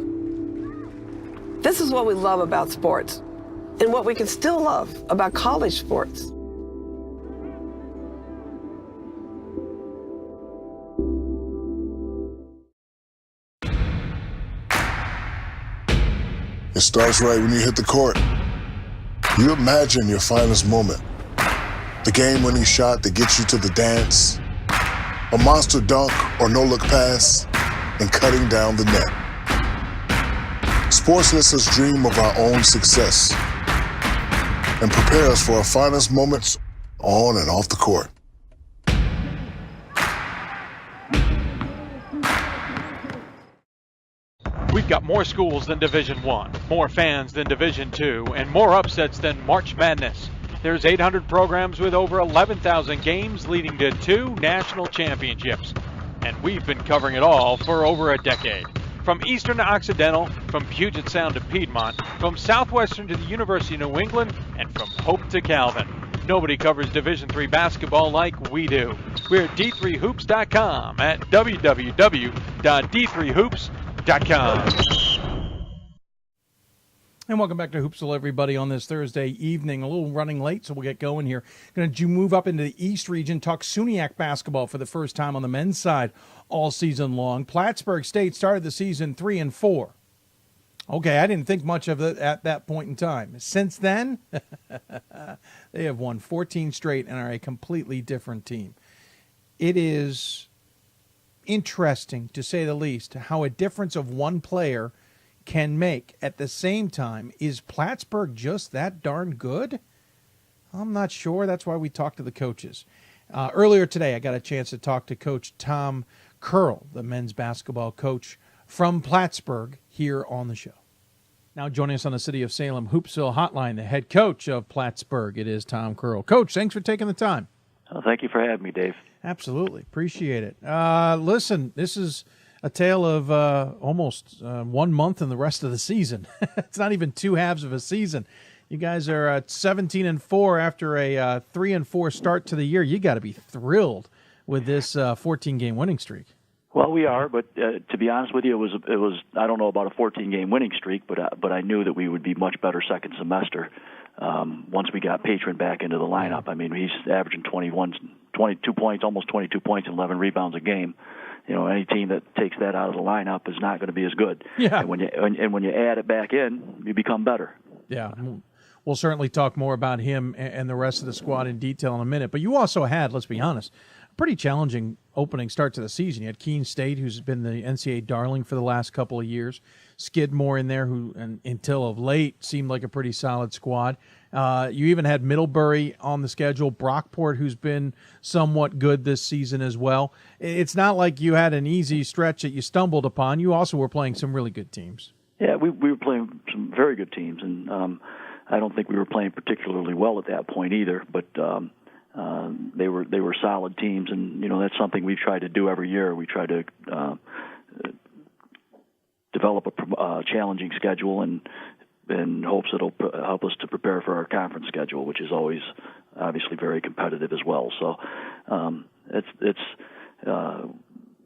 This is what we love about sports, and what we can still love about college sports.
It starts right when you hit the court. You imagine your finest moment. The game-winning shot that gets you to the dance, a monster dunk or no-look pass, and cutting down the net. Sports lets us dream of our own success and prepare us for our finest moments on and off the court.
We've got more schools than Division I, more fans than Division II, and more upsets than March Madness. There's 800 programs with over 11,000 games leading to 2 national championships. And we've been covering it all for over a decade. From Eastern to Occidental, from Puget Sound to Piedmont, from Southwestern to the University of New England, and from Hope to Calvin. Nobody covers Division III basketball like we do. We're at D3Hoops.com at www.D3Hoops.com.
And welcome back to Hoopsville, everybody, on this Thursday evening. A little running late, so we'll get going here. Going to move up into the East region, talk SUNYAC basketball for the first time on the men's side all season long. Plattsburgh State started the season 3-4. Okay, I didn't think much of it at that point in time. Since then, they have won 14 straight and are a completely different team. It is interesting, to say the least, how a difference of one player can make. At the same time, is Plattsburgh just that darn good? I'm not sure. That's why we talked to the coaches. Earlier today, I got a chance to talk to Coach Tom Curl, the men's basketball coach from Plattsburgh, here on the show. Now joining us on the City of Salem Hoopsville Hotline, the head coach of Plattsburgh, it is Tom Curl. Coach, thanks for taking the time.
Thank you for having me, Dave.
Absolutely. Appreciate it. Listen, this is a tale of almost 1 month and the rest of the season. It's not even two halves of a season. You guys are at 17-4 after a 3-4 start to the year. You got to be thrilled with this 14-game winning streak.
Well, we are, but to be honest with you, it was I don't know about a 14-game winning streak, but I knew that we would be much better second semester once we got Patron back into the lineup. I mean, he's averaging 22 points, almost 22 points, and 11 rebounds a game. You know, any team that takes that out of the lineup is not going to be as good.
Yeah.
And when you add it back in, you become better.
Yeah. We'll certainly talk more about him and the rest of the squad in detail in a minute. But you also had, let's be honest, a pretty challenging opening start to the season. You had Keene State, who's been the NCAA darling for the last couple of years. Skidmore in there, who until of late seemed like a pretty solid squad. You even had Middlebury on the schedule, Brockport, who's been somewhat good this season as well. It's not like you had an easy stretch that you stumbled upon. You also were playing some really good teams.
Yeah, we were playing some very good teams, and I don't think we were playing particularly well at that point either. But they were solid teams, and you know that's something we try to do every year. We try to develop a challenging schedule and in hopes it'll help us to prepare for our conference schedule, which is always obviously very competitive as well. So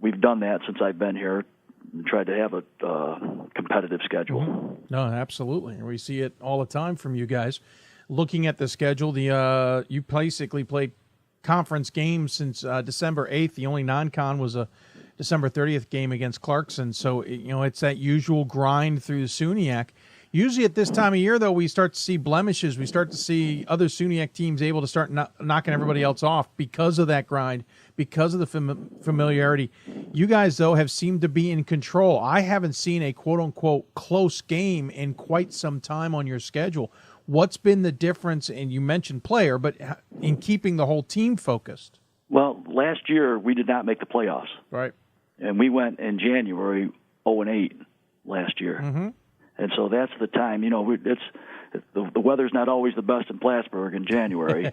we've done that since I've been here, and tried to have a competitive schedule.
Mm-hmm. No, absolutely. We see it all the time from you guys. Looking at the schedule, you basically played conference games since December 8th. The only non-con was a December 30th game against Clarkson. So, you know, it's that usual grind through the SUNYAC. Usually at this time of year, though, we start to see blemishes. We start to see other SUNYAC teams able to start knocking everybody else off because of that grind, because of the familiarity. You guys, though, have seemed to be in control. I haven't seen a quote-unquote close game in quite some time on your schedule. What's been the difference, and you mentioned player, but in keeping the whole team focused?
Well, last year we did not make the playoffs.
Right.
And we went in January 0-8 last year.
Mm-hmm.
And so that's the time, you know, the weather's not always the best in Plattsburgh in January.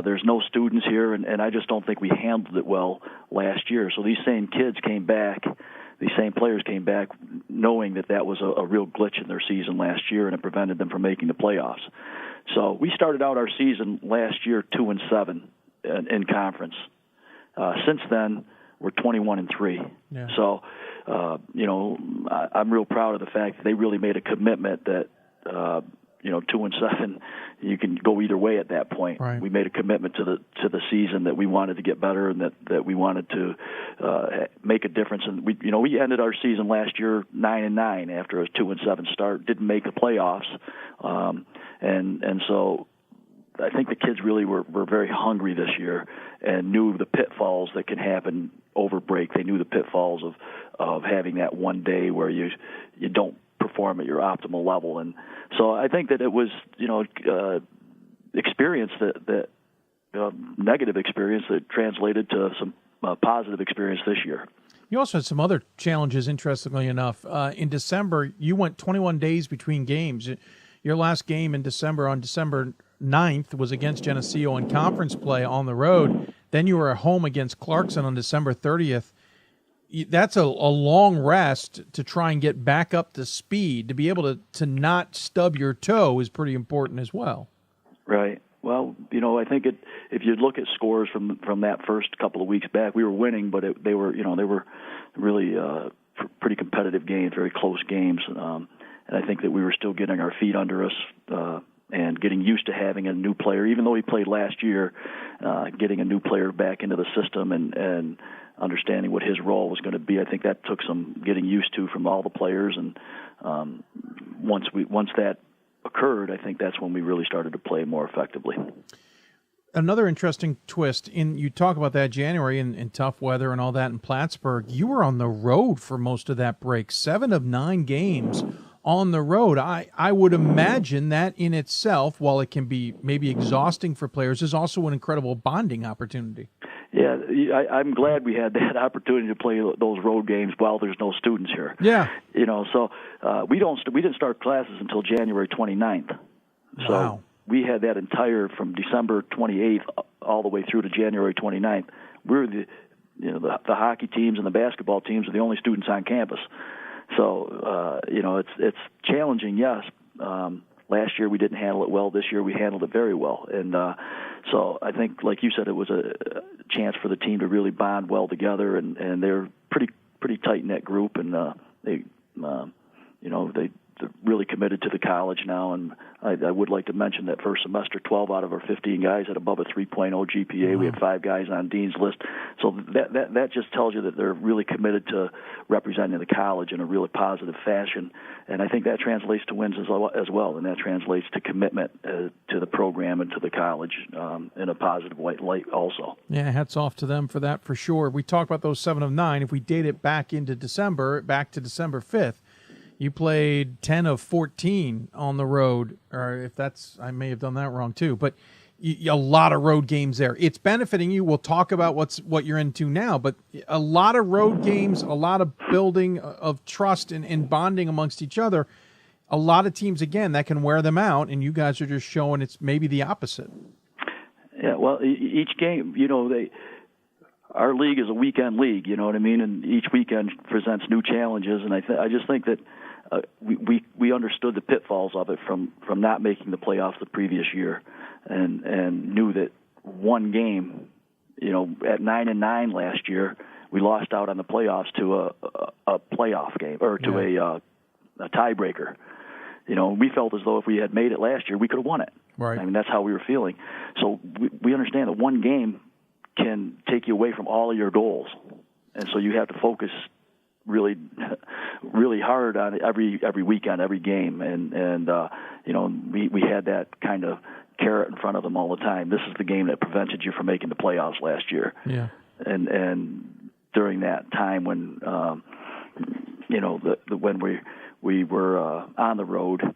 There's no students here, and I just don't think we handled it well last year. So these same kids came back, these same players came back knowing that was a real glitch in their season last year, and it prevented them from making the playoffs. So we started out our season last year 2-7 in conference. Since then, we're 21-3.
Yeah.
So, you know, I'm real proud of the fact that they really made a commitment that, you know, 2-7, you can go either way at that point.
Right.
We made a commitment to the season that we wanted to get better and that we wanted to make a difference. And we ended our season last year 9-9 after a 2-7 start. Didn't make the playoffs, and so I think the kids really were very hungry this year and knew the pitfalls that can happen over break. They knew the pitfalls of having that one day where you don't perform at your optimal level. And so I think that it was, you know, experience that negative experience that translated to some positive experience this year.
You also had some other challenges, interestingly enough. In December, you went 21 days between games. Your last game in December, on December 9th, was against Geneseo in conference play on the road. Then you were at home against Clarkson on December 30th. That's a long rest to try and get back up to speed. To be able to not stub your toe is pretty important as well.
Right. Well, you know, I think if you look at scores from that first couple of weeks back, we were winning, but they were really pretty competitive games, very close games. And I think that we were still getting our feet under us and getting used to having a new player, even though he played last year, getting a new player back into the system and understanding what his role was going to be. I think that took some getting used to from all the players. And once that occurred, I think that's when we really started to play more effectively.
Another interesting twist, you talk about that January in tough weather and all that in Plattsburgh. You were on the road for most of that break, 7 of 9 games on the road. I would imagine that in itself, while it can be maybe exhausting for players, is also an incredible bonding opportunity.
Yeah, I'm glad we had that opportunity to play those road games while there's no students here.
Yeah.
So we didn't start classes until January 29th. So
wow.
We had that entire from December 28th all the way through to January 29th. We're the hockey teams and the basketball teams are the only students on campus. So it's challenging, yes. Last year we didn't handle it well. This year we handled it very well, and so I think, like you said, it was a chance for the team to really bond well together, and they're pretty tight knit group, and they're really committed to the college now. And I would like to mention that first semester, 12 out of our 15 guys had above a 3.0 GPA. Mm-hmm. We had 5 guys on Dean's List. So that just tells you that they're really committed to representing the college in a really positive fashion. And I think that translates to wins as well, and that translates to commitment to the program and to the college in a positive light also.
Yeah, hats off to them for that for sure. We talked about those 7 of 9. If we date it back to December 5th, you played 10 of 14 on the road, or if that's, I may have done that wrong too, but a lot of road games there. It's benefiting you. We'll talk about what you're into now, but a lot of road games, a lot of building of trust and bonding amongst each other. A lot of teams, again, that can wear them out, and you guys are just showing it's maybe the opposite.
Yeah, well, each game, our league is a weekend league, you know what I mean? And each weekend presents new challenges, and I just think that we understood the pitfalls of it from not making the playoffs the previous year, and knew that one game, at 9-9 last year, we lost out on the playoffs to a playoff game or to a tiebreaker. We felt as though if we had made it last year, we could have won it.
Right.
I mean, that's how we were feeling. So we understand that one game can take you away from all of your goals, and so you have to focus really, really hard on every weekend, every game, and we had that kind of carrot in front of them all the time. This is the game that prevented you from making the playoffs last year.
Yeah.
And during that time when when we were on the road,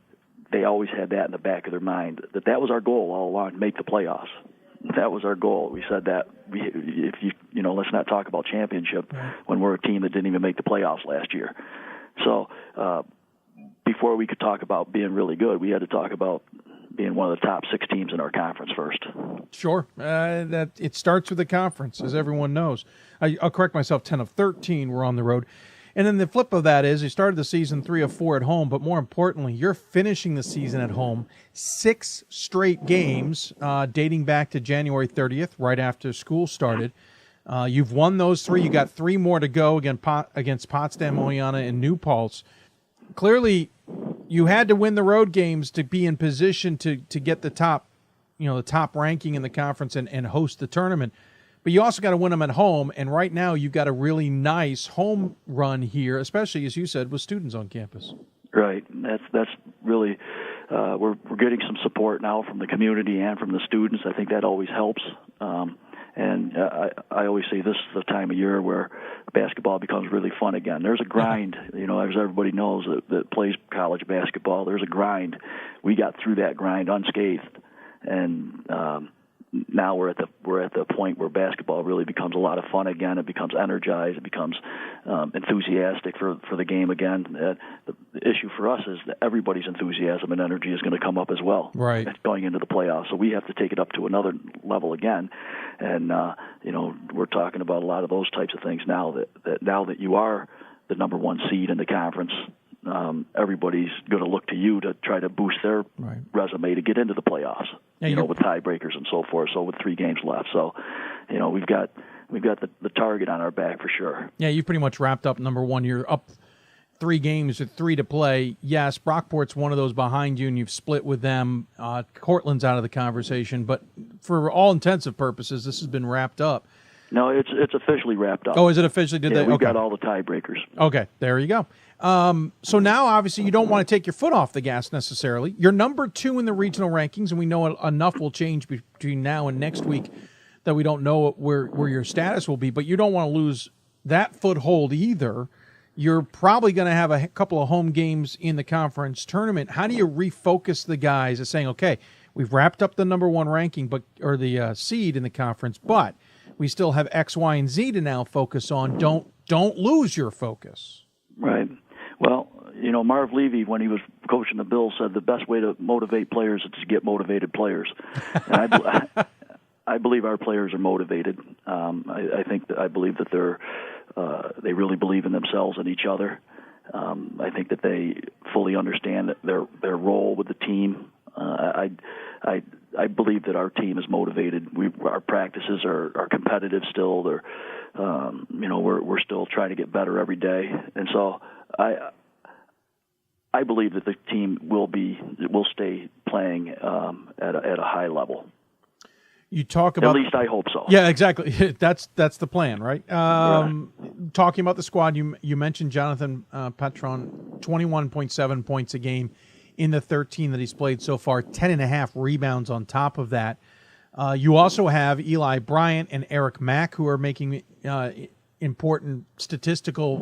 they always had that in the back of their mind that was our goal all along, to make the playoffs. That was our goal. We said that let's not talk about championship when we're a team that didn't even make the playoffs last year. So before we could talk about being really good, we had to talk about being one of the top 6 teams in our conference first.
Sure. That it starts with the conference, as everyone knows. I'll correct myself, 10 of 13 were on the road. And then the flip of that is you started the season 3 of 4 at home, but more importantly, you're finishing the season at home 6 straight games dating back to January 30th, right after school started. You've won those 3. You got 3 more to go against Potsdam, Oiana, and New Paltz. Clearly, you had to win the road games to be in position to get the top ranking in the conference and host the tournament. But you also got to win them at home, and right now you've got a really nice home run here, especially, as you said, with students on campus.
Right. That's really we're getting some support now from the community and from the students. I think that always helps. And I always say this is the time of year where basketball becomes really fun again. There's a grind, as everybody knows that plays college basketball. There's a grind. We got through that grind unscathed, and now we're at the point where basketball really becomes a lot of fun again. It becomes energized. It becomes enthusiastic for the game again. The issue for us is that everybody's enthusiasm and energy is going to come up as well.
Right.
Going into the playoffs, so we have to take it up to another level again. And we're talking about a lot of those types of things now. That now that you are the number 1 seed in the conference, everybody's going to look to you to try to boost their resume to get into the playoffs.
Yeah,
with tiebreakers and so forth. So with 3 games left, so we've got the target on our back for sure.
Yeah, you pretty much wrapped up number 1. You're up 3 games with 3 to play. Yes, Brockport's one of those behind you, and you've split with them. Cortland's out of the conversation, but for all intensive purposes, this has been wrapped up.
No, it's officially wrapped up.
Oh, is it officially?
We've got all the tiebreakers.
Okay, there you go. So now, obviously, you don't want to take your foot off the gas necessarily. You're number 2 in the regional rankings, and we know enough will change between now and next week that we don't know where your status will be, but you don't want to lose that foothold either. You're probably going to have a couple of home games in the conference tournament. How do you refocus the guys as saying, okay, we've wrapped up the number 1 ranking, or the seed in the conference, but We still have X, Y, and Z to now focus on. Don't lose your focus.
Right. Well, Marv Levy, when he was coaching the Bills, said the best way to motivate players is to get motivated players. And I believe our players are motivated. I believe that they really believe in themselves and each other. I think that they fully understand their role with the team. I believe that our team is motivated. Our practices are competitive still. We're still trying to get better every day, and so I believe that the team will stay playing at a high level.
You talk about,
at least I hope so.
Yeah, exactly. That's the plan, right?
Right.
Talking about the squad, you mentioned Jonathan Patron, 21.7 points a game in the 13 that he's played so far, 10.5 rebounds on top of that. You also have Eli Bryant and Eric Mack, who are making important statistical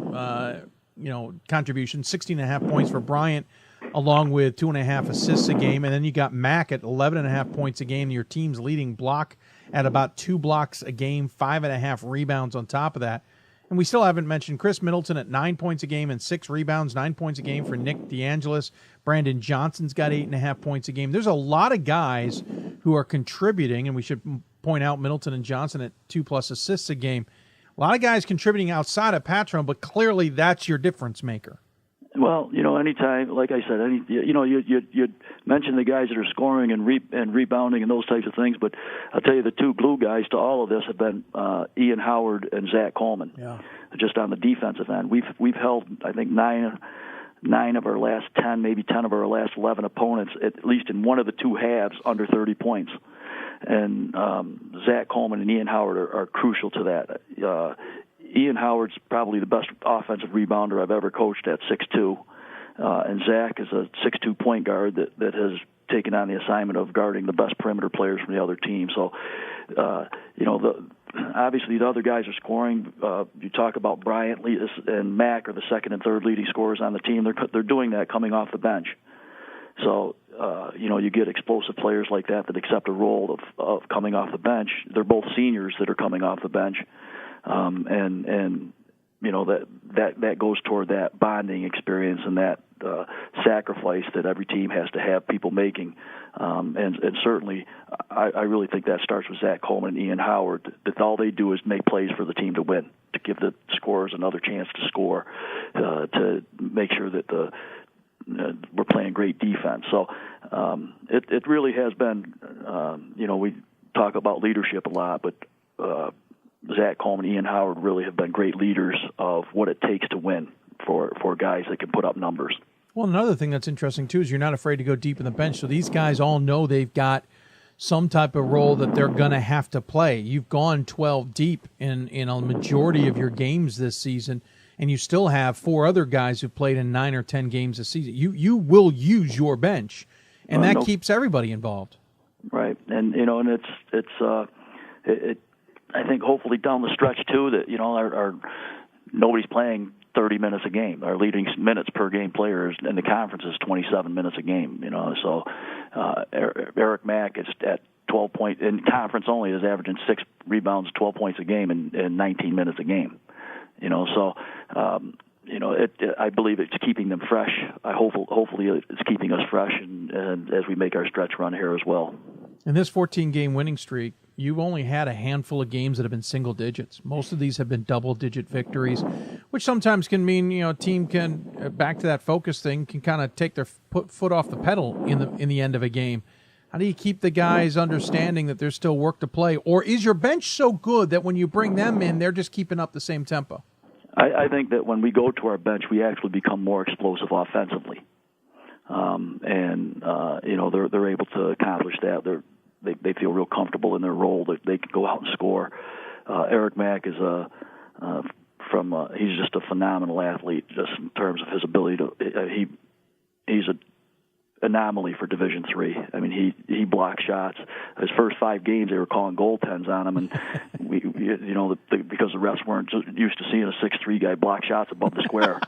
contributions. 16.5 points for Bryant, along with 2.5 assists a game. And then you got Mack at 11.5 points a game. Your team's leading block at about 2 blocks a game, 5.5 rebounds on top of that. And we still haven't mentioned Chris Middleton at 9 points a game and 6 rebounds, 9 points a game for Nick DeAngelis. Brandon Johnson's got 8.5 points a game. There's a lot of guys who are contributing, and we should point out Middleton and Johnson at 2+ assists a game. A lot of guys contributing outside of Patron, but clearly that's your difference maker.
Well, anytime, like I said, you mention the guys that are scoring and rebounding and those types of things, but I'll tell you the two glue guys to all of this have been Ian Howard and Zach Coleman.
Yeah.
Just on the defensive end, we've held, I think, nine of our last 10, maybe 10 of our last 11 opponents, at least in one of the two halves, under 30 points. And Zach Coleman and Ian Howard are crucial to that. Ian Howard's probably the best offensive rebounder I've ever coached at 6'2", and Zach is a 6'2" point guard that has taken on the assignment of guarding the best perimeter players from the other team. So, obviously the other guys are scoring. You talk about Bryant and Mack are the second and third leading scorers on the team. They're doing that coming off the bench. So, you get explosive players like that accept a role of coming off the bench. They're both seniors that are coming off the bench. That goes toward that bonding experience and that sacrifice that every team has to have people making. And certainly, I really think that starts with Zach Coleman and Ian Howard, that all they do is make plays for the team to win, to give the scorers another chance to score, to make sure that we're playing great defense. So it really has been, we talk about leadership a lot, but Zach Coleman and Ian Howard really have been great leaders of what it takes to win for guys that can put up numbers.
Well, another thing that's interesting, too, is you're not afraid to go deep in the bench. So these guys all know they've got some type of role that they're going to have to play. You've gone 12 deep in a majority of your games this season, and you still have 4 other guys who've played in 9 or 10 games this season. You will use your bench, and that keeps everybody involved.
Right, and it's I think hopefully down the stretch too that our nobody's playing 30 minutes a game. Our leading minutes per game players in the conference is 27 minutes a game. So Eric Mack is at 12 points in conference only is averaging 6 rebounds, 12 points a game in 19 minutes a game. I believe it's keeping them fresh. Hopefully it's keeping us fresh and as we make our stretch run here as well.
In this 14-game winning streak, you've only had a handful of games that have been single digits. Most of these have been double-digit victories, which sometimes can mean a team can, back to that focus thing, can kind of take their foot off the pedal in the end of a game. How do you keep the guys understanding that there's still work to play? Or is your bench so good that when you bring them in, they're just keeping up the same tempo?
I think that when we go to our bench, we actually become more explosive offensively. They're able to accomplish that. They feel real comfortable in their role that they can go out and score. Eric Mack is he's just a phenomenal athlete, just in terms of his ability to. He's an anomaly for Division III. I mean, he blocks shots. His first 5 games, they were calling goaltends on him, and because the refs weren't used to seeing a 6'3" guy block shots above the square.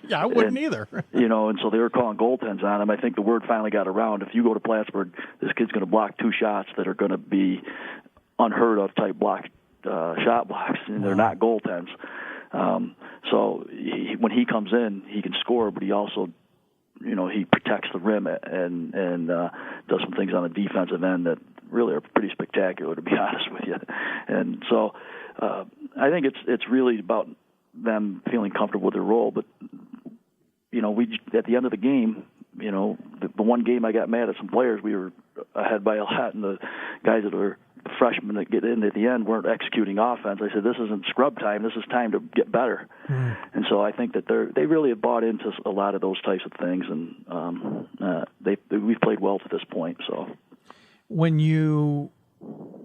Yeah, I wouldn't either.
And so they were calling goaltends on him. I think the word finally got around. If you go to Plattsburgh, this kid's going to block 2 shots that are going to be unheard of type block shot blocks, and they're not goaltends. So when he comes in, he can score, but he also, he protects the rim and does some things on the defensive end that really are pretty spectacular, to be honest with you. And so I think it's really about them feeling comfortable with their role. But we at the end of the game, the one game I got mad at some players, we were ahead by a lot, and the guys that are freshmen that get in at the end weren't executing offense. I said, this isn't scrub time. This is time to get better. And so I think that they really have bought into a lot of those types of things, and we've played well to this point. So
when you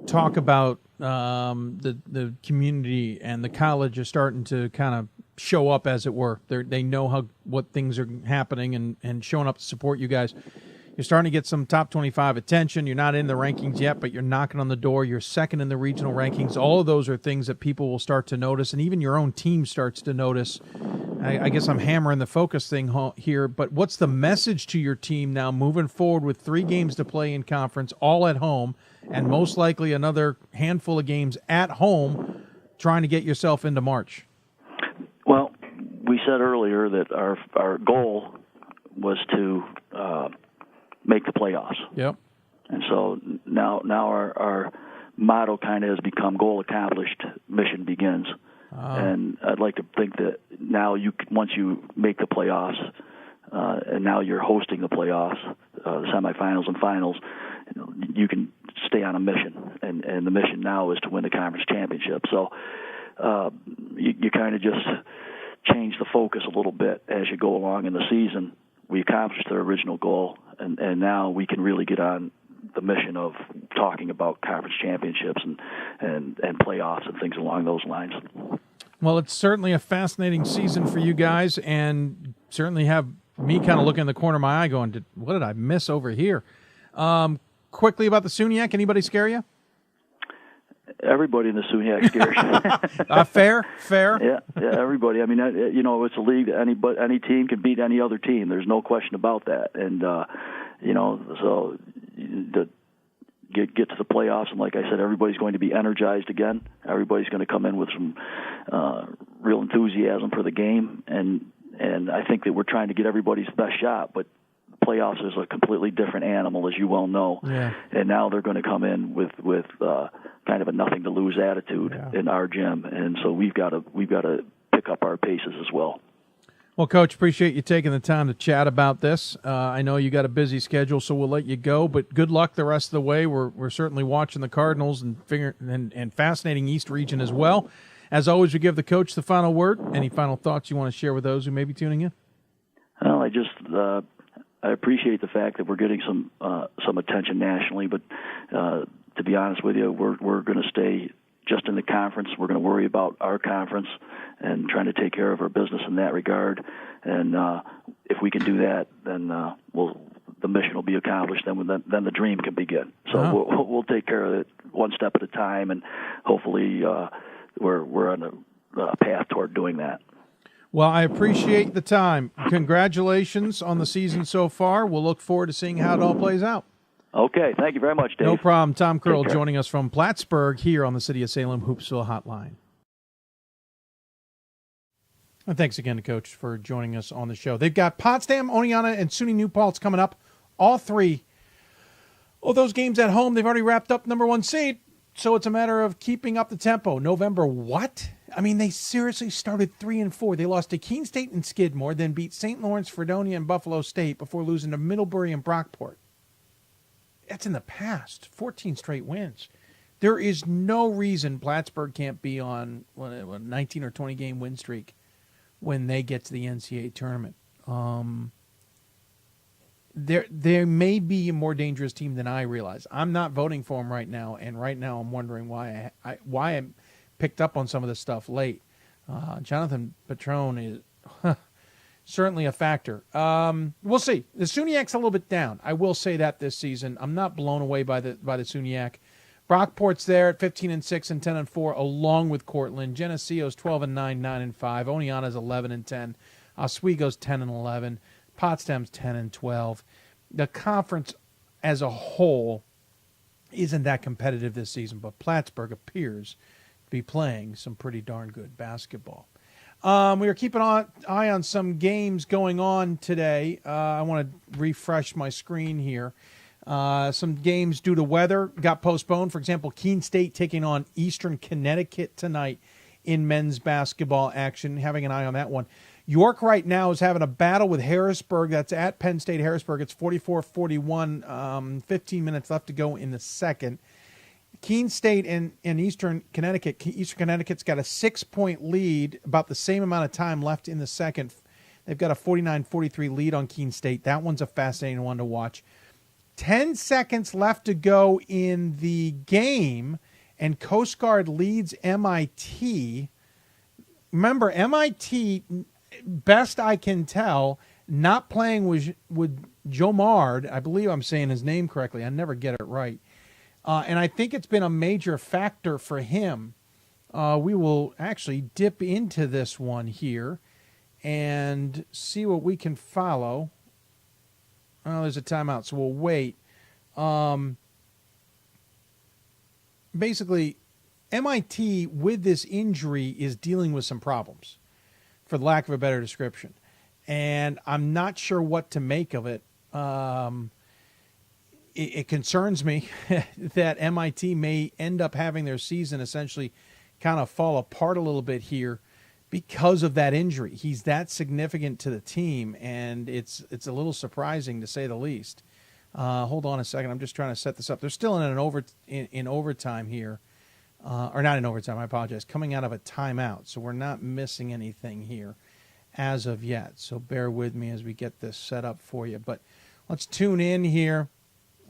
talk about the community and the college is starting to kind of show up, as it were, they know what things are happening and showing up to support you guys. You're starting to get some top 25 attention. You're not in the rankings yet, but you're knocking on the door. You're second in the regional rankings. All of those are things that people will start to notice, and even your own team starts to notice. I guess I'm hammering the focus thing here, but what's the message to your team now moving forward with 3 games to play in conference, all at home, and most likely another handful of games at home, trying to get yourself into March?
Well, we said earlier that our goal was to make the playoffs.
Yep.
And so now our motto kind of has become goal accomplished, mission begins. And I'd like to think that now once you make the playoffs, and now you're hosting the playoffs, the semifinals and finals, you can stay on a mission. And the mission now is to win the conference championship. So you kind of just change the focus a little bit as you go along in the season. We accomplished our original goal, and now we can really get on the mission of talking about conference championships and playoffs and things along those lines.
Well, it's certainly a fascinating season for you guys, and certainly have me kind of looking in the corner of my eye going, what did I miss over here? Quickly about the SUNYAC, anybody scare you?
Everybody in the SUNYAC scares.
Fair.
Yeah, everybody. I mean, it's a league that any team can beat any other team. There's no question about that. And so get to the playoffs, and like I said, everybody's going to be energized again. Everybody's going to come in with some real enthusiasm for the game, and I think that we're trying to get everybody's best shot, but playoffs is a completely different animal, as you well know.
Yeah.
And now they're going to come in with kind of a nothing to lose attitude in our gym, and so we've got to pick up our paces as well.
Well, Coach, appreciate you taking the time to chat about this. I know you got a busy schedule, so we'll let you go, but good luck the rest of the way. We're certainly watching the Cardinals and fascinating East region as well. As always, we give the coach the final word. Any final thoughts you want to share with those who may be tuning in?
Well, I appreciate the fact that we're getting some attention nationally, but to be honest with you, we're going to stay just in the conference. We're going to worry about our conference and trying to take care of our business in that regard. And if we can do that, then the mission will be accomplished. Then the dream can begin. So we'll take care of it one step at a time, and hopefully we're on a path toward doing that.
Well, I appreciate the time. Congratulations on the season so far. We'll look forward to seeing how it all plays out.
Okay, thank you very much, Dave.
No problem. Tom Curl joining us from Plattsburgh here on the City of Salem Hoopsville Hotline. And thanks again to Coach for joining us on the show. They've got Potsdam, Oneonta, and SUNY New Paltz coming up. All 3 of those games at home. They've already wrapped up number 1 seed, so it's a matter of keeping up the tempo. November what? I mean, they seriously started 3-4. They lost to Keene State and Skidmore, then beat St. Lawrence, Fredonia, and Buffalo State before losing to Middlebury and Brockport. That's in the past. 14 straight wins. There is no reason Plattsburgh can't be on a 19 or 20 game win streak when they get to the NCAA tournament. They may be a more dangerous team than I realize. I'm not voting for them right now, and right now I'm wondering why I picked up on some of this stuff late. Jonathan Petrone is certainly a factor. We'll see. The SUNYAC's a little bit down. I will say that this season. I'm not blown away by the SUNYAC. Brockport's there at 15-6 and 10-4, along with Cortland. Geneseo's 12-9, 9-5. Oneonta's 11-10. Oswego's 10-11. Potsdam's 10-12. The conference as a whole isn't that competitive this season, but Plattsburgh appears be playing some pretty darn good basketball. We are keeping an eye on some games going on today. I want to refresh my screen here. Some games due to weather got postponed. For example, Keene State taking on Eastern Connecticut tonight in men's basketball action. Having an eye on that one. York right now is having a battle with Harrisburg. That's at Penn State Harrisburg. It's 44-41, 15 minutes left to go in the second. Keene State and Eastern Connecticut. Eastern Connecticut's got a 6-point lead, about the same amount of time left in the second. They've got a 49-43 lead on Keene State. That one's a fascinating one to watch. 10 seconds left to go in the game, and Coast Guard leads MIT. Remember, MIT, best I can tell, not playing with Jomard. I believe I'm saying his name correctly. I never get it right. And I think it's been a major factor for him. We will actually dip into this one here and see what we can follow. Oh, there's a timeout, so we'll wait. Basically, MIT, with this injury, is dealing with some problems, for lack of a better description. And I'm not sure what to make of it. It concerns me that MIT may end up having their season essentially kind of fall apart a little bit here because of that injury. He's that significant to the team, and it's a little surprising to say the least. Hold on a second. I'm just trying to set this up. They're still in overtime here. Or not in overtime, I apologize. Coming out of a timeout, so we're not missing anything here as of yet. So bear with me as we get this set up for you. But let's tune in here.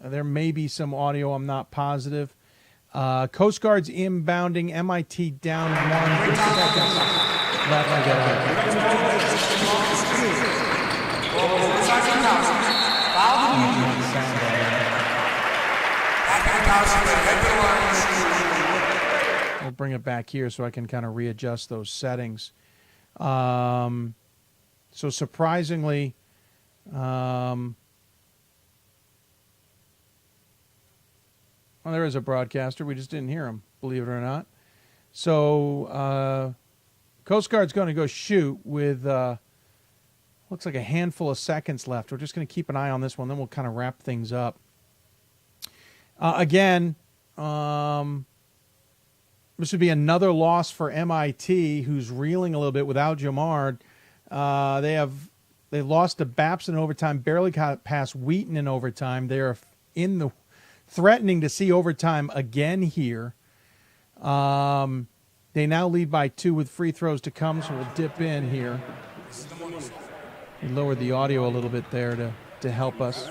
There may be some audio. I'm not positive. Coast Guard's inbounding. MIT down 1 with seconds left to go. We'll bring it back here so I can kind of readjust those settings. So surprisingly, well, there is a broadcaster. We just didn't hear him, believe it or not. So Coast Guard's going to go shoot with looks like a handful of seconds left. We're just going to keep an eye on this one, then we'll kind of wrap things up. Again, this would be another loss for MIT, who's reeling a little bit without Jamard. They lost to Babson in overtime, barely got past Wheaton in overtime. They're threatening to see overtime again here. They now lead by 2 with free throws to come, so we'll dip in here. We lowered the audio a little bit there to help us.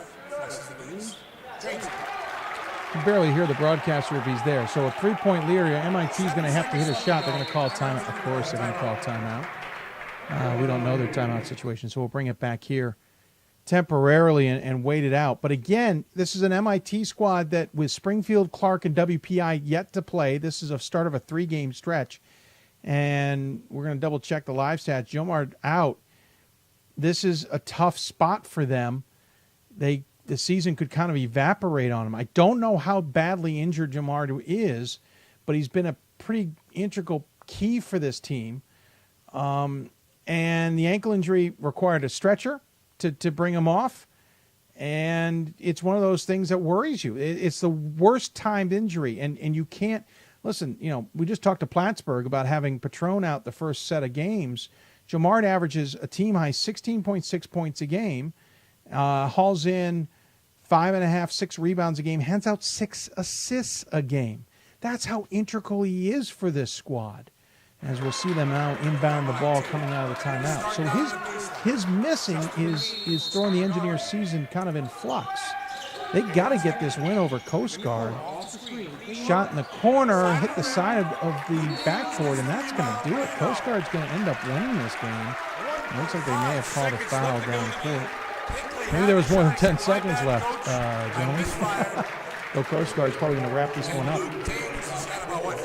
You can barely hear the broadcaster if he's there. So a 3-point lead here. MIT's going to have to hit a shot. They're going to call timeout. Of course, they're going to call timeout. We don't know their timeout situation, so we'll bring it back here temporarily and wait it out. But again, this is an MIT squad that with Springfield, Clark, and WPI yet to play. This is a start of a 3-game stretch. And we're going to double check the live stats. Jomard out. This is a tough spot for them. The season could kind of evaporate on them. I don't know how badly injured Jomard is, but he's been a pretty integral key for this team. And the ankle injury required a stretcher to bring him off, and it's one of those things that worries you. It's the worst timed injury, and you can't listen. You know, we just talked to Plattsburgh about having Patron out the first set of games. Jomard averages a team high 16.6 points a game, hauls in 5.5, 6 rebounds a game, hands out 6 assists a game. That's how integral he is for this squad. As we'll see them now inbound the ball coming out of the timeout. So his missing is throwing the Engineers' season kind of in flux. They got to get this win over Coast Guard. Shot in the corner, hit the side of the backboard, and that's going to do it. Coast Guard's going to end up winning this game. It looks like they may have called a foul down court. Maybe there was more than 10 seconds left, Jones. So Coast Guard's probably going to wrap this one up.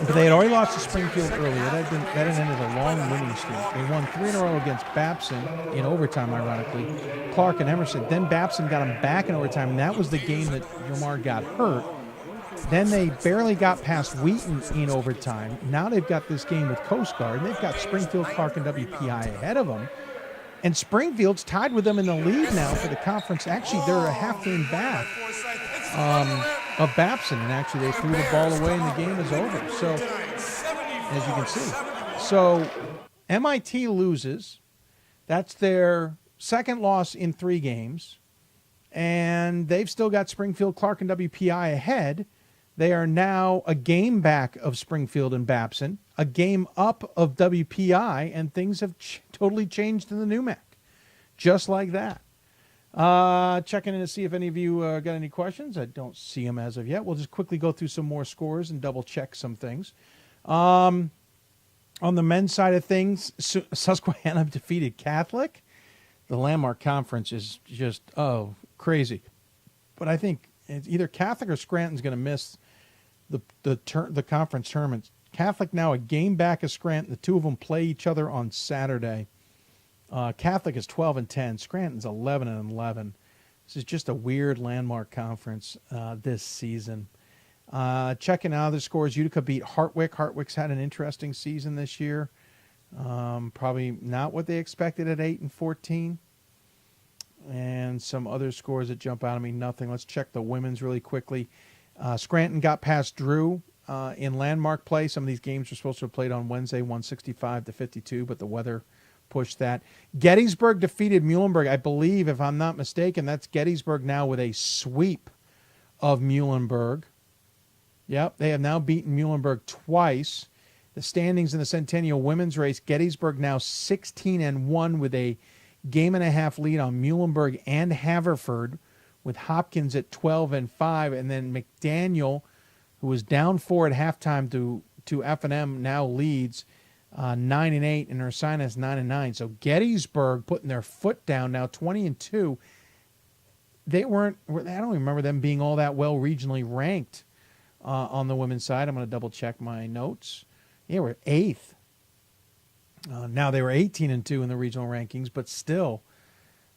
But they had already lost to Springfield earlier. That had ended a long winning streak. They won 3 in a row against Babson in overtime, ironically. Clark and Emerson. Then Babson got them back in overtime, and that was the game that Jomard got hurt. Then they barely got past Wheaton in overtime. Now they've got this game with Coast Guard, and they've got Springfield, Clark, and WPI ahead of them. And Springfield's tied with them in the lead now for the conference. Actually, they're a half game back of Babson, and actually they threw the ball away and the game is over. So, as you can see. So, MIT loses. That's their second loss in 3 games. And they've still got Springfield, Clark, and WPI ahead. They are now a game back of Springfield and Babson, a game up of WPI, and things have totally changed in the NEWMAC. Just like that. Checking in to see if any of you got any questions. I don't see them as of yet. We'll just quickly go through some more scores and double check some things. On the men's side of things, Susquehanna defeated Catholic. The Landmark Conference is just, crazy. But I think it's either Catholic or Scranton's going to miss the conference tournament. Catholic now a game back of Scranton. The two of them play each other on Saturday. Catholic is 12-10. Scranton's 11-11. This is just a weird Landmark Conference this season. Checking out the scores, Utica beat Hartwick. Hartwick's had an interesting season this year. Probably not what they expected at 8-14. And some other scores that jump out at me, nothing. Let's check the women's really quickly. Scranton got past Drew in Landmark play. Some of these games were supposed to have played on Wednesday, 165-52, but the weather pushed that. Gettysburg defeated Muhlenberg. I believe, if I'm not mistaken, that's Gettysburg now with a sweep of Muhlenberg. Yep, they have now beaten Muhlenberg twice. The standings in the Centennial Women's Race, Gettysburg now 16-1 with a game-and-a-half lead on Muhlenberg and Haverford, with Hopkins at 12-5, and then McDaniel, who was down 4 at halftime to F&M, now leads 9-8, and Ursinus 9-9. So Gettysburg putting their foot down now, 20-2. I don't remember them being all that well regionally ranked on the women's side. I'm going to double check my notes. Yeah, we're 8th. Now they were 18-2 in the regional rankings, but still,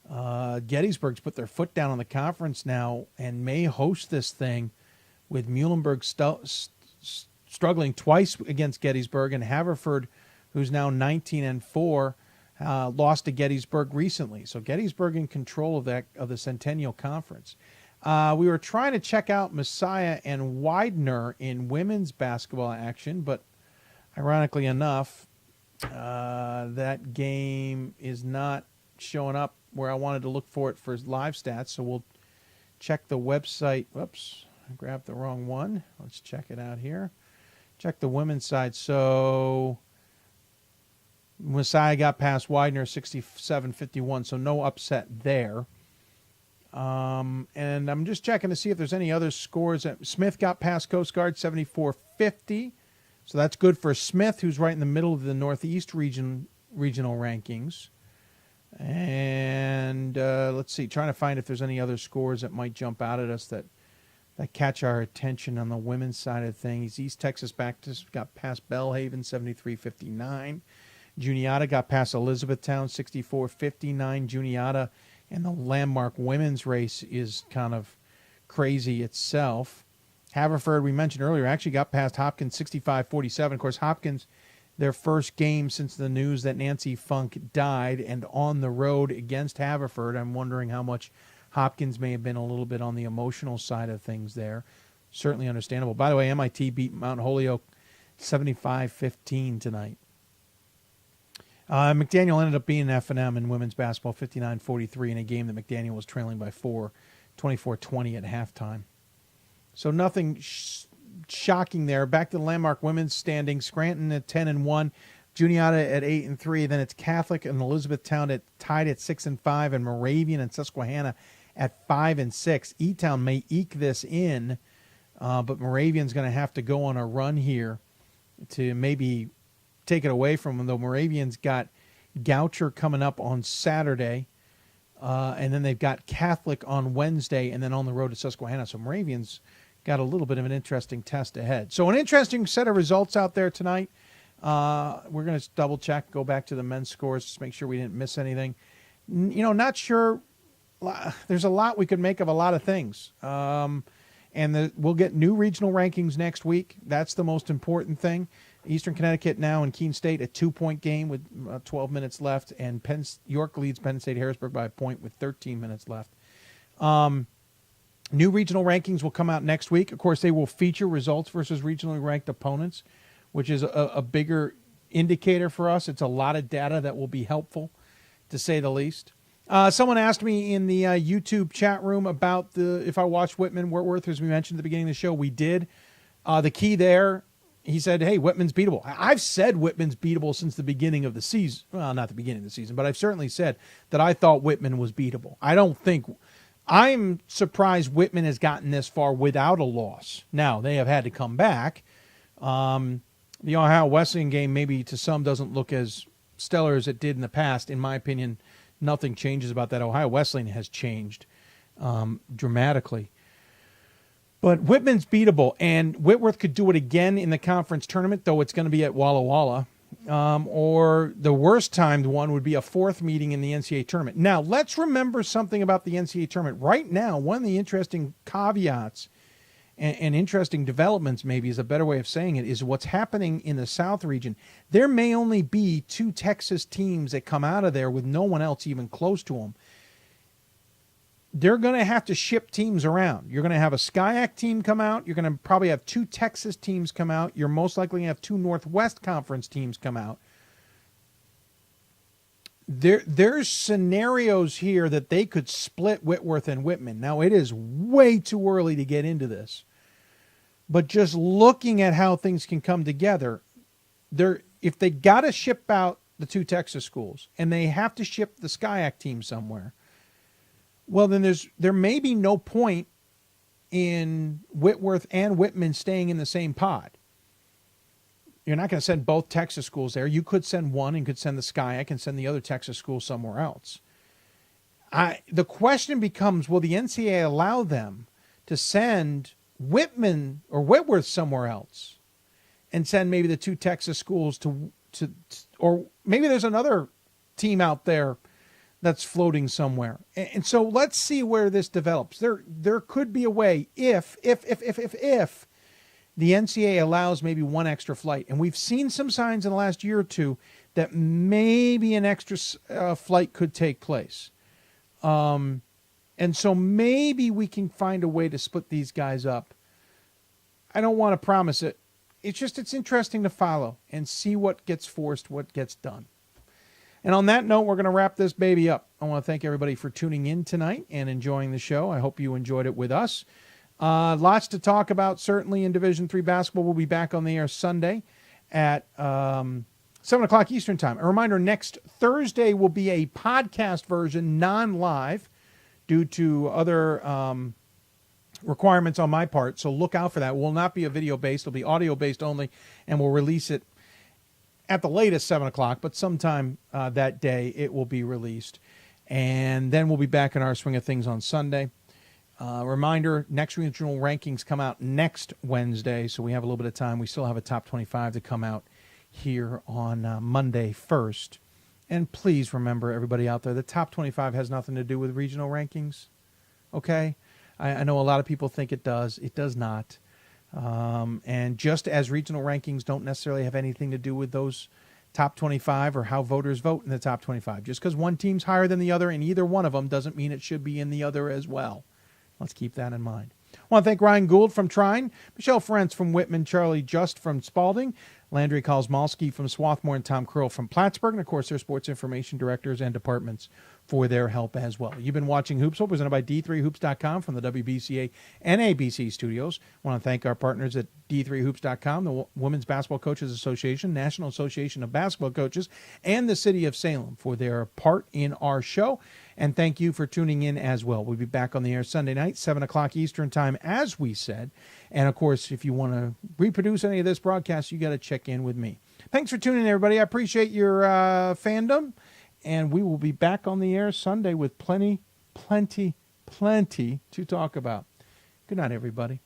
Gettysburg's put their foot down on the conference now and may host this thing, with Muhlenberg struggling twice against Gettysburg, and Haverford, who's now 19-4, lost to Gettysburg recently. So Gettysburg in control of the Centennial Conference. We were trying to check out Messiah and Widener in women's basketball action, but ironically enough, that game is not showing up where I wanted to look for it for live stats, so we'll check the website. Whoops, I grabbed the wrong one. Let's check it out here. Check the women's side. So Messiah got past Widener 67-51, so no upset there. And I'm just checking to see if there's any other scores. Smith got past Coast Guard 74-50. So that's good for Smith, who's right in the middle of the Northeast regional rankings. And let's see, trying to find if there's any other scores that might jump out at us that catch our attention on the women's side of things. East Texas Baptist got past Belhaven 73-59. Juniata got past Elizabethtown 64-59. Juniata and the Landmark women's race is kind of crazy itself. Haverford, we mentioned earlier, actually got past Hopkins 65-47. Of course, Hopkins, their first game since the news that Nancy Funk died, and on the road against Haverford. I'm wondering how much Hopkins may have been a little bit on the emotional side of things there. Certainly understandable. By the way, MIT beat Mount Holyoke 75-15 tonight. McDaniel ended up being F&M in women's basketball 59-43 in a game that McDaniel was trailing by 24-20 at halftime. So nothing shocking there. Back to the Landmark women's standings. Scranton at 10-1, Juniata at 8-3. Then it's Catholic and Elizabethtown tied at 6-5, and Moravian and Susquehanna at 5-6. E-Town may eke this in, but Moravian's going to have to go on a run here to maybe take it away from them. Though Moravian's got Goucher coming up on Saturday, and then they've got Catholic on Wednesday, and then on the road to Susquehanna. So Moravian's got a little bit of an interesting test ahead. So an interesting set of results out there tonight. We're going to double check, go back to the men's scores, just make sure we didn't miss anything. Not sure. There's a lot we could make of a lot of things. And we'll get new regional rankings next week. That's the most important thing. Eastern Connecticut now and Keene State, a 2-point game with 12 minutes left, and York leads Penn State Harrisburg by a point with 13 minutes left. New regional rankings will come out next week. Of course, they will feature results versus regionally ranked opponents, which is a bigger indicator for us. It's a lot of data that will be helpful, to say the least. Someone asked me in the YouTube chat room about if I watched Whitman Whitworth, as we mentioned at the beginning of the show. We did. The key there, he said, hey, Whitman's beatable. I've said Whitman's beatable since the beginning of the season. Well, not the beginning of the season, but I've certainly said that I thought Whitman was beatable. I'm surprised Whitman has gotten this far without a loss. Now, they have had to come back. The Ohio Wesleyan game maybe to some doesn't look as stellar as it did in the past. In my opinion, nothing changes about that. Ohio Wesleyan has changed dramatically. But Whitman's beatable, and Whitworth could do it again in the conference tournament, though it's going to be at Walla Walla. Or the worst timed one would be a fourth meeting in the NCAA tournament. Now, let's remember something about the NCAA tournament. Right now, one of the interesting caveats and interesting developments, maybe is a better way of saying it, is what's happening in the South region. There may only be 2 Texas teams that come out of there with no one else even close to them. They're going to have to ship teams around. You're going to have a SCIAC team come out. You're going to probably have 2 Texas teams come out. You're most likely going to have 2 Northwest Conference teams come out. There's scenarios here that they could split Whitworth and Whitman. Now, it is way too early to get into this. But just looking at how things can come together, if they got to ship out the 2 Texas schools and they have to ship the SCIAC team somewhere, well, then there may be no point in Whitworth and Whitman staying in the same pod. You're not going to send both Texas schools there. You could send one and could send the SCIAC and send the other Texas school somewhere else. The question becomes, will the NCAA allow them to send Whitman or Whitworth somewhere else and send maybe the 2 Texas schools or maybe there's another team out there that's floating somewhere. And so let's see where this develops. There could be a way if the NCAA allows maybe one extra flight. And we've seen some signs in the last year or two that maybe an extra flight could take place. And so maybe we can find a way to split these guys up. I don't want to promise it. It's interesting to follow and see what gets forced, what gets done. And on that note, we're going to wrap this baby up. I want to thank everybody for tuning in tonight and enjoying the show. I hope you enjoyed it with us. Lots to talk about, certainly, in Division III basketball. We'll be back on the air Sunday at 7 o'clock Eastern Time. A reminder, next Thursday will be a podcast version, non-live, due to other requirements on my part. So look out for that. It will not be a video-based. It'll be audio-based only, and we'll release it at the latest 7 o'clock, but sometime that day it will be released. And then we'll be back in our swing of things on Sunday. Reminder, next regional rankings come out next Wednesday, so we have a little bit of time. We still have a top 25 to come out here on Monday 1st. And please remember, everybody out there, the top 25 has nothing to do with regional rankings, okay? I know a lot of people think it does. It does not. And just as regional rankings don't necessarily have anything to do with those top 25 or how voters vote in the top 25, just because one team's higher than the other in either one of them doesn't mean it should be in the other as well. Let's keep that in mind. I want to thank Ryan Gould from Trine, Michelle Ferentz from Whitman, Charlie Just from Spalding, Landry Kozmalski from Swarthmore, and Tom Curl from Plattsburgh, and of course their sports information directors and departments for their help as well. You've been watching Hoopsville, presented by D3Hoops.com from the WBCA NABC Studios. I want to thank our partners at D3Hoops.com, the Women's Basketball Coaches Association, National Association of Basketball Coaches, and the City of Salem for their part in our show. And thank you for tuning in as well. We'll be back on the air Sunday night, 7 o'clock Eastern Time, as we said. And, of course, if you want to reproduce any of this broadcast, you got to check in with me. Thanks for tuning in, everybody. I appreciate your fandom. And we will be back on the air Sunday with plenty to talk about. Good night, everybody.